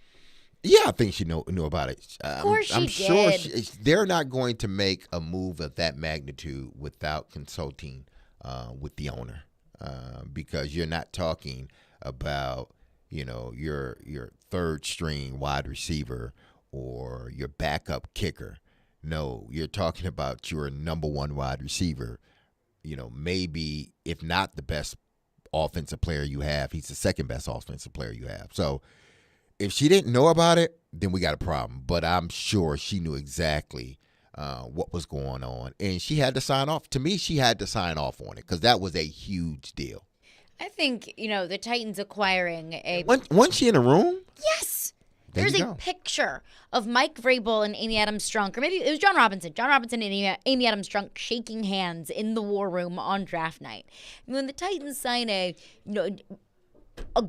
Yeah, I think she knew about it. Of course she I'm did. sure they're not going to make a move of that magnitude without consulting with the owner, because you're not talking about your third string wide receiver or your backup kicker. No, you're talking about your number one wide receiver. Maybe if not the best offensive player you have, he's the second best offensive player you have. So if she didn't know about it, then we got a problem. But I'm sure she knew exactly what was going on. And she had to sign off. To me, she had to sign off on it because that was a huge deal. I think, the Titans acquiring a... Wasn't she in a room? Yes! There's a picture of Mike Vrabel and Amy Adams-Strunk, or maybe it was John Robinson. John Robinson and Amy Adams-Strunk shaking hands in the war room on draft night. And when the Titans sign a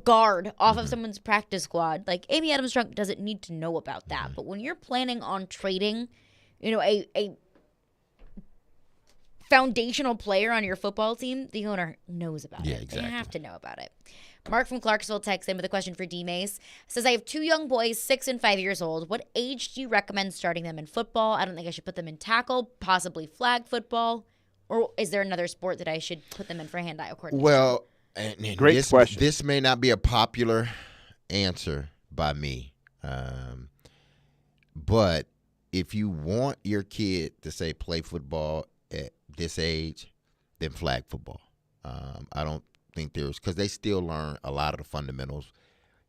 guard off of someone's practice squad, like Amy Adams-Strunk doesn't need to know about that. But when you're planning on trading, a foundational player on your football team, the owner knows about it. Exactly. They have to know about it. Mark from Clarksville texts in with a question for D-Mase. Says, I have 2 young boys, 6 and 5 years old. What age do you recommend starting them in football? I don't think I should put them in tackle, possibly flag football. Or is there another sport that I should put them in for hand-eye coordination? Well, great question. This may not be a popular answer by me. But if you want your kid to say play football at this age, then flag football. I don't think because they still learn a lot of the fundamentals,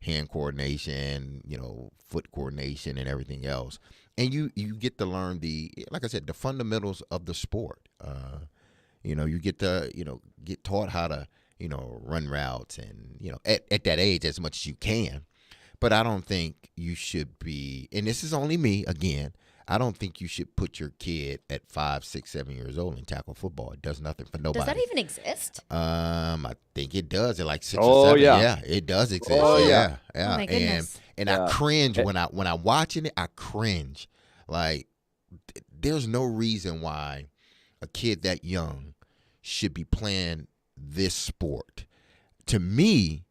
hand coordination, foot coordination and everything else. And you get to learn like I said, the fundamentals of the sport. You get to, get taught how to, run routes and, at that age as much as you can. But I don't think you should be, and this is only me again, I don't think you should put your kid at 5, 6, 7 years old and tackle football. It does nothing for nobody. Does that even exist? I think it does. At like 6 or 7. Yeah, it does exist. Oh, yeah. Oh my goodness. And I cringe when I'm watching it. I cringe. Like, there's no reason why a kid that young should be playing this sport. To me,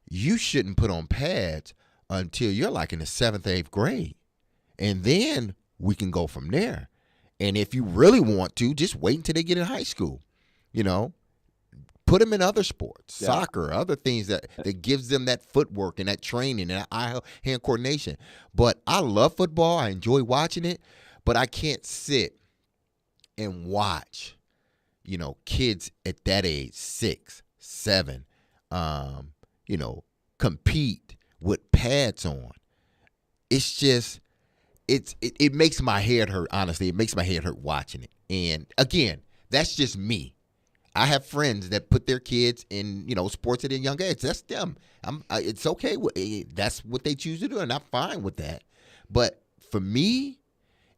you shouldn't put on pads until you're like in the 7th, 8th grade. And then we can go from there. And if you really want to, just wait until they get in high school. Put them in other sports, soccer, other things that gives them that footwork and that training and that eye-hand coordination. But I love football. I enjoy watching it. But I can't sit and watch, kids at that age, 6, 7, compete with pads on. It's just, it makes my head hurt, honestly. It makes my head hurt watching it. And, again, that's just me. I have friends that put their kids in, sports at a young age. That's them. It's okay. That's what they choose to do, and I'm fine with that. But for me,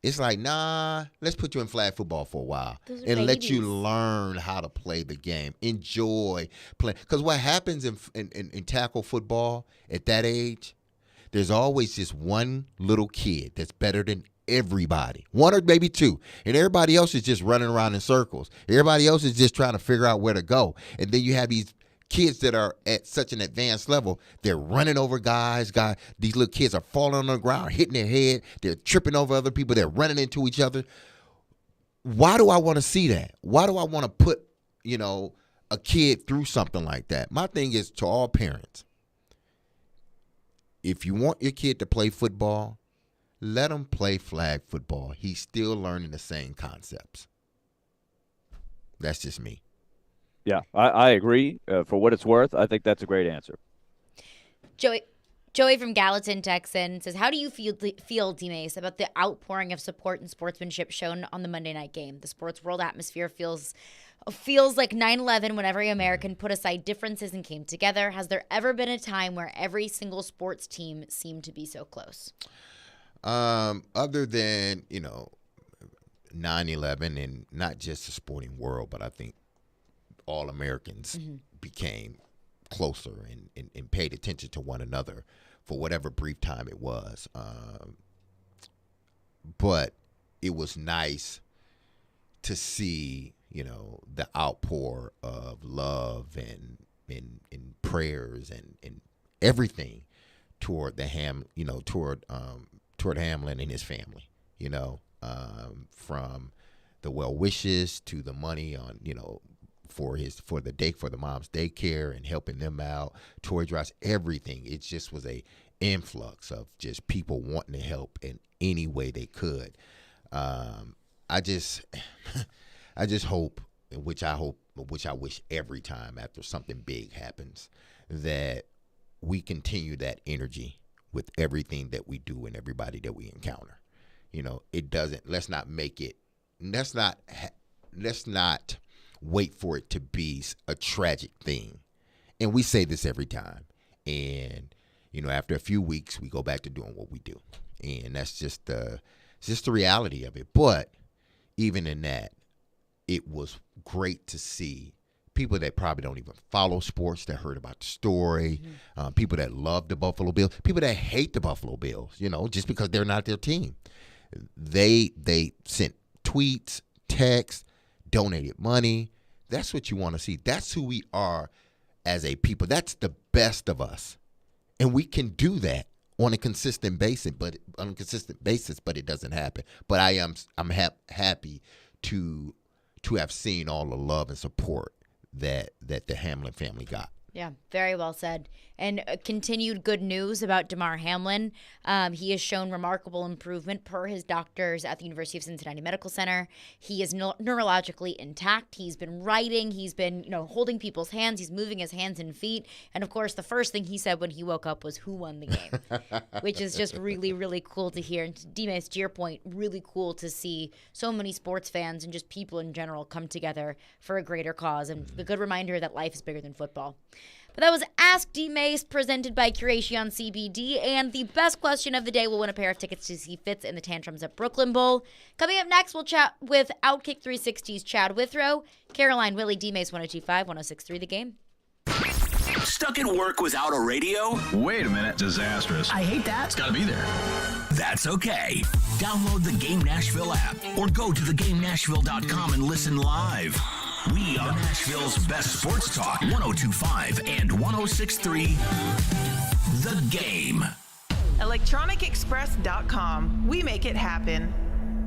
it's like, nah, let's put you in flag football for a while and let you learn how to play the game. Enjoy playing. Because what happens in tackle football at that age, there's always just one little kid that's better than everybody, one or maybe two, and everybody else is just running around in circles. Everybody else is just trying to figure out where to go. And then you have these kids that are at such an advanced level, they're running over guys. These little kids are falling on the ground, hitting their head. They're tripping over other people. They're running into each other. Why do I want to see that? Why do I want to put, a kid through something like that? My thing is to all parents, if you want your kid to play football, let him play flag football. He's still learning the same concepts. That's just me. Yeah, I agree. For what it's worth, I think that's a great answer. Joey from Gallatin, Texan, says, how do you feel, D-Mase, about the outpouring of support and sportsmanship shown on the Monday night game? The sports world atmosphere feels like 9/11 when every American put aside differences and came together. Has there ever been a time where every single sports team seemed to be so close? Other than, 9/11, and not just the sporting world, but I think all Americans became closer and paid attention to one another for whatever brief time it was. But it was nice to see, the outpour of love and prayers and everything toward toward Hamlin and his family, from the well wishes to the money on, for the mom's daycare and helping them out, toy drives, everything. It just was a influx of just people wanting to help in any way they could. I just hope, which I wish every time after something big happens, that we continue that energy with everything that we do and everybody that we encounter. Let's not wait for it to be a tragic thing. And we say this every time. And, after a few weeks, we go back to doing what we do. And that's just the reality of it. But even in that, it was great to see people that probably don't even follow sports that heard about the story, people that love the Buffalo Bills, people that hate the Buffalo Bills, just because they're not their team. They sent tweets, texts, donated money. That's what you want to see. That's who we are as a people. That's the best of us. And we can do that on a consistent basis, but it doesn't happen. But I'm happy to have seen all the love and support that the Hamlin family got. Yeah, very well said. And continued good news about Damar Hamlin. He has shown remarkable improvement per his doctors at the University of Cincinnati Medical Center. He is neurologically intact. He's been writing. He's been, holding people's hands. He's moving his hands and feet. And, of course, the first thing he said when he woke up was, "Who won the game?" Which is just really, really cool to hear. And D-Mase, to your point, really cool to see so many sports fans and just people in general come together for a greater cause. And a good reminder that life is bigger than football. But that was Ask D-Mase, presented by Curation CBD. And the best question of the day will win a pair of tickets to see Fitz in the Tantrums at Brooklyn Bowl. Coming up next, we'll chat with Outkick 360's Chad Withrow, Caroline, Willy, D-Mase, 102.5, 106.3 The Game. Stuck at work without a radio? Wait a minute. Disastrous. I hate that. It's got to be there. That's okay. Download the Game Nashville app or go to thegamenashville.com and listen live. We are Nashville's best sports talk, 102.5 and 106.3 The Game. ElectronicExpress.com. We make it happen.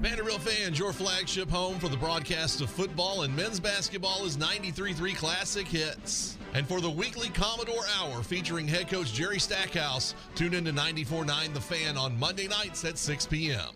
Vanderbilt fans, your flagship home for the broadcast of football and men's basketball is 93.3 Classic Hits. And for the weekly Commodore Hour featuring head coach Jerry Stackhouse, tune in to 94.9 The Fan on Monday nights at 6 p.m.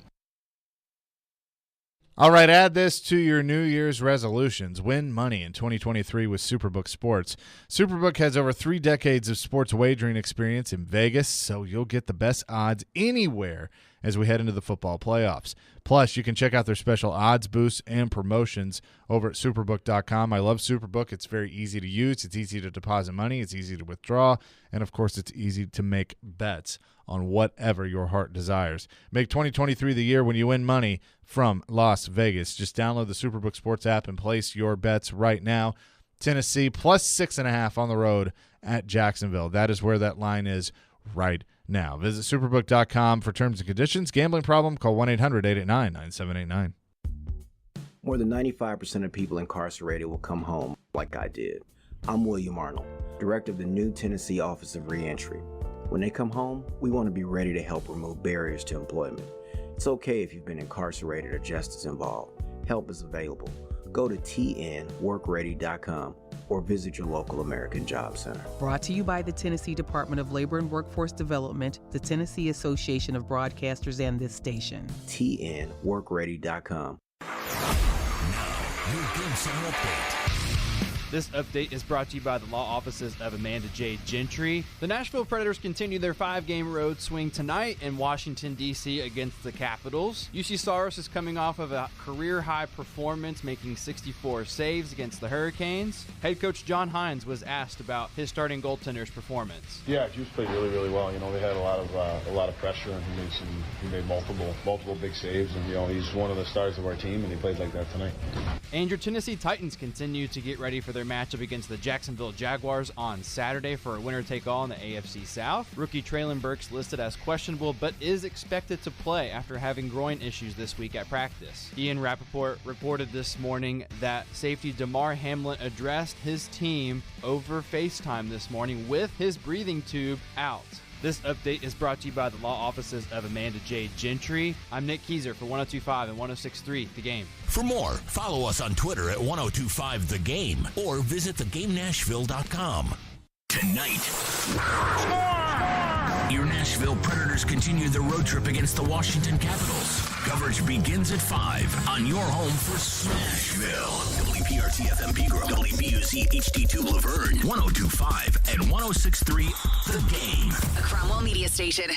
All right, add this to your New Year's resolutions. Win money in 2023 with Superbook Sports. Superbook has over 3 decades of sports wagering experience in Vegas, so you'll get the best odds anywhere as we head into the football playoffs. Plus, you can check out their special odds boosts and promotions over at Superbook.com. I love Superbook. It's very easy to use. It's easy to deposit money. It's easy to withdraw. And, of course, it's easy to make bets on whatever your heart desires. Make 2023 the year when you win money from Las Vegas. Just download the Superbook Sports app and place your bets right now. Tennessee plus 6.5 on the road at Jacksonville. That is where that line is right now. Visit Superbook.com for terms and conditions. Gambling problem? Call 1-800-889-9789. More than 95% of people incarcerated will come home like I did. I'm William Arnold, director of the new Tennessee Office of Reentry. When they come home, we want to be ready to help remove barriers to employment. It's okay if you've been incarcerated or justice involved. Help is available. Go to tnworkready.com or visit your local American Job Center. Brought to you by the Tennessee Department of Labor and Workforce Development, the Tennessee Association of Broadcasters, and this station. tnworkready.com. Now, your Game Center update. This update is brought to you by the law offices of Amanda J. Gentry. The Nashville Predators continue their 5-game road swing tonight in Washington, D.C. against the Capitals. UC Saros is coming off of a career-high performance, making 64 saves against the Hurricanes. Head coach John Hines was asked about his starting goaltender's performance. Yeah, Juice played really, really well. They had a lot of pressure, and he made multiple big saves, and he's one of the stars of our team, and he played like that tonight. And your Tennessee Titans continue to get ready for their matchup against the Jacksonville Jaguars on Saturday for a winner-take-all in the AFC South. Rookie Traylon Burks listed as questionable, but is expected to play after having groin issues this week at practice. Ian Rappaport reported this morning that safety Damar Hamlin addressed his team over FaceTime this morning with his breathing tube out. This update is brought to you by the law offices of Amanda J. Gentry. I'm Nick Keyser for 102.5 and 106.3 The Game. For more, follow us on Twitter at 102.5 The Game or visit thegamenashville.com. Tonight, your Nashville Predators continue their road trip against the Washington Capitals. Coverage begins at 5 on your home for Smashville. WPRT FM Pegram, WBUC HD2 Laverne, 102.5 and 106.3 The Game. A Cromwell Media Station.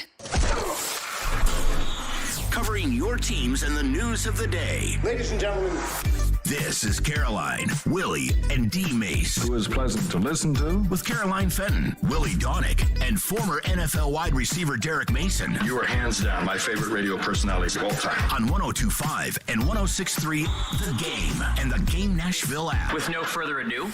Covering your teams and the news of the day. Ladies and gentlemen, this is Caroline, Willy, and D-Mase. Who is pleasant to listen to. With Caroline Fenton, Willy Donick, and former NFL wide receiver Derek Mason. You are hands down my favorite radio personalities of all time. On 102.5 and 106.3 The Game and the Game Nashville app. With no further ado,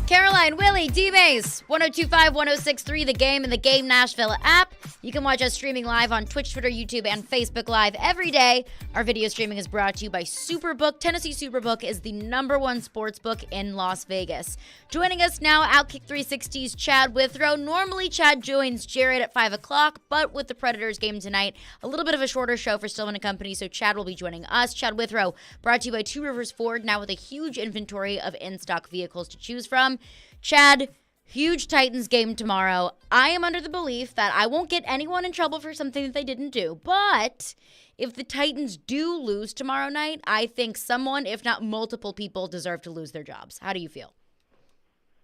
Caroline, Willy, D-Mase, 102.5, 106.3 The Game and the Game Nashville app. You can watch us streaming live on Twitch, Twitter, YouTube, and Facebook Live every day. Our video streaming is brought to you by Superbook. Tennessee Superbook is the #1 sports book in Las Vegas. Joining us now, Outkick 360's Chad Withrow. Normally, Chad joins Jared at 5 o'clock, but with the Predators game tonight, a little bit of a shorter show for Stillman & Company, so Chad will be joining us. Chad Withrow, brought to you by Two Rivers Ford, now with a huge inventory of in-stock vehicles to choose from. Chad, Huge Titans game tomorrow. I am under the belief that I won't get anyone in trouble for something that they didn't do. But if the Titans do lose tomorrow night, I think someone, if not multiple people, deserve to lose their jobs. How do you feel?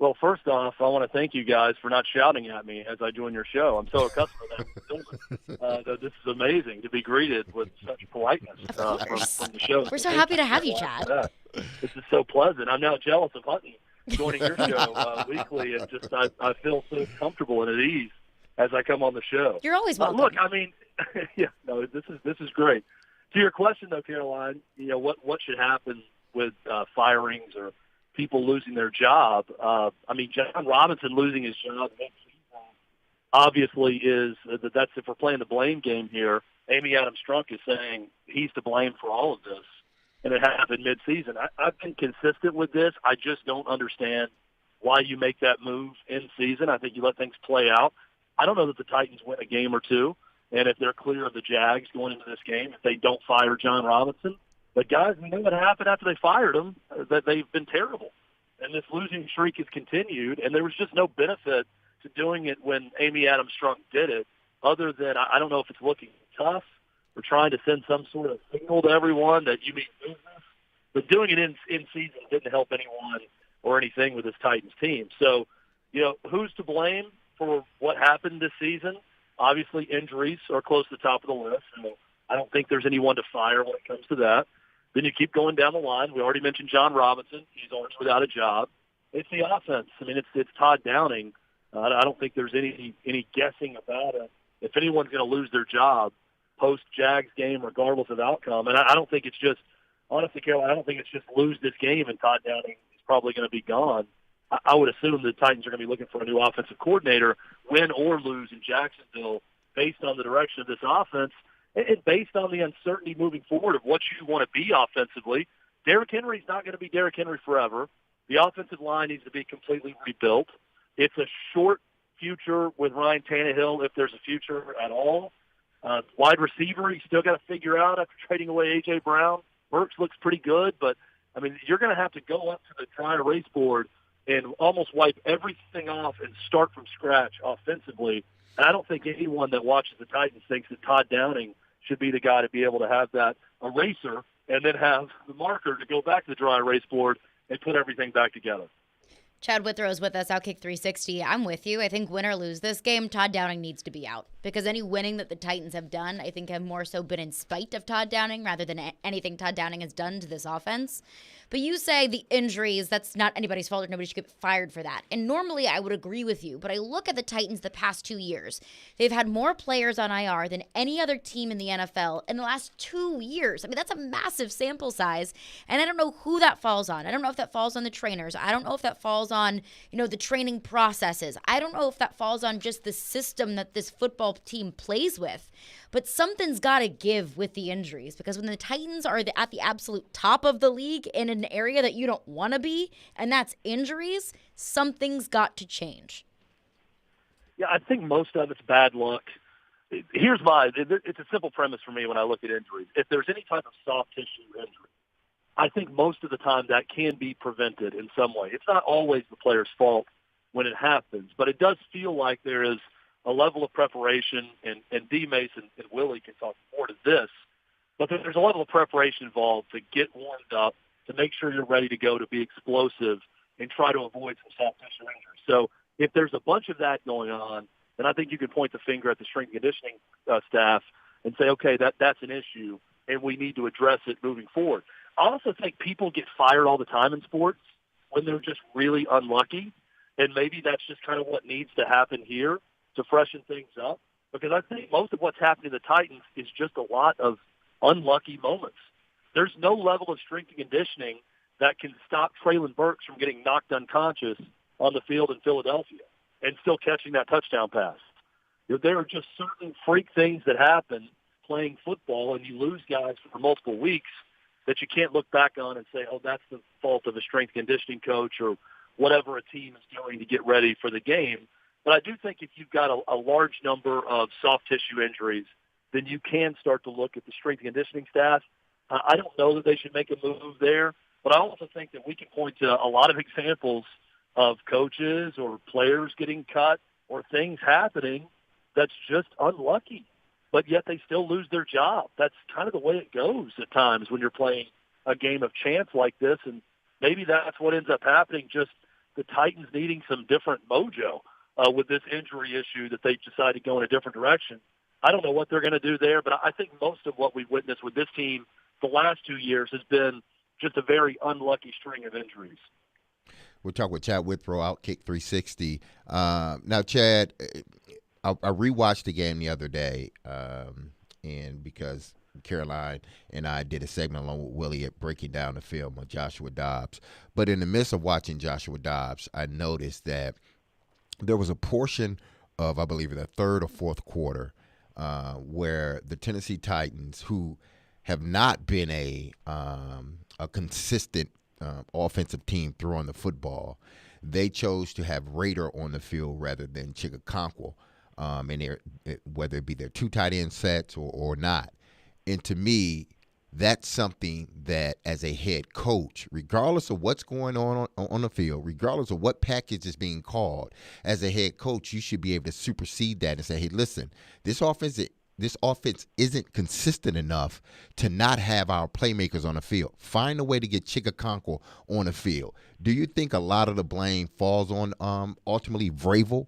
Well, first off, I want to thank you guys for not shouting at me as I join your show. I'm so accustomed to that. This is amazing to be greeted with such politeness from the show. We're so happy to have you, Chad. This is so pleasant. I'm now jealous of Hutton joining your show weekly, and just I feel so comfortable and at ease as I come on the show. You're always welcome. Look, I mean, yeah, no, this is great. To your question, though, Caroline, what should happen with firings or people losing their job? I mean, John Robinson losing his job obviously is that's if we're playing the blame game here. Amy Adams Strunk is saying he's to blame for all of this, and it happened mid-season. I've been consistent with this. I just don't understand why you make that move in season. I think you let things play out. I don't know that the Titans win a game or two, and if they're clear of the Jags going into this game, if they don't fire John Robinson. But, guys, we know what happened after they fired him, that they've been terrible. And this losing streak has continued, and there was just no benefit to doing it when Amy Adams Strunk did it, other than I don't know if it's looking tough or trying to send some sort of signal to everyone that you mean business. But doing it in season didn't help anyone or anything with this Titans team. So, who's to blame for what happened this season? Obviously, injuries are close to the top of the list. So I don't think there's anyone to fire when it comes to that. Then you keep going down the line. We already mentioned John Robinson. He's already without a job. It's the offense. I mean, it's Todd Downing. I don't think there's any guessing about it. If anyone's going to lose their job post-Jags game, regardless of outcome, and I don't think it's just, honestly, Carol, I don't think it's just lose this game and Todd Downing is probably going to be gone. I would assume the Titans are going to be looking for a new offensive coordinator, win or lose in Jacksonville, based on the direction of this offense. And based on the uncertainty moving forward of what you want to be offensively, Derrick Henry's not going to be Derrick Henry forever. The offensive line needs to be completely rebuilt. It's a short future with Ryan Tannehill, if there's a future at all. Wide receiver, you still got to figure out after trading away A.J. Brown. Burks looks pretty good, but, I mean, you're going to have to go up to the dry erase board and almost wipe everything off and start from scratch offensively. And I don't think anyone that watches the Titans thinks that Todd Downing should be the guy to be able to have that eraser and then have the marker to go back to the dry erase board and put everything back together. Chad Withrow's with us, Outkick 360. I'm with you. I think win or lose this game, Todd Downing needs to be out. Because any winning that the Titans have done, I think have more so been in spite of Todd Downing rather than anything Todd Downing has done to this offense. But you say the injuries, that's not anybody's fault or nobody should get fired for that. And normally I would agree with you, but I look at the Titans the past 2 years. They've had more players on IR than any other team in the NFL in the last 2 years. I mean, that's a massive sample size, and I don't know who that falls on. I don't know if that falls on the trainers. I don't know if that falls on, the training processes. I don't know if that falls on just the system that this football team plays with. But something's got to give with the injuries, because when the Titans are at the absolute top of the league in an area that you don't want to be, and that's injuries, something's got to change. Yeah, I think most of it's bad luck. It's a simple premise for me when I look at injuries. If there's any type of soft tissue injury, I think most of the time that can be prevented in some way. It's not always the player's fault when it happens, but it does feel like there is a level of preparation, and D-Mase and Willy can talk more to this, but there's a level of preparation involved to get warmed up, to make sure you're ready to go, to be explosive, and try to avoid some soft tissue injuries. So if there's a bunch of that going on, then I think you can point the finger at the strength and conditioning staff and say, okay, that's an issue, and we need to address it moving forward. I also think people get fired all the time in sports when they're just really unlucky, and maybe that's just kind of what needs to happen here to freshen things up, because I think most of what's happening to the Titans is just a lot of unlucky moments. There's no level of strength and conditioning that can stop Traylon Burks from getting knocked unconscious on the field in Philadelphia and still catching that touchdown pass. There are just certain freak things that happen playing football, and you lose guys for multiple weeks that you can't look back on and say, oh, that's the fault of a strength conditioning coach or whatever a team is doing to get ready for the game. But I do think if you've got a large number of soft tissue injuries, then you can start to look at the strength and conditioning staff. I don't know that they should make a move there, but I also think that we can point to a lot of examples of coaches or players getting cut or things happening that's just unlucky, but yet they still lose their job. That's kind of the way it goes at times when you're playing a game of chance like this, and maybe that's what ends up happening, just the Titans needing some different mojo with this injury issue that they decide to go in a different direction. I don't know what they're going to do there, but I think most of what we've witnessed with this team the last 2 years has been just a very unlucky string of injuries. We'll talk with Chad Withrow, Outkick 360. Now, Chad, I rewatched the game the other day, and because Caroline and I did a segment along with Willy at breaking down the film of Joshua Dobbs. But in the midst of watching Joshua Dobbs, I noticed that there was a portion of, I believe, the third or fourth quarter where the Tennessee Titans, who have not been a consistent offensive team throwing the football, they chose to have Rader on the field rather than Chigakonkwo, whether it be their two tight end sets or not. And to me, that's something that as a head coach, regardless of what's going on the field, regardless of what package is being called, as a head coach, you should be able to supersede that and say, hey, listen, this offense isn't consistent enough to not have our playmakers on the field. Find a way to get Chigakonkwo on the field. Do you think a lot of the blame falls on ultimately Vrabel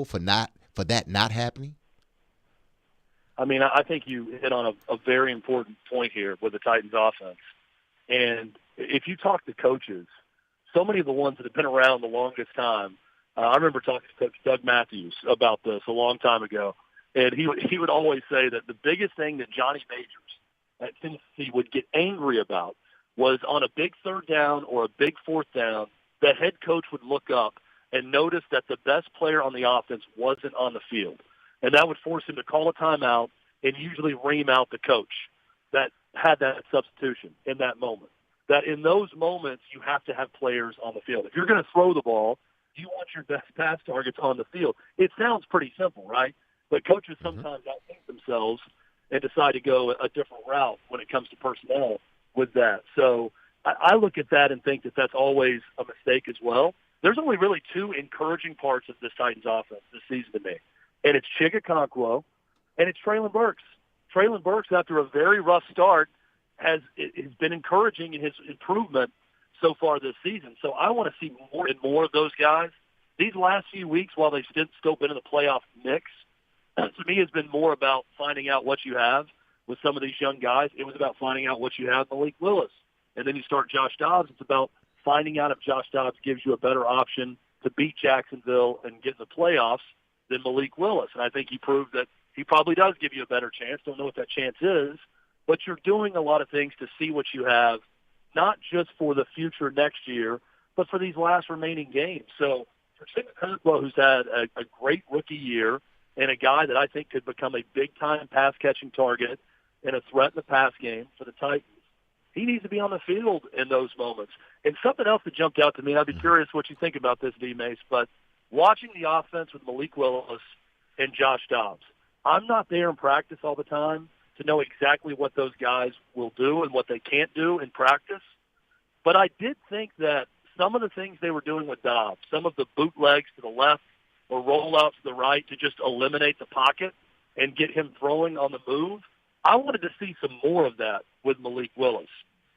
for that not happening? I mean, I think you hit on a very important point here with the Titans offense. And if you talk to coaches, so many of the ones that have been around the longest time, I remember talking to Coach Doug Matthews about this a long time ago, and he would always say that the biggest thing that Johnny Majors at Tennessee would get angry about was on a big third down or a big fourth down, the head coach would look up and notice that the best player on the offense wasn't on the field. And that would force him to call a timeout and usually ream out the coach that had that substitution in that moment. That in those moments, you have to have players on the field. If you're going to throw the ball, you want your best pass targets on the field. It sounds pretty simple, right? But coaches sometimes outthink themselves and decide to go a different route when it comes to personnel with that. So I look at that and think that that's always a mistake as well. There's only really two encouraging parts of this Titans offense this season to me. And it's Chigakonkwo, and it's Treylon Burks. Treylon Burks, after a very rough start, has been encouraging in his improvement so far this season. So I want to see more and more of those guys. These last few weeks, while they've still been in the playoff mix, to me has been more about finding out what you have with some of these young guys. It was about finding out what you have with Malik Willis. And then you start Josh Dobbs. It's about finding out if Josh Dobbs gives you a better option to beat Jacksonville and get in the playoffs than Malik Willis. And I think he proved that he probably does give you a better chance. Don't know what that chance is, but you're doing a lot of things to see what you have, not just for the future next year, but for these last remaining games. So for Chigakonkwo, who's had a great rookie year and a guy that I think could become a big-time pass-catching target and a threat in the pass game for the Titans, he needs to be on the field in those moments. And something else that jumped out to me, and I'd be curious what you think about this, D-Mase, but watching the offense with Malik Willis and Josh Dobbs, I'm not there in practice all the time to know exactly what those guys will do and what they can't do in practice. But I did think that some of the things they were doing with Dobbs, some of the bootlegs to the left or rollouts to the right to just eliminate the pocket and get him throwing on the move, I wanted to see some more of that with Malik Willis.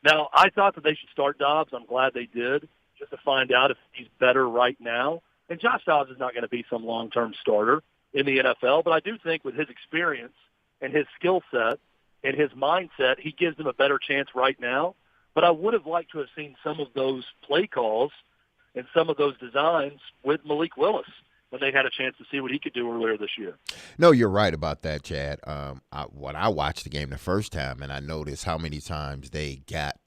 Now, I thought that they should start Dobbs. I'm glad they did, just to find out if he's better right now. And Josh Dobbs is not going to be some long-term starter in the NFL, but I do think with his experience and his skill set and his mindset, he gives them a better chance right now. But I would have liked to have seen some of those play calls and some of those designs with Malik Willis when they had a chance to see what he could do earlier this year. No, you're right about that, Chad. When I watched the game the first time and I noticed how many times they got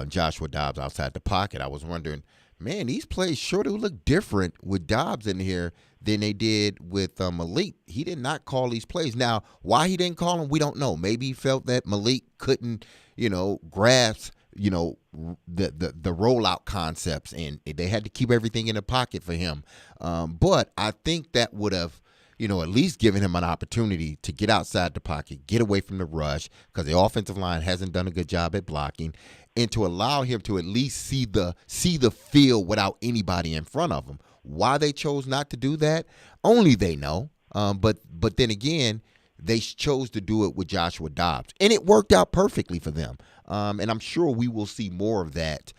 Joshua Dobbs outside the pocket, I was wondering, man, these plays sure do look different with Dobbs in here than they did with Malik. He did not call these plays. Now, why he didn't call them, we don't know. Maybe he felt that Malik couldn't, grasp, the rollout concepts, and they had to keep everything in the pocket for him. But I think that would have at least giving him an opportunity to get outside the pocket, get away from the rush, because the offensive line hasn't done a good job at blocking, and to allow him to at least see the field without anybody in front of him. Why they chose not to do that, only they know. But then again, they chose to do it with Joshua Dobbs, and it worked out perfectly for them. And I'm sure we will see more of that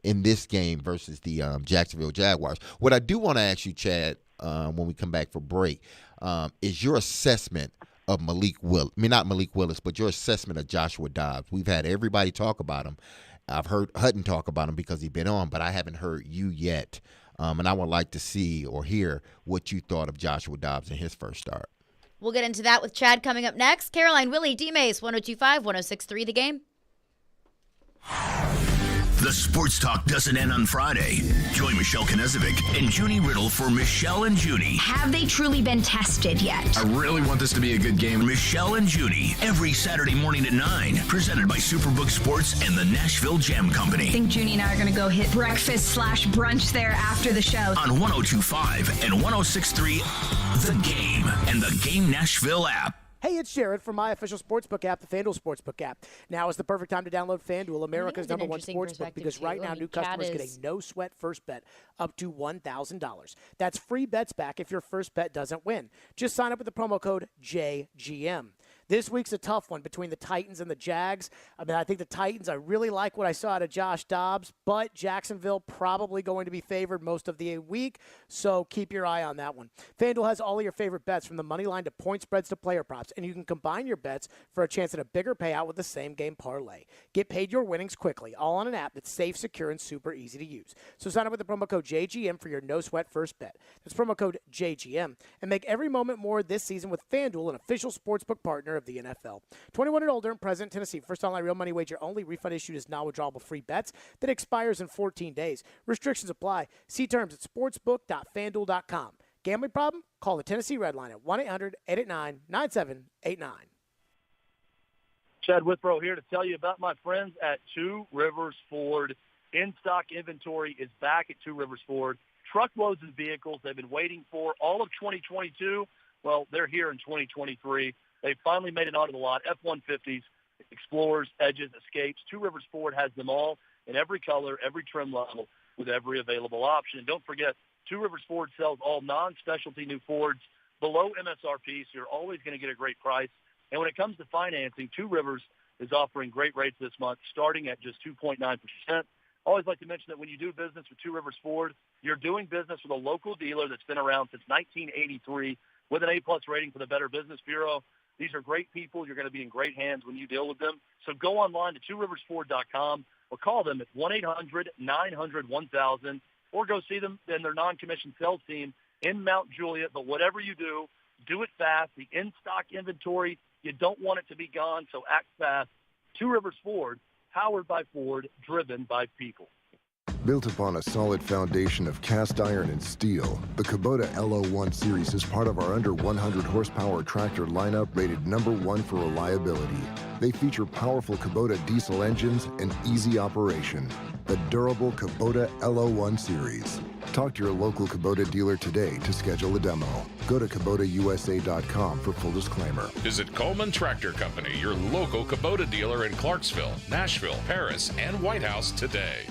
in this game versus the Jacksonville Jaguars. What I do want to ask you, Chad, when we come back for break, is your assessment of not Malik Willis, but your assessment of Joshua Dobbs. We've had everybody talk about him. I've heard Hutton talk about him because he's been on, but I haven't heard you yet. And I would like to see or hear what you thought of Joshua Dobbs in his first start. We'll get into that with Chad coming up next. Caroline, Willy, D-Mase, 102.5, 106.3 The Game. The sports talk doesn't end on Friday. Join Michelle Knezovic and Junie Riddle for Michelle and Junie. Have they truly been tested yet? I really want this to be a good game. Michelle and Junie, every Saturday morning at 9. Presented by Superbook Sports and the Nashville Jam Company. I think Junie and I are going to go hit breakfast/brunch there after the show. On 102.5 and 106.3 The Game and the Game Nashville app. Hey, it's Jared from my official sportsbook app, the FanDuel Sportsbook app. Now is the perfect time to download FanDuel, America's #1 sportsbook, because right now new customers get a no-sweat first bet up to $1,000. That's free bets back if your first bet doesn't win. Just sign up with the promo code JGM. This week's a tough one between the Titans and the Jags. I think the Titans, I really like what I saw out of Josh Dobbs, but Jacksonville probably going to be favored most of the week, so keep your eye on that one. FanDuel has all of your favorite bets from the money line to point spreads to player props, and you can combine your bets for a chance at a bigger payout with the same game parlay. Get paid your winnings quickly, all on an app that's safe, secure, and super easy to use. So sign up with the promo code JGM for your no-sweat first bet. That's promo code JGM, and make every moment more this season with FanDuel, an official sportsbook partner of the NFL. 21 and older and present in Tennessee. First online real money wager only. Refund issued as non-withdrawable free bets that expires in 14 days. Restrictions apply. See terms at sportsbook.fanduel.com. Gambling problem? Call the Tennessee Red Line at 1-800-889-9789. Chad Withrow here to tell you about my friends at Two Rivers Ford. In-stock inventory is back at Two Rivers Ford. Truckloads of vehicles they've been waiting for all of 2022. Well, they're here in 2023. They finally made it onto the lot. F-150s, Explorers, Edges, Escapes. Two Rivers Ford has them all in every color, every trim level, with every available option. And don't forget, Two Rivers Ford sells all non-specialty new Fords below MSRP, so you're always going to get a great price. And when it comes to financing, Two Rivers is offering great rates this month, starting at just 2.9%. I always like to mention that when you do business with Two Rivers Ford, you're doing business with a local dealer that's been around since 1983 with an A-plus rating for the Better Business Bureau. These are great people. You're going to be in great hands when you deal with them. So go online to tworiversford.com or call them at 1-800-900-1000 or go see them in their non-commissioned sales team in Mount Juliet. But whatever you do it fast. The in-stock inventory, you don't want it to be gone, so act fast. Two Rivers Ford, powered by Ford, driven by people. Built upon a solid foundation of cast iron and steel, the Kubota LO1 series is part of our under 100 horsepower tractor lineup rated #1 for reliability. They feature powerful Kubota diesel engines and easy operation. The durable Kubota LO1 series. Talk to your local Kubota dealer today to schedule a demo. Go to KubotaUSA.com for full disclaimer. Visit Coleman Tractor Company, your local Kubota dealer in Clarksville, Nashville, Paris, and White House today.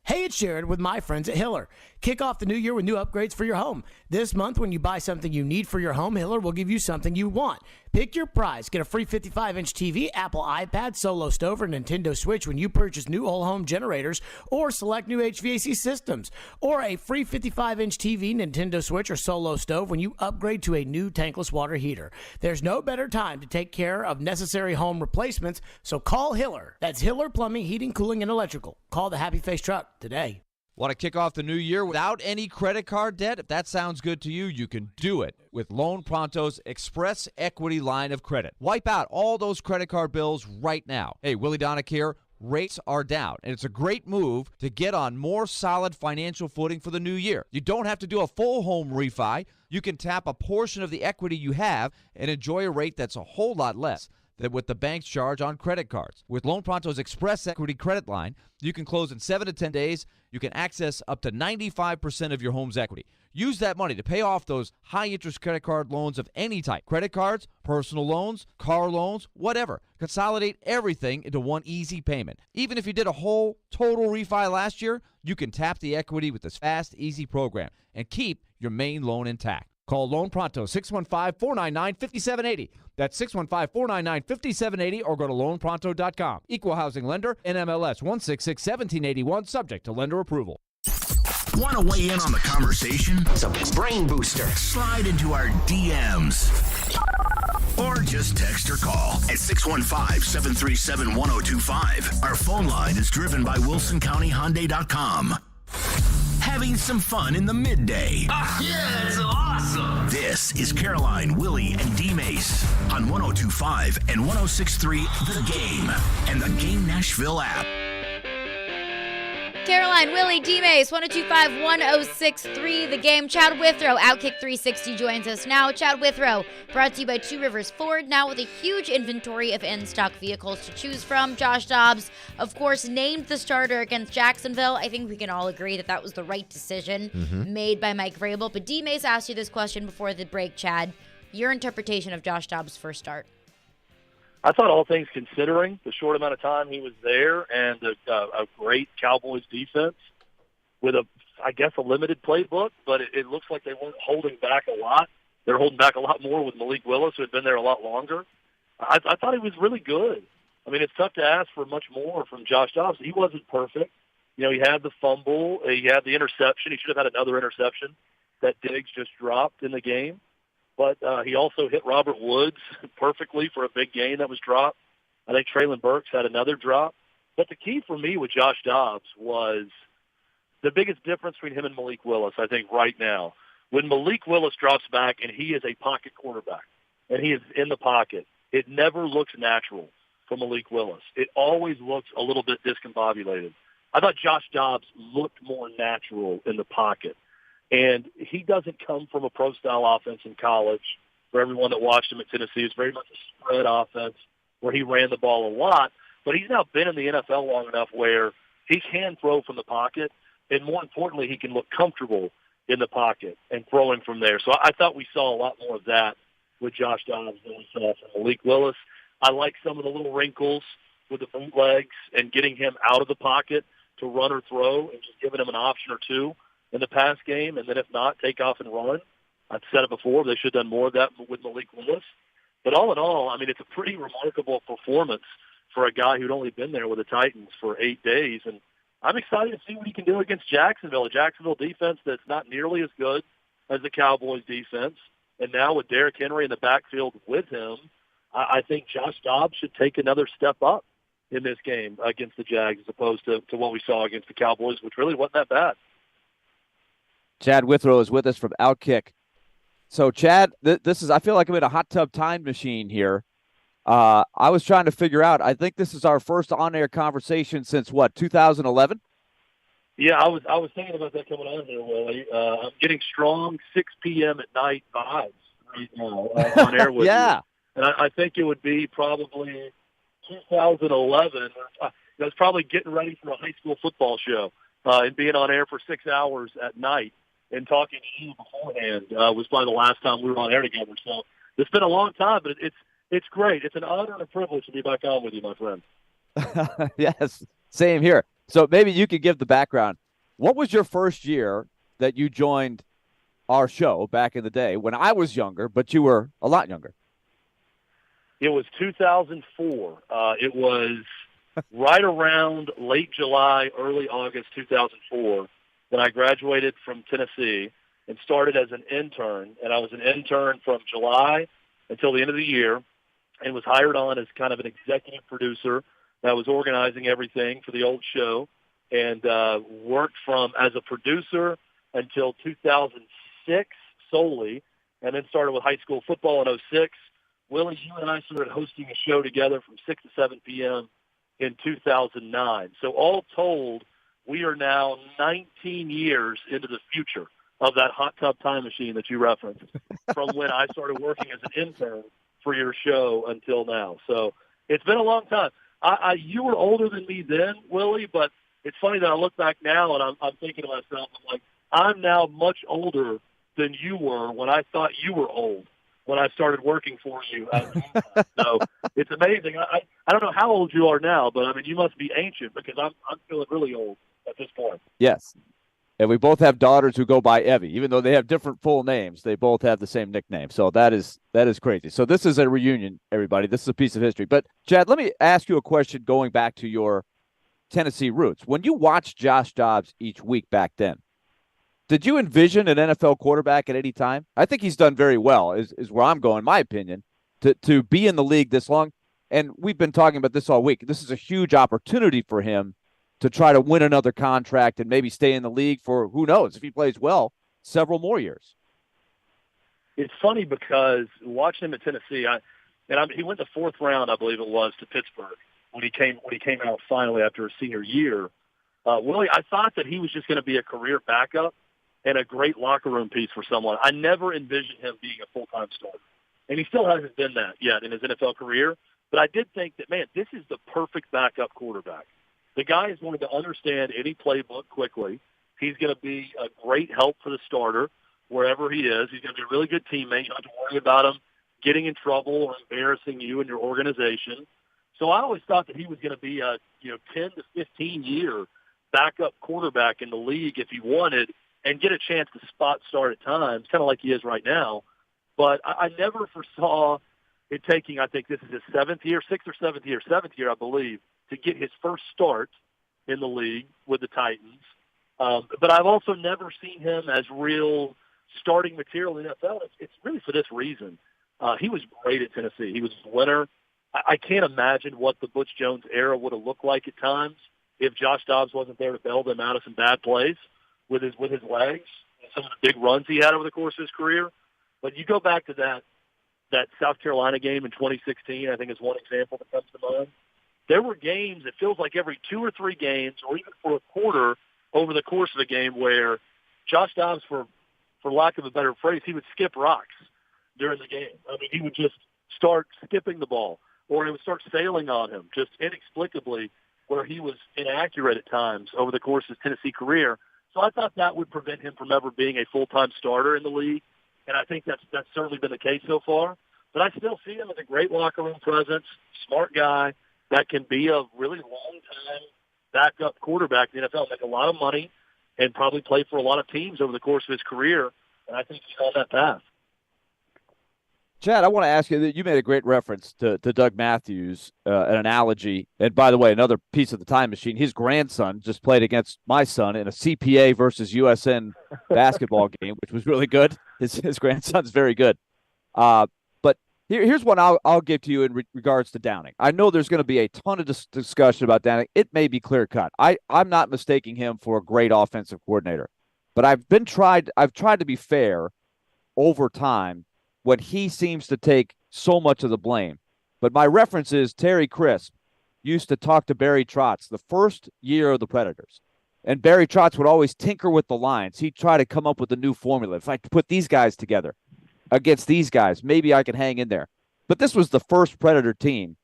Hey, it's Jared with my friends at Hiller. Kick off the new year with new upgrades for your home. This month, when you buy something you need for your home, Hiller will give you something you want. Pick your prize. Get a free 55-inch TV, Apple iPad, Solo Stove, or Nintendo Switch when you purchase new whole home generators or select new HVAC systems. Or a free 55-inch TV, Nintendo Switch, or Solo Stove when you upgrade to a new tankless water heater. There's no better time to take care of necessary home replacements, so call Hiller. That's Hiller Plumbing, Heating, Cooling, and Electrical. Call the Happy Face Truck today. Want to kick off the new year without any credit card debt? If that sounds good to you, you can do it with Loan Pronto's Express Equity line of credit. Wipe out all those credit card bills right now. Hey, Willy Donick here. Rates are down, and it's a great move to get on more solid financial footing for the new year. You don't have to do a full home refi. You can tap a portion of the equity you have and enjoy a rate that's a whole lot less. than what the banks charge on credit cards. With Loan Pronto's Express Equity Credit Line, you can close in 7 to 10 days. You can access up to 95% of your home's equity. Use that money to pay off those high-interest credit card loans of any type. Credit cards, personal loans, car loans, whatever. Consolidate everything into one easy payment. Even if you did a whole total refi last year, you can tap the equity with this fast, easy program and keep your main loan intact. Call Loan Pronto, 615-499-5780. That's 615-499-5780, or go to loanpronto.com. Equal housing lender, NMLS 1661781, subject to lender approval. Want to weigh in on the conversation? It's a brain booster. Slide into our DMs. Or just text or call at 615-737-1025. Our phone line is driven by WilsonCountyHyundai.com. Having some fun in the midday. Yeah, that's awesome. This is Caroline, Willy, and D-Mase on 102.5 and 106.3 The Game and the Game Nashville app. Caroline, Willy, D-Mase, 102.5, 106.3, The Game. Chad Withrow, Outkick 360, joins us now. Chad Withrow, brought to you by Two Rivers Ford, now with a huge inventory of in-stock vehicles to choose from. Josh Dobbs, of course, named the starter against Jacksonville. I think we can all agree that that was the right decision made by Mike Vrabel. But D-Mase asked you this question before the break, Chad. Your interpretation of Josh Dobbs' first start. I thought, all things considering, the short amount of time he was there and a great Cowboys defense with a limited playbook, but it looks like they weren't holding back a lot. They're holding back a lot more with Malik Willis, who had been there a lot longer. I thought he was really good. I mean, it's tough to ask for much more from Josh Dobbs. He wasn't perfect. You know, he had the fumble. He had the interception. He should have had another interception that Diggs just dropped in the game. But he also hit Robert Woods perfectly for a big gain that was dropped. I think Traylon Burks had another drop. But the key for me with Josh Dobbs was the biggest difference between him and Malik Willis, I think, right now. When Malik Willis drops back and he is a pocket quarterback and he is in the pocket, it never looks natural for Malik Willis. It always looks a little bit discombobulated. I thought Josh Dobbs looked more natural in the pocket. And he doesn't come from a pro-style offense in college. For everyone that watched him at Tennessee, it's very much a spread offense where he ran the ball a lot. But he's now been in the NFL long enough where he can throw from the pocket, and more importantly, he can look comfortable in the pocket and throwing from there. So I thought we saw a lot more of that with Josh Dobbs than we saw from Malik Willis. I like some of the little wrinkles with the bootlegs and getting him out of the pocket to run or throw and just giving him an option or two in the pass game, and then if not, take off and run. I've said it before, they should have done more of that with Malik Willis. But all in all, I mean, it's a pretty remarkable performance for a guy who'd only been there with the Titans for 8 days. And I'm excited to see what he can do against Jacksonville, a Jacksonville defense that's not nearly as good as the Cowboys defense. And now with Derrick Henry in the backfield with him, I think Josh Dobbs should take another step up in this game against the Jags as opposed to what we saw against the Cowboys, which really wasn't that bad. Chad Withrow is with us from Outkick. So, Chad, this is, I feel like I'm in a hot tub time machine here. I was trying to figure out, I think this is our first on-air conversation since, 2011? Yeah, I was thinking about that coming on here, Willie. I'm getting strong 6 p.m. at night vibes right now on air with you. And I think it would be probably 2011. I was probably getting ready for a high school football show and being on air for 6 hours at night. And talking to you beforehand was probably the last time we were on air together. So it's been a long time, but it's great. It's an honor and a privilege to be back on with you, my friend. Yes, same here. So maybe you could give the background. What was your first year that you joined our show back in the day when I was younger, but you were a lot younger? It was 2004. It was right around late July, early August 2004. When I graduated from Tennessee and started as an intern, and I was an intern from July until the end of the year and was hired on as kind of an executive producer that was organizing everything for the old show and worked from as a producer until 2006 solely, and then started with high school football in 2006. Willie, you and I started hosting a show together from 6 to 7 p.m. in 2009. So all told, we are now 19 years into the future of that hot tub time machine that you referenced from when I started working as an intern for your show until now. So it's been a long time. You were older than me then, Willie, but it's funny that I look back now and I'm thinking to myself, I'm like, I'm now much older than you were when I thought you were old when I started working for you. So it's amazing. I don't know how old you are now, but I mean, you must be ancient because I'm feeling really old at this point. Yes. And we both have daughters who go by Evie. Even though they have different full names, they both have the same nickname. So that is crazy. So this is a reunion, everybody. This is a piece of history. But, Chad, let me ask you a question going back to your Tennessee roots. When you watched Josh Dobbs each week back then, did you envision an NFL quarterback at any time? I think he's done very well, is where I'm going, in my opinion, to be in the league this long. And we've been talking about this all week. This is a huge opportunity for him to try to win another contract and maybe stay in the league for, who knows, if he plays well, several more years. It's funny because watching him at Tennessee, he went the fourth round, I believe it was, to Pittsburgh when he came out finally after his senior year. Willie, I thought that he was just going to be a career backup and a great locker room piece for someone. I never envisioned him being a full-time starter. And he still hasn't been that yet in his NFL career. But I did think that, man, this is the perfect backup quarterback. The guy is going to understand any playbook quickly. He's going to be a great help for the starter wherever he is. He's going to be a really good teammate. You don't have to worry about him getting in trouble or embarrassing you and your organization. So I always thought that he was going to be a 10 to 15-year backup quarterback in the league if he wanted and get a chance to spot start at times, kind of like he is right now. But I never foresaw it taking, I think this is his sixth or seventh year, I believe, to get his first start in the league with the Titans. But I've also never seen him as real starting material in the NFL. It's really for this reason. He was great at Tennessee. He was a winner. I can't imagine what the Butch Jones era would have looked like at times if Josh Dobbs wasn't there to bail them out of some bad plays with his legs and some of the big runs he had over the course of his career. But you go back to that South Carolina game in 2016, I think is one example that comes to mind. There were games, it feels like every 2 or 3 games, or even for a quarter over the course of a game where Josh Dobbs, for lack of a better phrase, he would skip rocks during the game. I mean, he would just start skipping the ball, or it would start sailing on him just inexplicably, where he was inaccurate at times over the course of his Tennessee career. So I thought that would prevent him from ever being a full-time starter in the league, and I think that's certainly been the case so far. But I still see him as a great locker room presence, smart guy that can be a really long-time backup quarterback in the NFL, make a lot of money, and probably play for a lot of teams over the course of his career. And I think he's on that path. Chad, I want to ask you that you made a great reference to Doug Matthews, an analogy. And by the way, another piece of the time machine, his grandson just played against my son in a CPA versus USN basketball game, which was really good. His grandson's very good. But here's one I'll give to you in regards to Downing. I know there's going to be a ton of discussion about Downing. It may be clear-cut. I'm not mistaking him for a great offensive coordinator. But I've tried to be fair over time when he seems to take so much of the blame. But my reference is Terry Crisp used to talk to Barry Trotz the first year of the Predators. And Barry Trotz would always tinker with the lines. He'd try to come up with a new formula. If I put these guys together against these guys, maybe I can hang in there. But this was the first Predator team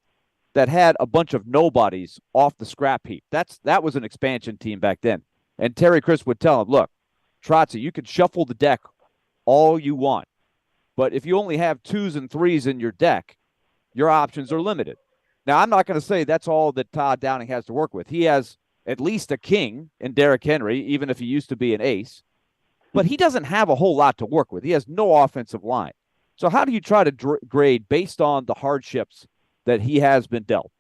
that had a bunch of nobodies off the scrap heap. That was an expansion team back then. And Terry Crisp would tell him, look, Trotzy, you can shuffle the deck all you want. But if you only have 2s and 3s in your deck, your options are limited. Now, I'm not going to say that's all that Todd Downing has to work with. He has at least a king in Derrick Henry, even if he used to be an ace. But he doesn't have a whole lot to work with. He has no offensive line. So how do you try to grade based on the hardships that he has been dealt?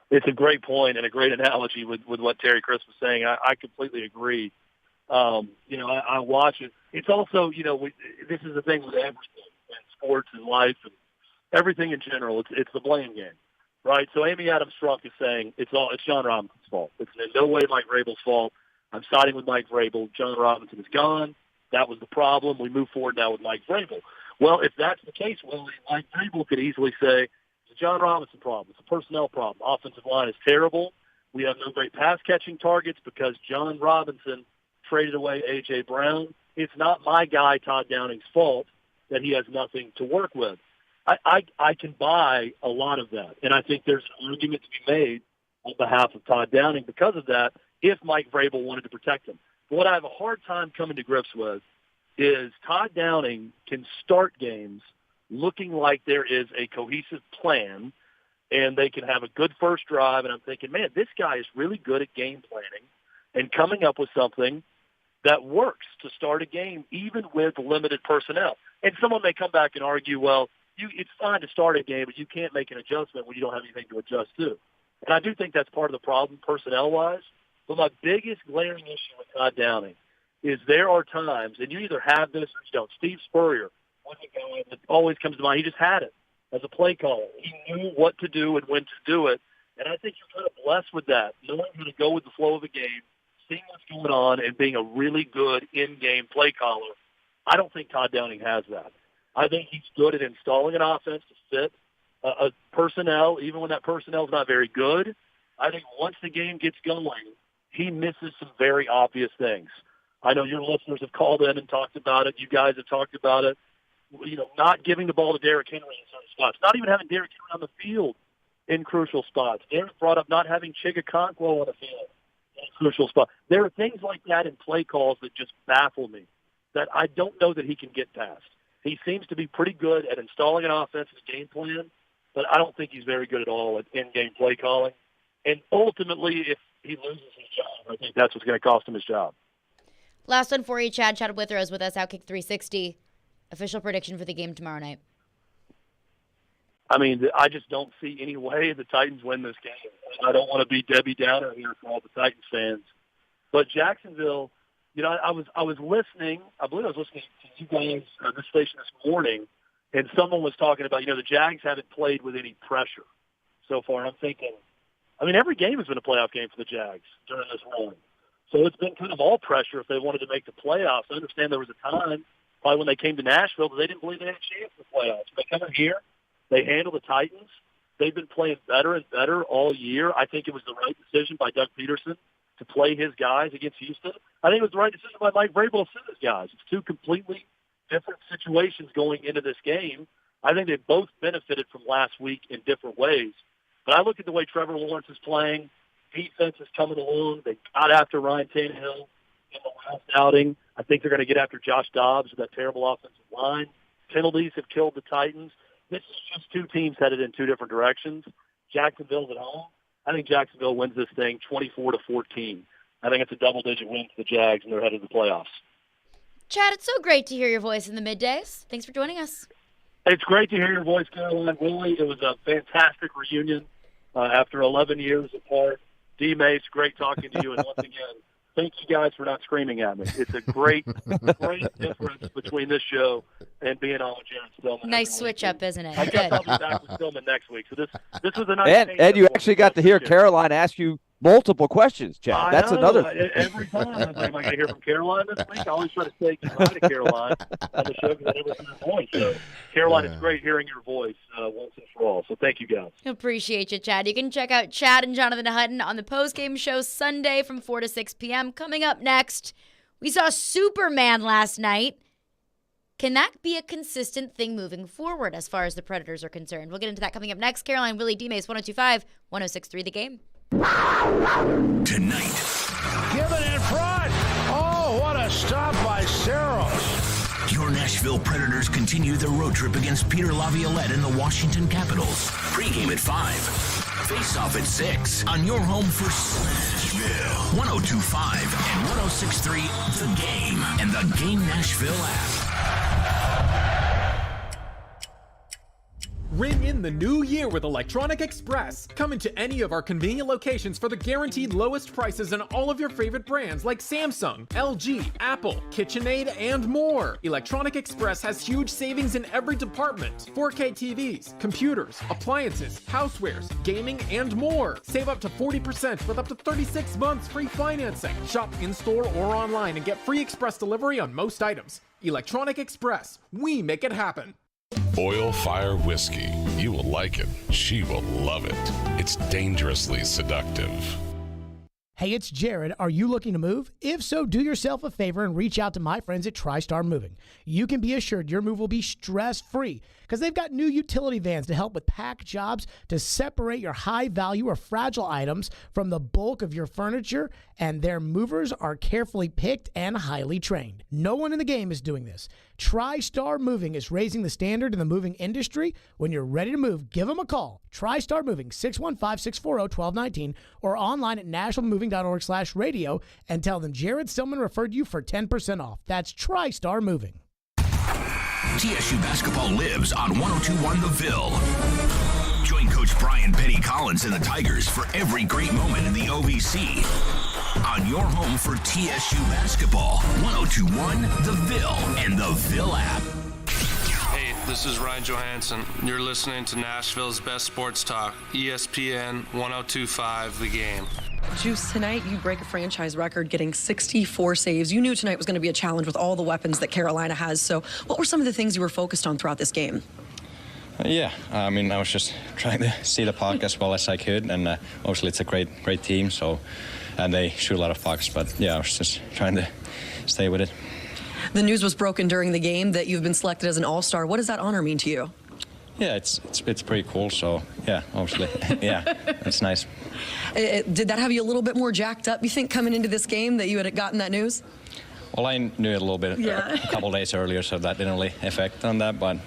It's a great point and a great analogy with what Terry Crisp was saying. I completely agree. I watch it. It's also, this is the thing with everything in sports and life and everything in general. It's the blame game, right? So Amy Adams Strunk is saying it's John Robinson's fault. It's in no way Mike Vrabel's fault. I'm siding with Mike Vrabel. John Robinson is gone. That was the problem. We move forward now with Mike Vrabel. Well, if that's the case, Willie, Mike Vrabel could easily say it's a John Robinson problem. It's a personnel problem. Offensive line is terrible. We have no great pass-catching targets because John Robinson traded away A.J. Brown. It's not my guy, Todd Downing's fault that he has nothing to work with. I can buy a lot of that, and I think there's an argument to be made on behalf of Todd Downing because of that if Mike Vrabel wanted to protect him. But what I have a hard time coming to grips with is Todd Downing can start games looking like there is a cohesive plan and they can have a good first drive, and I'm thinking, man, this guy is really good at game planning and coming up with something that works to start a game even with limited personnel. And someone may come back and argue, well, it's fine to start a game, but you can't make an adjustment when you don't have anything to adjust to. And I do think that's part of the problem personnel-wise. But my biggest glaring issue with Todd Downing is there are times, and you either have this or you don't. Steve Spurrier was a guy that always comes to mind. He just had it as a play caller. He knew what to do and when to do it. And I think you're kind of blessed with that, knowing how to go with the flow of a game, seeing what's going on, and being a really good in-game play caller. I don't think Todd Downing has that. I think he's good at installing an offense to fit a personnel, even when that personnel is not very good. I think once the game gets going, he misses some very obvious things. I know your listeners have called in and talked about it. You guys have talked about it. Not giving the ball to Derrick Henry in certain spots, not even having Derrick Henry on the field in crucial spots. Derrick brought up not having Chigakonkwo on the field in a crucial spot. There are things like that in play calls that just baffle me that I don't know that he can get past. He seems to be pretty good at installing an offensive game plan, but I don't think he's very good at all at in-game play calling. And ultimately, if he loses his job, I think that's what's going to cost him his job. Last one for you, Chad. Chad Withrow is with us, Outkick 360. Official prediction for the game tomorrow night. I mean, I just don't see any way the Titans win this game. I don't want to be Debbie Downer here for all the Titans fans. But Jacksonville, I was listening. I believe I was listening to you guys on this station this morning, and someone was talking about, the Jags haven't played with any pressure so far. And I'm thinking, every game has been a playoff game for the Jags during this run. So it's been kind of all pressure if they wanted to make the playoffs. I understand there was a time, probably when they came to Nashville, that they didn't believe they had a chance in the playoffs. They come in here, they handle the Titans. They've been playing better and better all year. I think it was the right decision by Doug Peterson to play his guys against Houston. I think it was the right decision by Mike Vrabel to send his guys. It's two completely different situations going into this game. I think they both benefited from last week in different ways. But I look at the way Trevor Lawrence is playing. Defense is coming along. They got after Ryan Tannehill in the last outing. I think they're going to get after Josh Dobbs with that terrible offensive line. Penalties have killed the Titans. This is just two teams headed in two different directions. Jacksonville's at home. I think Jacksonville wins this thing 24-14. I think it's a double-digit win for the Jags, and they're headed to the playoffs. Chad, it's so great to hear your voice in the middays. Thanks for joining us. It's great to hear your voice, Caroline. Willy, it was a fantastic reunion after 11 years apart. D-Mase, great talking to you. And once again, thank you guys for not screaming at me. It's a great difference between this show and being on with Jared Stillman. Nice switch up, isn't it? I guess I'll be back with Stillman next week. So this was a nice And you actually got to hear Caroline ask you multiple questions, Chad. That's another thing. Every time. Am I going to hear from Caroline this week? I always try to say goodbye to Caroline on the show because I never hear her voice. So, Caroline, it's great hearing your voice once and for all. So thank you, guys. Appreciate you, Chad. You can check out Chad and Jonathan Hutton on the postgame show Sunday from 4 to 6 p.m. Coming up next, we saw Superman last night. Can that be a consistent thing moving forward as far as the Predators are concerned? We'll get into that coming up next. Caroline, Willy, D-Mase, 102.5, 106.3 The Game. Tonight. Give it in front. Oh, what a stop by Saros. Your Nashville Predators continue their road trip against Peter Laviolette and the Washington Capitals. Pre-game at 5. Face-off at 6 on your home for Nashville. 102.5 and 106.3 The Game and the Game Nashville app. Ring in the new year with Electronic Express. Come into any of our convenient locations for the guaranteed lowest prices on all of your favorite brands like Samsung, LG, Apple, KitchenAid, and more. Electronic Express has huge savings in every department. 4K TVs, computers, appliances, housewares, gaming, and more. Save up to 40% with up to 36 months free financing. Shop in-store or online and get free express delivery on most items. Electronic Express. We make it happen. Oil Fire Whiskey. You will like it. She will love it. It's dangerously seductive. Hey, it's Jared. Are you looking to move? If so, do yourself a favor and reach out to my friends at TriStar Moving. You can be assured your move will be stress-free because they've got new utility vans to help with pack jobs to separate your high-value or fragile items from the bulk of your furniture, and their movers are carefully picked and highly trained. No one in the game is doing this. TriStar Moving is raising the standard in the moving industry. When you're ready to move, give them a call. TriStar Moving, 615-640-1219, or online at nationalmoving.org/radio, and tell them Jared Stillman referred you for 10% off. That's TriStar Moving. TSU basketball lives on 102.1 The Ville. Join Coach Brian Petty Collins and the Tigers for every great moment in the OVC. On your home for TSU basketball, 102.1 The Ville and The Ville app. Hey, this is Ryan Johansson. You're listening to Nashville's best sports talk, ESPN 102.5 The Game. Juice, tonight you break a franchise record getting 64 saves. You knew tonight was going to be a challenge with all the weapons that Carolina has. So what were some of the things you were focused on throughout this game? Yeah, I mean, I was just trying to see the puck as well as I could. And obviously it's a great team, so and they shoot a lot of pucks. But yeah, I was just trying to stay with it. The news was broken during the game that you've been selected as an all-star. What does that honor mean to you? Yeah, it's pretty cool. So yeah, obviously, yeah, it's nice. Did that have you a little bit more jacked up, you think, coming into this game that you had gotten that news? Well, I knew it a little bit a couple days earlier, so that didn't really affect on that. But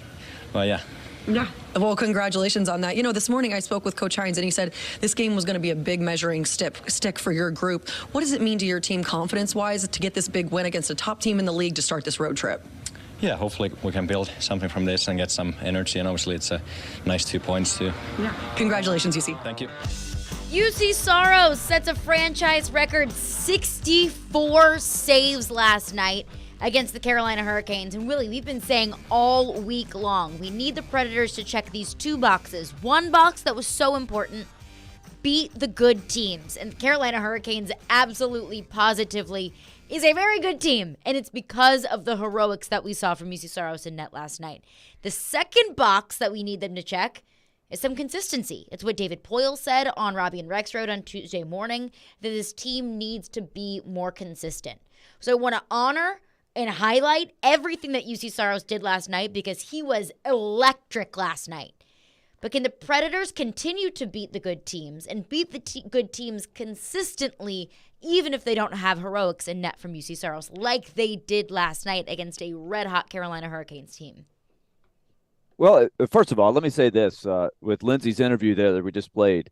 yeah. Yeah. Well, congratulations on that. You know, this morning I spoke with Coach Hines, and he said this game was going to be a big measuring stick for your group. What does it mean to your team confidence-wise to get this big win against a top team in the league to start this road trip? Yeah, hopefully we can build something from this and get some energy, and obviously it's a nice 2 points too. Yeah. Congratulations, UC. Thank you. UC Soros sets a franchise record 64 saves last night against the Carolina Hurricanes. And Willie, we've been saying all week long, we need the Predators to check these two boxes. One box that was so important, beat the good teams. And the Carolina Hurricanes absolutely, positively is a very good team. And it's because of the heroics that we saw from UC Soros in net last night. The second box that we need them to check is some consistency. It's what David Poyle said on Robbie and Rex Road on Tuesday morning, that this team needs to be more consistent. So I want to honor and highlight everything that UC Soros did last night because he was electric last night. But can the Predators continue to beat the good teams and beat the good teams consistently, even if they don't have heroics in net from UC Soros, like they did last night against a red-hot Carolina Hurricanes team? Well, first of all, let me say this. With Lindsay's interview there that we just played,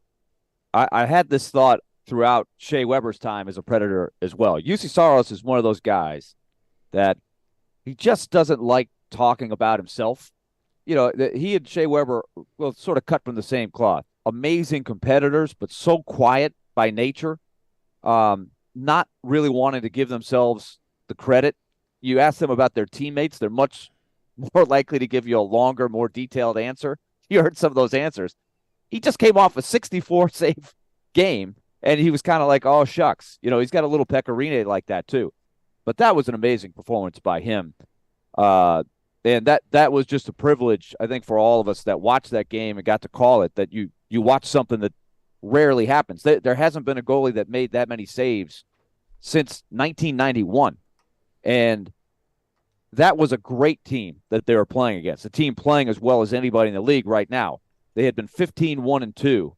I had this thought throughout Shea Weber's time as a Predator as well. UC Soros is one of those guys that he just doesn't like talking about himself. You know, he and Shea Weber, well, sort of cut from the same cloth. Amazing competitors, but so quiet by nature, not really wanting to give themselves the credit. You ask them about their teammates, they're much more likely to give you a longer, more detailed answer. You heard some of those answers. He just came off a 64-save game, and he was kind of like, oh, shucks. You know, he's got a little pecorino like that, too. But that was an amazing performance by him. And that was just a privilege, I think, for all of us that watched that game and got to call it, that you watch something that rarely happens. There hasn't been a goalie that made that many saves since 1991. And that was a great team that they were playing against, a team playing as well as anybody in the league right now. They had been 15-1-2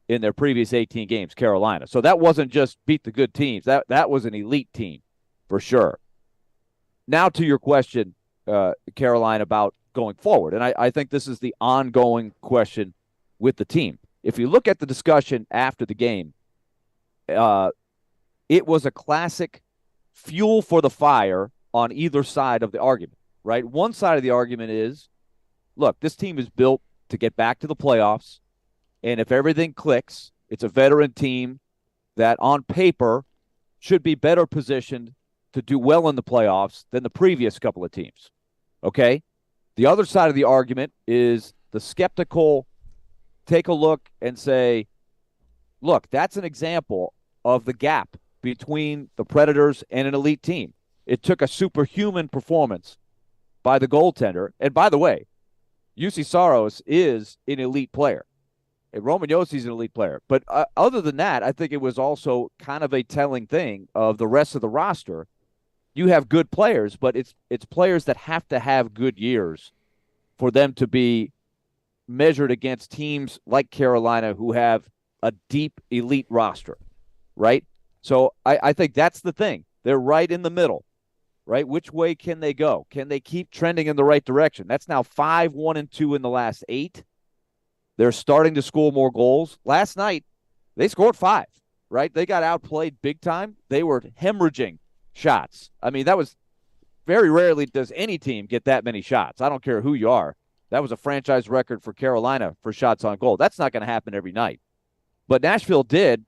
in their previous 18 games, Carolina. So that wasn't just beat the good teams. That was an elite team. For sure. Now to your question, Caroline, about going forward. And I think this is the ongoing question with the team. If you look at the discussion after the game, it was a classic fuel for the fire on either side of the argument, right? One side of the argument is, look, this team is built to get back to the playoffs. And if everything clicks, it's a veteran team that on paper should be better positioned to do well in the playoffs than the previous couple of teams, okay? The other side of the argument is the skeptical take a look and say, look, that's an example of the gap between the Predators and an elite team. It took a superhuman performance by the goaltender. And by the way, UC Soros is an elite player. Roman Yossi's an elite player. But other than that, I think it was also kind of a telling thing of the rest of the roster. You have good players, but it's players that have to have good years for them to be measured against teams like Carolina who have a deep elite roster, right? So I think that's the thing. They're right in the middle, right? Which way can they go? Can they keep trending in the right direction? That's now 5-1-2 in the last 8. They're starting to score more goals. Last night, they scored 5, right? They got outplayed big time. They were hemorrhaging shots. I mean, that was very rarely does any team get that many shots. I don't care who you are. That was a franchise record for Carolina for shots on goal. That's not going to happen every night. But Nashville did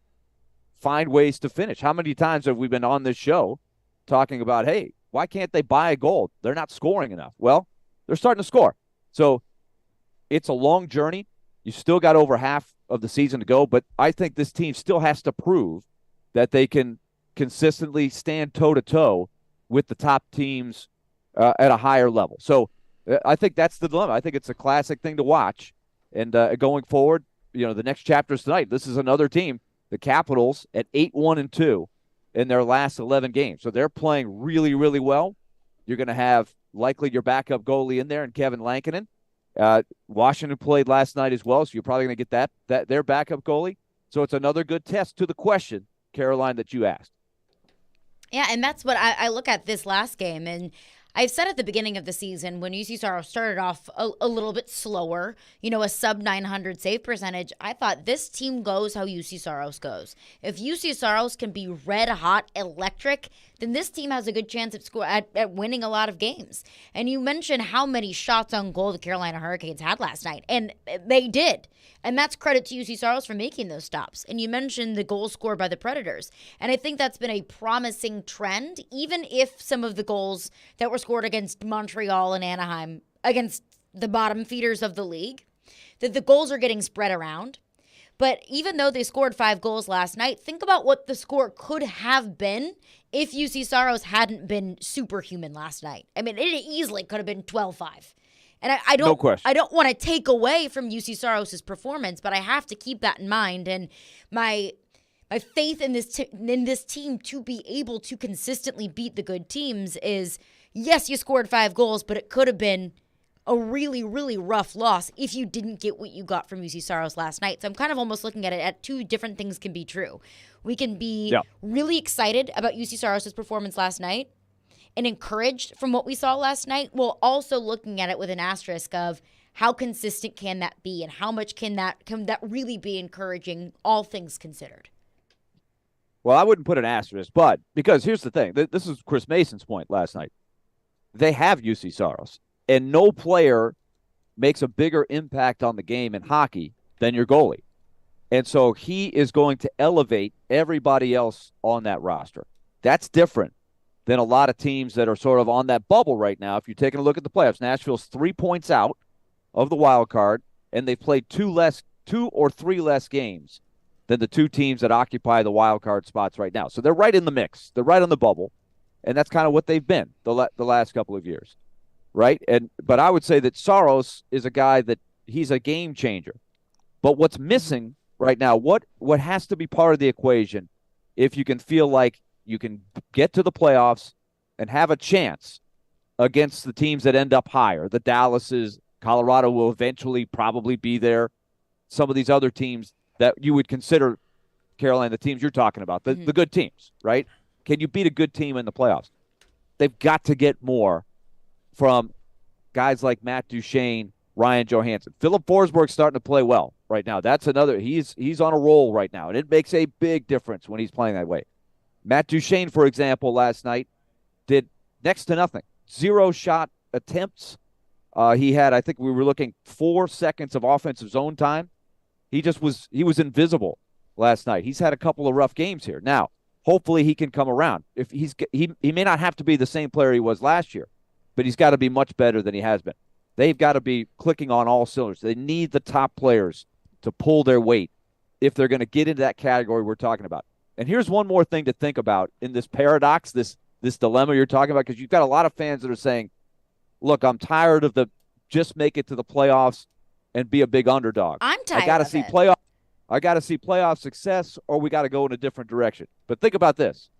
find ways to finish. How many times have we been on this show talking about, hey, why can't they buy a goal? They're not scoring enough. Well, they're starting to score. So it's a long journey. You still got over half of the season to go, but I think this team still has to prove that they can consistently stand toe-to-toe with the top teams at a higher level. So I think that's the dilemma. I think it's a classic thing to watch. And going forward, the next chapter is tonight. This is another team, the Capitals, at 8-1-2 in their last 11 games. So they're playing really, really well. You're going to have likely your backup goalie in there and Kevin Lankinen. Washington played last night as well, so you're probably going to get that their backup goalie. So it's another good test to the question, Caroline, that you asked. Yeah, and that's what I look at this last game. And I've said at the beginning of the season when UC Saros started off a little bit slower, a sub 900 save percentage, I thought this team goes how UC Saros goes. If UC Saros can be red hot electric, then this team has a good chance at winning a lot of games. And you mentioned how many shots on goal the Carolina Hurricanes had last night, and they did. And that's credit to UC Saros for making those stops. And you mentioned the goals scored by the Predators. And I think that's been a promising trend, even if some of the goals that were scored against Montreal and Anaheim, against the bottom feeders of the league, that the goals are getting spread around. But even though they scored 5 goals last night, think about what the score could have been if UC Saros hadn't been superhuman last night. I mean, it easily could have been 12-5. And I don't want to take away from UC Saros' performance, but I have to keep that in mind. And my faith in this team to be able to consistently beat the good teams is, yes, you scored 5 goals, but it could have been a really, really rough loss if you didn't get what you got from UC Saros last night. So I'm kind of almost looking at it at 2 different things can be true. We can be really excited about UC Saros' performance last night and encouraged from what we saw last night, while also looking at it with an asterisk of how consistent can that be and how much can that really be encouraging, all things considered. Well, I wouldn't put an asterisk, but because here's the thing. This is Chris Mason's point last night. They have UC Saros, and no player makes a bigger impact on the game in hockey than your goalie. And so he is going to elevate everybody else on that roster. That's different than a lot of teams that are sort of on that bubble right now. If you're taking a look at the playoffs, Nashville's 3 points out of the wild card, and they played 2 or 3 less games than the 2 teams that occupy the wild card spots right now. So they're right in the mix. They're right on the bubble, and that's kind of what they've been the last couple of years, right? But I would say that Saros is a guy that he's a game changer. But what's missing right now, what has to be part of the equation if you can feel like you can get to the playoffs and have a chance against the teams that end up higher. The Dallases, Colorado will eventually probably be there. Some of these other teams that you would consider, Caroline, the teams you're talking about, the good teams, right? Can you beat a good team in the playoffs? They've got to get more from guys like Matt Duchene, Ryan Johansson. Philip Forsberg's starting to play well right now. That's another. He's on a roll right now, and it makes a big difference when he's playing that way. Matt Duchene, for example, last night did next to nothing. 0 shot attempts. He had, I think we were looking 4 seconds of offensive zone time. He was invisible last night. He's had a couple of rough games here. Now, hopefully he can come around. If he may not have to be the same player he was last year, but he's got to be much better than he has been. They've got to be clicking on all cylinders. They need the top players to pull their weight if they're going to get into that category we're talking about. And here's one more thing to think about in this paradox, this dilemma you're talking about, because you've got a lot of fans that are saying, look, I'm tired of the just make it to the playoffs and be a big underdog. I'm tired I got to of see it. playoff. I got to see playoff success, or we got to go in a different direction. But think about this: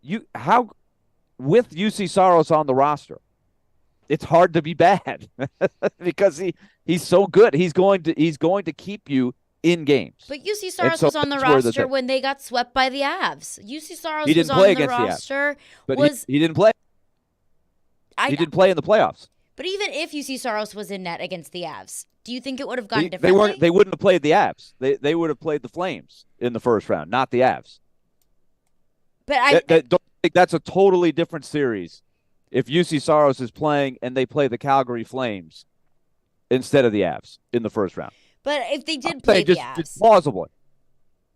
with UC Saros on the roster, it's hard to be bad because he's so good. He's going to keep you in games. But UC Saros so was on the that's where roster when they got swept by the Avs. UC Saros he was didn't on play the against roster. the Avs, but he didn't play. He didn't play in the playoffs. But even if UC Saros was in net against the Avs, do you think it would have gone differently? They wouldn't have played the Avs. They would have played the Flames in the first round, not the Avs. But don't think that's a totally different series if UC Saros is playing and they play the Calgary Flames instead of the Avs in the first round. But if they did play the Avs, just plausibly,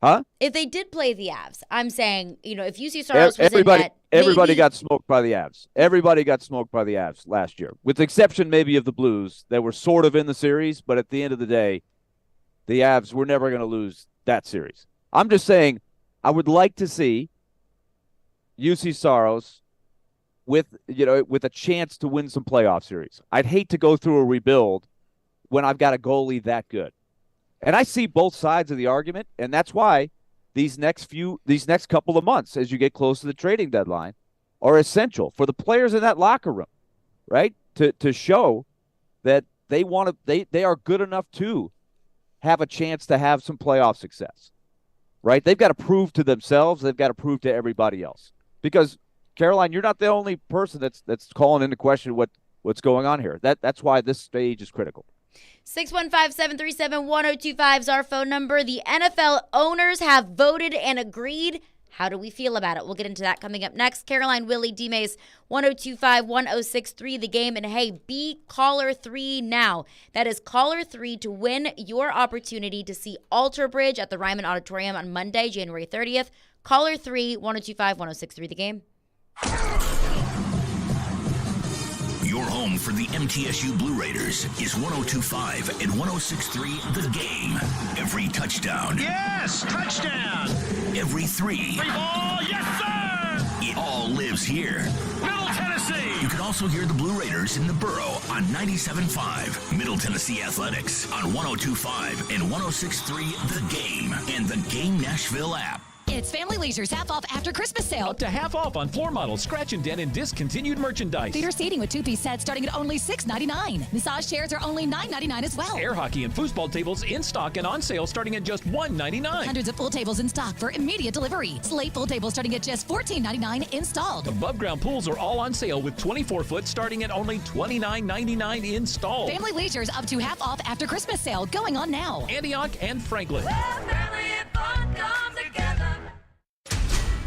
huh? If they did play the Avs, I'm saying, if UC Saros was in net, everybody maybe... got smoked by the Avs. Everybody got smoked by the Avs last year, with the exception maybe of the Blues that were sort of in the series, but at the end of the day, the Avs were never going to lose that series. I'm just saying, I would like to see UC Saros with a chance to win some playoff series. I'd hate to go through a rebuild when I've got a goalie that good. And I see both sides of the argument, and that's why these next couple of months, as you get close to the trading deadline, are essential for the players in that locker room, right? To show that they are good enough to have a chance to have some playoff success, right? They've got to prove to themselves, they've got to prove to everybody else. Because Caroline, you're not the only person that's calling into question what's going on here. That's why this stage is critical. 615-737-1025 is our phone number. The NFL owners have voted and agreed. How do we feel about it? We'll get into that coming up next. Caroline, Willy, D-Mase, 1025-1063, the game. And hey, be caller 3 now. That is caller 3 to win your opportunity to see Alter Bridge at the Ryman Auditorium on Monday, January 30th. Caller 3, 1025-1063, the game. Your home for the MTSU Blue Raiders is 102.5 and 106.3 The Game. Every touchdown. Yes, touchdown. Every three. Free ball, yes, sir. It all lives here. Middle Tennessee. You can also hear the Blue Raiders in the Borough on 97.5. Middle Tennessee Athletics on 102.5 and 106.3 The Game and the Game Nashville app. It's Family Leisure's half off after Christmas sale. Up to half off on floor models, scratch and dent, and discontinued merchandise. Theater seating with 2-piece sets starting at only $6.99. Massage chairs are only $9.99 as well. Air hockey and foosball tables in stock and on sale starting at just $1.99. Hundreds of full tables in stock for immediate delivery. Slate full tables starting at just $14.99 installed. Above ground pools are all on sale with 24-foot starting at only $29.99 installed. Family Leisure's up to half off after Christmas sale going on now. Antioch and Franklin. Family and fun come together.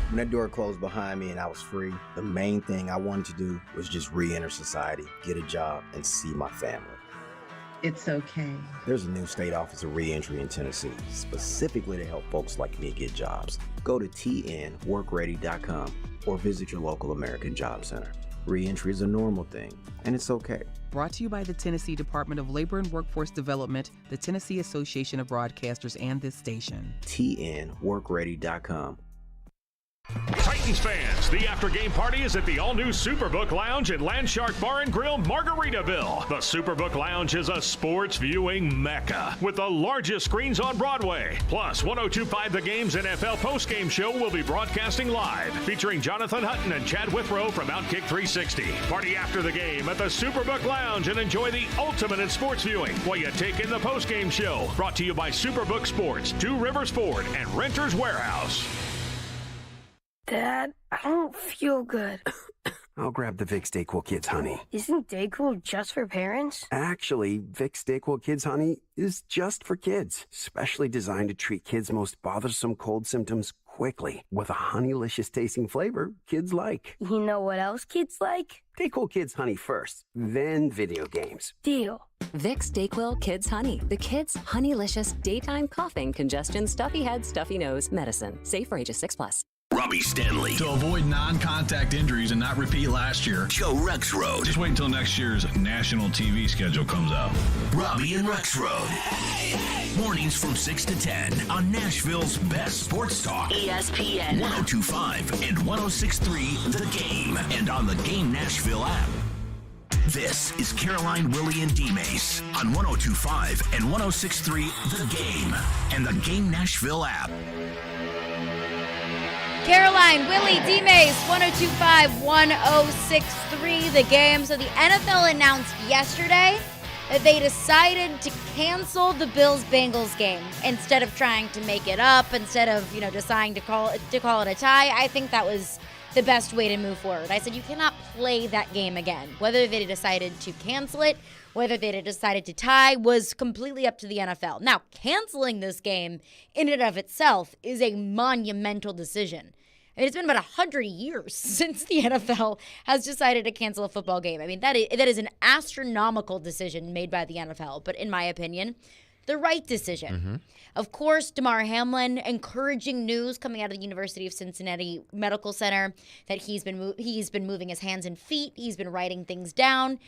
When that door closed behind me and I was free, the main thing I wanted to do was just re-enter society, get a job, and see my family. It's okay. There's a new state office of re-entry in Tennessee, specifically to help folks like me get jobs. Go to tnworkready.com or visit your local American Job Center. Re-entry is a normal thing, and it's okay. Brought to you by the Tennessee Department of Labor and Workforce Development, the Tennessee Association of Broadcasters, and this station. tnworkready.com. Titans fans, the after-game party is at the all-new Superbook Lounge at Landshark Bar and Grill, Margaritaville. The Superbook Lounge is a sports viewing mecca with the largest screens on Broadway. Plus, 102.5 The Game's NFL postgame show will be broadcasting live, featuring Jonathan Hutton and Chad Withrow from Outkick 360. Party after the game at the Superbook Lounge and enjoy the ultimate in sports viewing while you take in the postgame show. Brought to you by Superbook Sports, Two Rivers Ford, and Renters Warehouse. Dad, I don't feel good. I'll grab the Vicks DayQuil Kids Honey. Isn't DayQuil just for parents? Actually, Vicks DayQuil Kids Honey is just for kids, specially designed to treat kids' most bothersome cold symptoms quickly with a honeylicious tasting flavor kids like. You know what else kids like? DayQuil Kids Honey first, then video games. Deal. Vicks DayQuil Kids Honey, the kids' honeylicious daytime coughing, congestion, stuffy head, stuffy nose medicine. Safe for ages 6+. Robbie Stanley. To avoid non-contact injuries and not repeat last year. Joe Rexrode. Just wait until next year's national TV schedule comes out. Robbie and Rexrode. Mornings from 6 to 10 on Nashville's best sports talk. ESPN. 102.5 and 106.3 The Game. And on the Game Nashville app. This is Caroline, Willy, and D-Mace on 102.5 and 106.3 The Game and the Game Nashville app. Caroline, Willy, D-Mace, 102.5, 106.3 The Game. So the NFL announced yesterday that they decided to cancel the Bills-Bengals game instead of trying to make it up, instead of, deciding to call it a tie. I think that was the best way to move forward. I said you cannot play that game again. Whether they decided to cancel it, whether they decided to tie, was completely up to the NFL. Now, canceling this game in and of itself is a monumental decision. I mean, it's been about 100 years since the NFL has decided to cancel a football game. I mean, that is an astronomical decision made by the NFL, but in my opinion, the right decision. Mm-hmm. Of course, Damar Hamlin, encouraging news coming out of the University of Cincinnati Medical Center that he's been moving his hands and feet. He's been writing things down.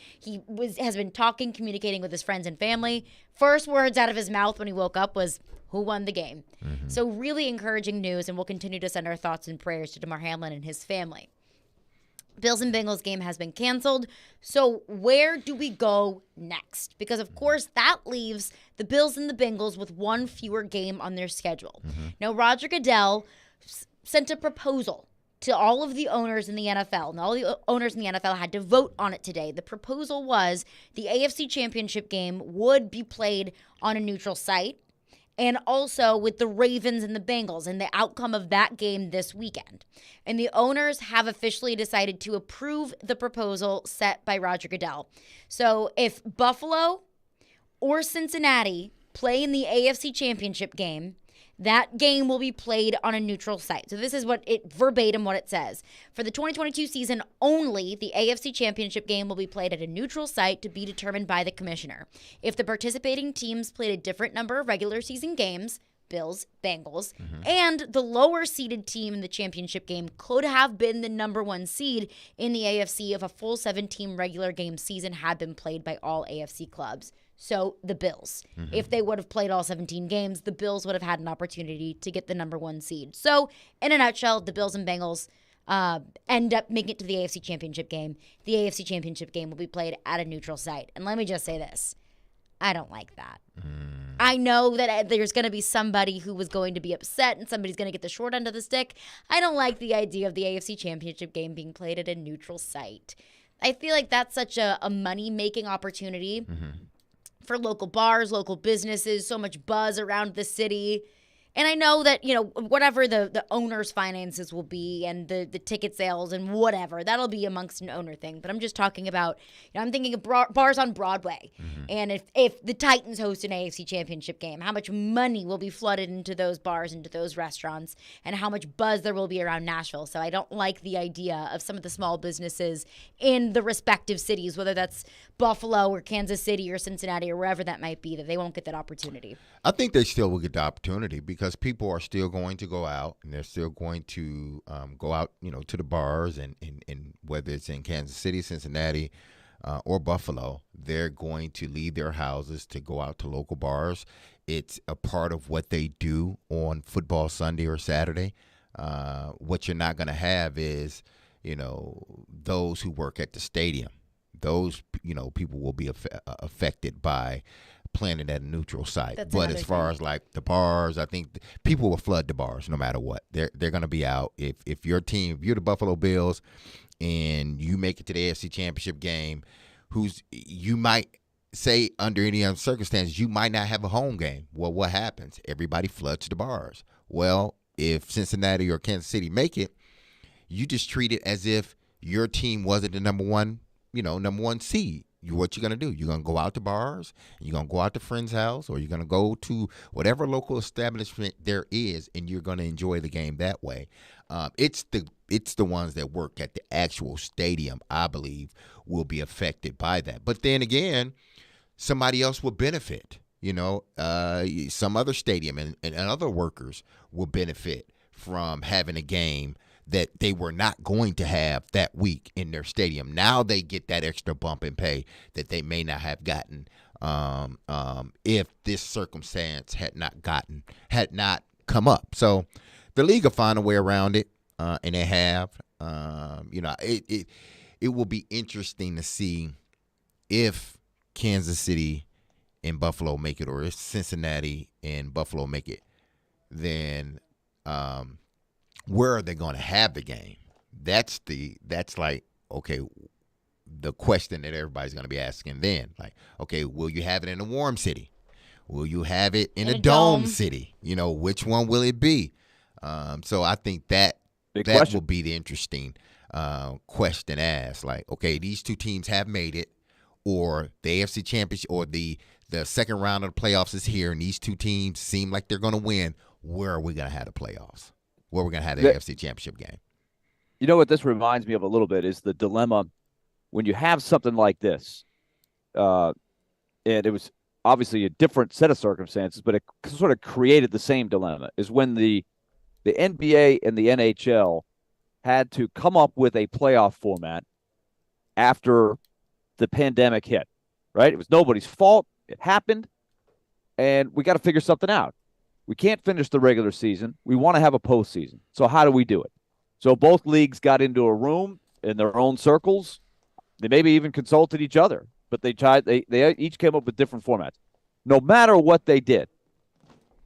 Has been talking, communicating with his friends and family. First words out of his mouth when he woke up was, "Who won the game?" Mm-hmm. So really encouraging news, and we'll continue to send our thoughts and prayers to Damar Hamlin and his family. Bills and Bengals game has been canceled. So where do we go next? Because, of course, that leaves the Bills and the Bengals with one fewer game on their schedule. Mm-hmm. Now, Roger Goodell sent a proposal to all of the owners in the NFL, and all the owners in the NFL had to vote on it today. The proposal was the AFC Championship game would be played on a neutral site, and also with the Ravens and the Bengals and the outcome of that game this weekend. And the owners have officially decided to approve the proposal set by Roger Goodell. So if Buffalo or Cincinnati play in the AFC Championship game, that game will be played on a neutral site. So this is verbatim what it says. For the 2022 season only, the AFC Championship game will be played at a neutral site to be determined by the commissioner. If the participating teams played a different number of regular season games, Bills, Bengals, and the lower seeded team in the championship game could have been the number one seed in the AFC if a full 7-team regular game season had been played by all AFC clubs. So the Bills. Mm-hmm. If they would have played all 17 games, the Bills would have had an opportunity to get the number one seed. So in a nutshell, the Bills and Bengals end up making it to the AFC Championship game. The AFC Championship game will be played at a neutral site. And let me just say this. I don't like that. I know that there's going to be somebody who was going to be upset and somebody's going to get the short end of the stick. I don't like the idea of the AFC Championship game being played at a neutral site. I feel like that's such a money-making opportunity for local bars, local businesses, so much buzz around the city. And I know that, whatever the owner's finances will be and the ticket sales and whatever, that'll be amongst an owner thing. But I'm just talking about, I'm thinking of bars on Broadway. Mm-hmm. And if the Titans host an AFC Championship game, how much money will be flooded into those bars, into those restaurants, and how much buzz there will be around Nashville. So I don't like the idea of some of the small businesses in the respective cities, whether that's Buffalo or Kansas City or Cincinnati or wherever that might be, that they won't get that opportunity. I think they still will get the opportunity because people are still going to go out and they're still going to go out, to the bars and whether it's in Kansas City, Cincinnati, or Buffalo, they're going to leave their houses to go out to local bars. It's a part of what they do on football Sunday or Saturday. What you're not going to have is, those who work at the stadium. Those, people will be affected by playing it at a neutral site. But as far as like the bars, I think people will flood the bars no matter what. They're going to be out. If you're the Buffalo Bills and you make it to the AFC Championship game, you might say under any other circumstances, you might not have a home game. Well, what happens? Everybody floods the bars. Well, if Cincinnati or Kansas City make it, you just treat it as if your team wasn't the number one seed. What you're going to do, you're going to go out to bars, you're going to go out to friend's house, or you're going to go to whatever local establishment there is, and you're going to enjoy the game that way. It's the ones that work at the actual stadium, I believe, will be affected by that. But then again, somebody else will benefit. Some other stadium and other workers will benefit from having a game that they were not going to have that week in their stadium. Now they get that extra bump in pay that they may not have gotten if this circumstance had not come up. So the league will find a way around it, and they have. It will be interesting to see if Kansas City and Buffalo make it, or if Cincinnati and Buffalo make it, then where are they going to have the game? That's like, okay, the question that everybody's going to be asking then. Like, okay, will you have it in a warm city? Will you have it in a dome city? Which one will it be? So I think that will be the interesting question asked. Like, okay, these two teams have made it, or the AFC Championship, or the second round of the playoffs is here, and these two teams seem like they're going to win. Where are we going to have the playoffs? Where are we going to have the AFC Championship game? You know what this reminds me of a little bit is the dilemma when you have something like this. And it was obviously a different set of circumstances, but it sort of created the same dilemma, is when the NBA and the NHL had to come up with a playoff format after the pandemic hit, right? It was nobody's fault. It happened, and we got to figure something out. We can't finish the regular season. We want to have a postseason. So how do we do it? So both leagues got into a room in their own circles. They maybe even consulted each other, but they tried. They each came up with different formats. No matter what they did,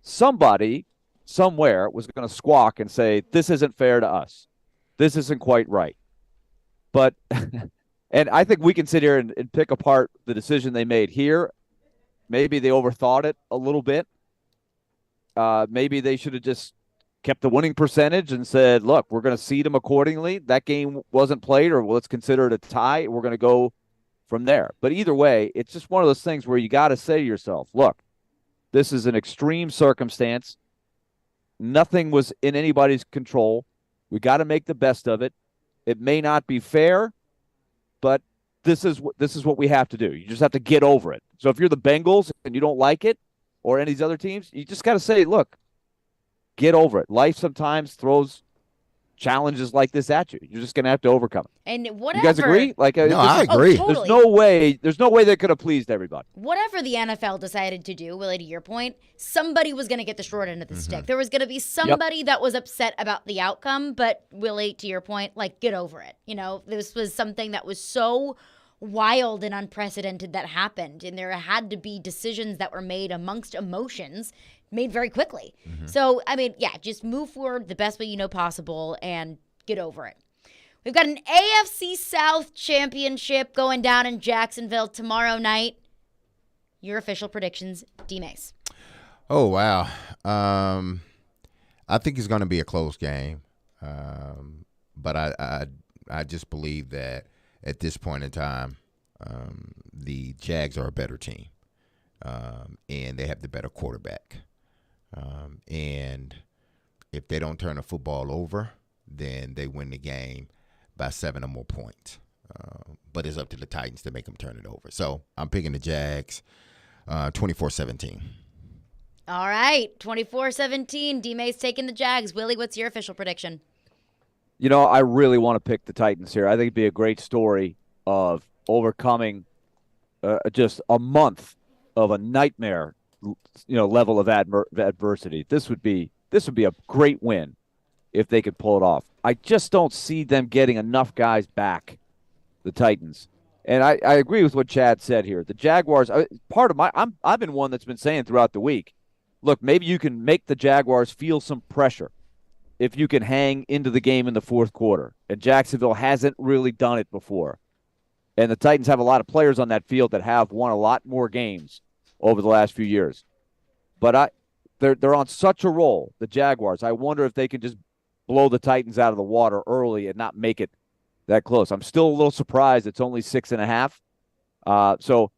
somebody somewhere was going to squawk and say, this isn't fair to us. This isn't quite right. But, and I think we can sit here and pick apart the decision they made here. Maybe they overthought it a little bit. Maybe they should have just kept the winning percentage and said, look, we're going to seed them accordingly. That game wasn't played, or let's consider it a tie. We're going to go from there. But either way, it's just one of those things where you got to say to yourself, look, this is an extreme circumstance. Nothing was in anybody's control. We got to make the best of it. It may not be fair, but this is what we have to do. You just have to get over it. So if you're the Bengals and you don't like it, or any of these other teams, you just got to say, look, get over it. Life sometimes throws challenges like this at you. You're just going to have to overcome it. And whatever. You guys agree? No, I agree. Totally. There's no way they could have pleased everybody. Whatever the NFL decided to do, Willie, to your point, somebody was going to get the short end of the stick. There was going to be somebody that was upset about the outcome, but Willie, to your point, like, get over it. This was something that was so wild and unprecedented that happened, and there had to be decisions that were made amongst emotions made very quickly. So, I mean, yeah, just move forward the best way you know possible and get over it. We've got an AFC South championship going down in Jacksonville tomorrow night. Your official predictions, D-Mase. Oh, wow. I think it's going to be a close game. But I just believe that at this point in time, the Jags are a better team, and they have the better quarterback. And if they don't turn the football over, then they win the game by 7 or more points. But it's up to the Titans to make them turn it over. So I'm picking the Jags 24-17. All right, 24-17. D-Mase taking the Jags. Willie, what's your official prediction? I really want to pick the Titans here. I think it'd be a great story of overcoming just a month of a nightmare, level of adversity. This would be a great win if they could pull it off. I just don't see them getting enough guys back, the Titans. And I agree with what Chad said here. The Jaguars, I've been one that's been saying throughout the week, look, maybe you can make the Jaguars feel some pressure if you can hang into the game in the fourth quarter. And Jacksonville hasn't really done it before. And the Titans have a lot of players on that field that have won a lot more games over the last few years. But they're on such a roll, the Jaguars. I wonder if they can just blow the Titans out of the water early and not make it that close. I'm still a little surprised it's only 6.5. So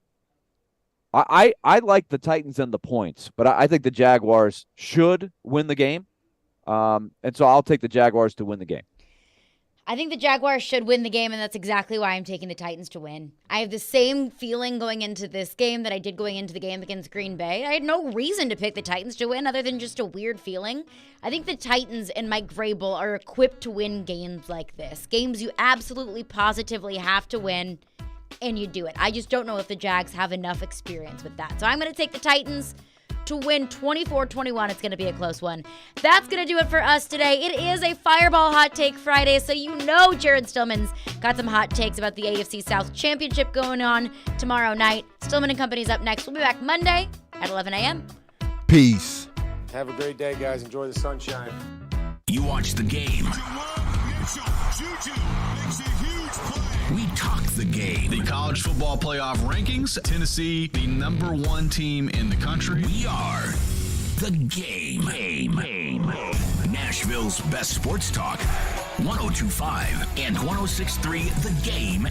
I like the Titans and the points, but I think the Jaguars should win the game. And so I'll take the Jaguars to win the game. I think the Jaguars should win the game, and that's exactly why I'm taking the Titans to win. I have the same feeling going into this game that I did going into the game against Green Bay. I had no reason to pick the Titans to win other than just a weird feeling. I think the Titans and Mike Vrabel are equipped to win games like this. Games you absolutely positively have to win, and you do it. I just don't know if the Jags have enough experience with that. So I'm going to take the Titans to win 24-21. It's going to be a close one. That's going to do it for us today. It is a Fireball Hot Take Friday, so you know Jared Stillman's got some hot takes about the AFC South Championship going on tomorrow night. Stillman & Company's up next. We'll be back Monday at 11 a.m. Peace. Have a great day, guys. Enjoy the sunshine. You watch the game. We talk the game. The college football playoff rankings, Tennessee, the #1 team in the country. We are the game. Nashville's best sports talk. 102.5 and 106.3 The Game